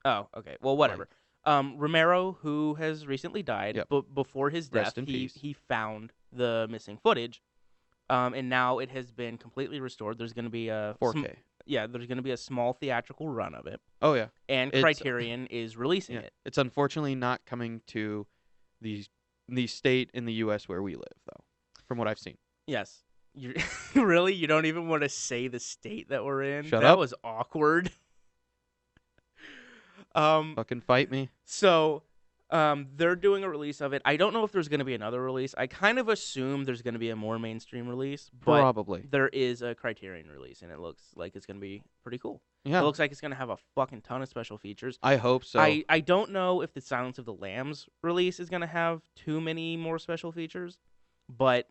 S1: Oh, okay. Well, whatever. Romero, who has recently died,
S2: Yep.
S1: but before his death,
S2: Rest in peace.
S1: he found the missing footage, and now it has been completely restored. There's going to be a
S2: 4K.
S1: there's going to be a small theatrical run of it,
S2: Oh, yeah.
S1: and
S2: It's-
S1: Criterion is releasing
S2: Yeah.
S1: it.
S2: It's unfortunately not coming to the state in the U.S. where we live, though, from what I've seen.
S1: Yes. You really? You don't even want to say the state that we're in?
S2: Shut
S1: that
S2: up.
S1: was awkward.
S2: Fucking fight me.
S1: So, they're doing a release of it. I don't know if there's going to be another release. I kind of assume there's going to be a more mainstream release, but
S2: Probably.
S1: there is a Criterion release, and it looks like it's going to be pretty cool.
S2: Yeah.
S1: It looks like it's going to have a fucking ton of special features.
S2: I hope so.
S1: I don't know if the Silence of the Lambs release is going to have too many more special features, but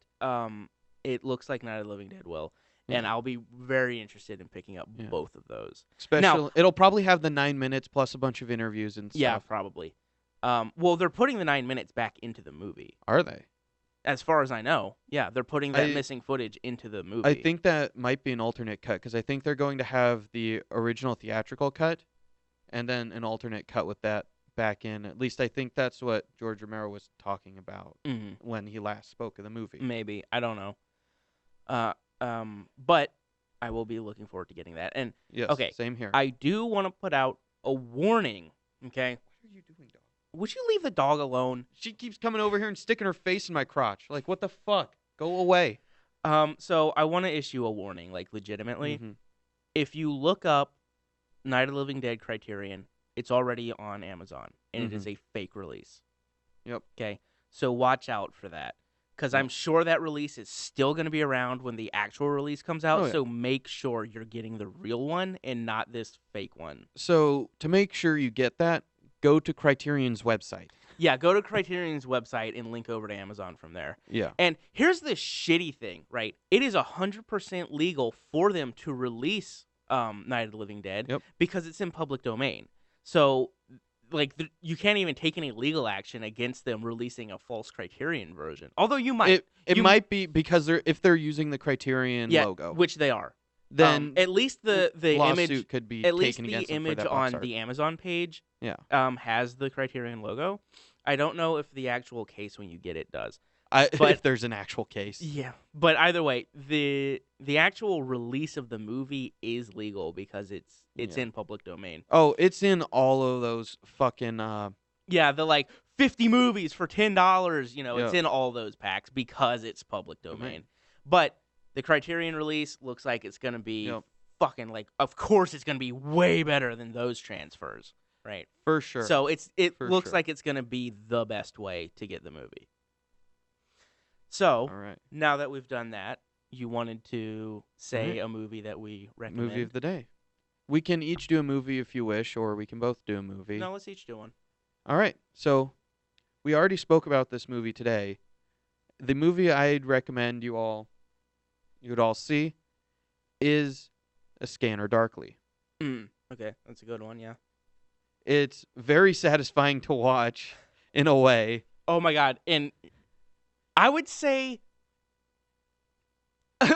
S1: it looks like Night of the Living Dead will. And
S2: Yeah.
S1: I'll be very interested in picking up
S2: Yeah.
S1: both of those.
S2: Especially, it'll probably have the 9 minutes plus a bunch of interviews and stuff.
S1: Yeah, probably. Well, they're putting the 9 minutes back into the movie.
S2: Are they?
S1: As far as I know, yeah, they're putting that
S2: I-
S1: missing footage into the movie.
S2: I think that might be an alternate cut because I think they're going to have the original theatrical cut and then an alternate cut with that back in. At least I think that's what George Romero was talking about
S1: Mhm.
S2: when he last spoke of the movie.
S1: Maybe, I don't know. But I will be looking forward to getting that. And
S2: Yes,
S1: okay,
S2: same here.
S1: I do want to put out a warning. Okay,
S2: What are you doing, dog?
S1: would you leave the dog alone?
S2: She keeps coming over here and sticking her face in my crotch. Like, what the fuck? Go away.
S1: So I want to issue a warning, like legitimately.
S2: Mhm.
S1: If you look up Night of the Living Dead Criterion, it's already on Amazon, and it is a fake release.
S2: Yep.
S1: Okay, so watch out for that, because I'm sure that release is still going to be around when the actual release comes out.
S2: Oh, yeah.
S1: So make sure you're getting the real one and not this fake one.
S2: So, to make sure you get that, go to Criterion's website.
S1: Yeah, go to Criterion's website and link over to Amazon from there.
S2: Yeah.
S1: And here's the shitty thing, right? It is 100% legal for them to release Night of the Living Dead
S2: Yep.
S1: because it's in public domain. So, like, you can't even take any legal action against them releasing a false Criterion version. Although you might.
S2: It might be because if they're using the Criterion
S1: Yeah,
S2: logo.
S1: which they are.
S2: then
S1: At least the
S2: lawsuit
S1: image,
S2: could be
S1: at least
S2: taken
S1: the
S2: against them for
S1: image
S2: that box
S1: on
S2: art.
S1: the Amazon page,
S2: Yeah.
S1: has the Criterion logo. I don't know if the actual case when you get it does.
S2: If
S1: But
S2: there's an actual case.
S1: yeah, but either way, the actual release of the movie is legal because it's
S2: Yeah.
S1: in public domain.
S2: Oh, it's in all of those fucking
S1: Yeah, the like 50 movies for $10,
S2: Yeah.
S1: it's in all those packs because it's public domain.
S2: Domain.
S1: But the Criterion release looks like it's going to be
S2: Yep.
S1: fucking like, of course it's going to be way better than those transfers, right?
S2: For sure.
S1: So it
S2: For
S1: looks
S2: sure.
S1: like it's going to be the best way to get the movie. So,
S2: all right.
S1: now that we've done that, you wanted to say
S2: Right.
S1: a movie that we recommend.
S2: Movie of the day. We can each do a movie if you wish, or we can both do a movie.
S1: No, let's each do one.
S2: All right. So we already spoke about this movie today. The movie I'd recommend you would all see is A Scanner Darkly.
S1: Okay, that's a good one, yeah.
S2: It's very satisfying to watch in a way.
S1: Oh my god, and I would say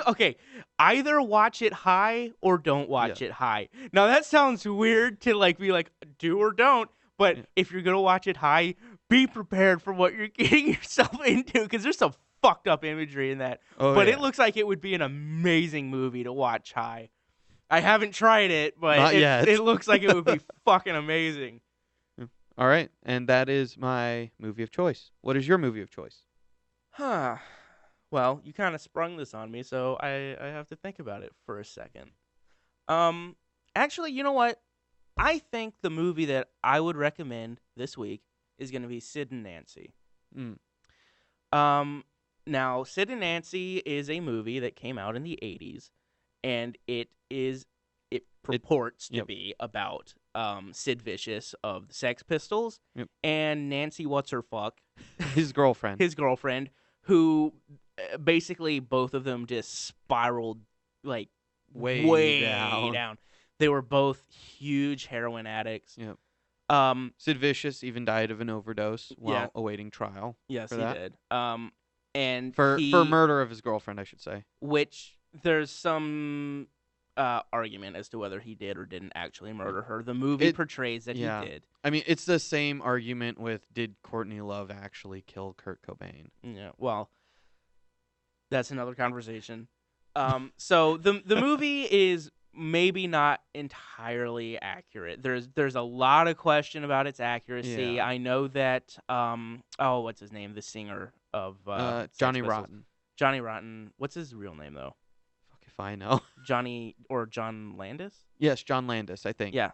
S1: okay, either watch it high or don't watch it high. Now that sounds weird to like be like do or don't, but if you're going to watch it high, be prepared for what you're getting yourself into cuz there's some fucked up imagery in that. But it looks like it would be an amazing movie to watch high. I haven't tried it, but
S2: Not yet.
S1: It looks like it would be fucking amazing.
S2: All right, and that is my movie of choice. What is your movie of choice?
S1: Huh. Well, you kind of sprung this on me, so I have to think about it for a second. Actually, you know what? I think the movie that I would recommend this week is going to be Sid and Nancy. Now, Sid and Nancy is a movie that came out in the 80s, and it purports to be about Sid Vicious of the Sex Pistols and Nancy What's-Her-Fuck,
S2: His girlfriend,
S1: who basically both of them just spiraled like
S2: way down.
S1: They were both huge heroin addicts.
S2: Sid Vicious even died of an overdose while awaiting trial.
S1: Yes,
S2: for
S1: he
S2: that.
S1: did. And
S2: for murder of his girlfriend, I should say.
S1: Which there's some argument as to whether he did or didn't actually murder her. The movie portrays that he did.
S2: I mean, it's the same argument with did Courtney Love actually kill Kurt Cobain?
S1: Yeah, well, that's another conversation. So the movie is maybe not entirely accurate. There's a lot of question about its accuracy.
S2: Yeah.
S1: I know that what's his name? The singer of
S2: Johnny
S1: Sex Pistols.
S2: Rotten.
S1: Johnny Rotten. What's his real name though?
S2: Fuck if I know.
S1: Johnny or John Landis?
S2: Yes, John Landis, I think.
S1: Yeah.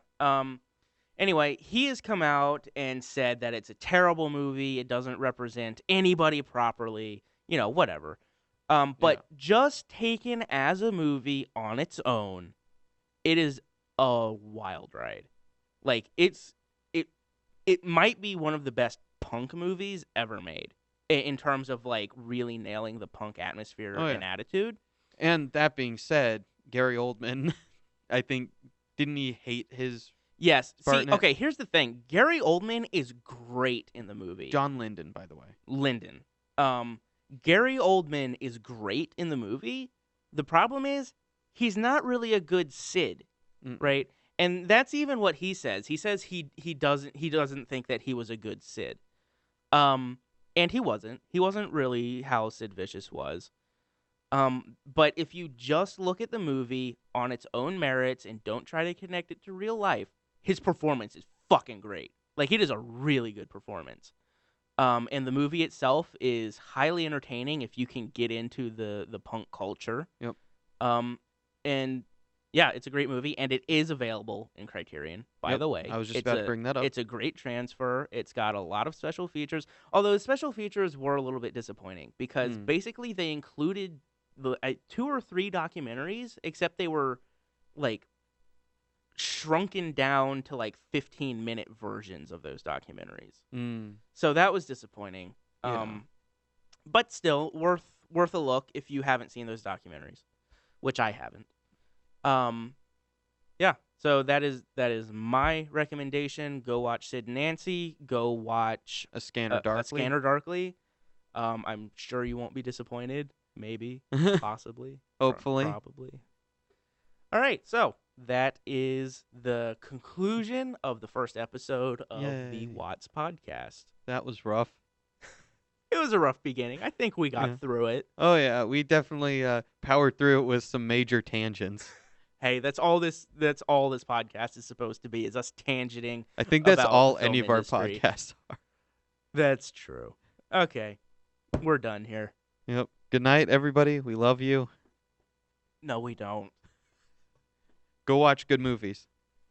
S1: Anyway, he has come out and said that it's a terrible movie. It doesn't represent anybody properly. Whatever. But just taken as a movie on its own, it is a wild ride. Like it might be one of the best punk movies ever made in terms of like really nailing the punk atmosphere and attitude.
S2: And that being said, Gary Oldman, I think, didn't he hate his
S1: Yes.
S2: part in it?
S1: Okay, here's the thing. Gary Oldman is great in the movie.
S2: John Lyndon, by the way.
S1: Lyndon. Gary Oldman is great in the movie. The problem is he's not really a good Sid, right? And that's even what he says. He says he doesn't think that he was a good Sid. And he wasn't. He wasn't really how Sid Vicious was. But if you just look at the movie on its own merits and don't try to connect it to real life, his performance is fucking great. Like, it is a really good performance. And the movie itself is highly entertaining if you can get into the punk culture.
S2: Yep.
S1: And yeah, it's a great movie, and it is available in Criterion, by the way.
S2: I was just about to bring that up.
S1: It's a great transfer. It's got a lot of special features, although the special features were a little bit disappointing because basically they included the 2 or 3 documentaries, except they were like shrunken down to like 15-minute versions of those documentaries. So that was disappointing. But still worth a look if you haven't seen those documentaries, which I haven't. Yeah. So that is my recommendation. Go watch Sid and Nancy. Go watch
S2: A Scanner Darkly.
S1: A Scanner Darkly. I'm sure you won't be disappointed. Maybe, possibly,
S2: hopefully,
S1: probably. All right, so that is the conclusion of the first episode of the
S2: Yay.
S1: Watts podcast.
S2: That was rough.
S1: It was a rough beginning. I think we
S2: Yeah.
S1: got through it.
S2: Oh yeah, we definitely powered through it with some major tangents.
S1: Hey, that's all this podcast is supposed to be, is us tangenting
S2: I think that's
S1: about the
S2: all
S1: film
S2: any of our
S1: industry.
S2: podcasts are.
S1: That's true. Okay. We're done here.
S2: Yep. Good night, everybody. We love you.
S1: No, we don't.
S2: Go watch good movies.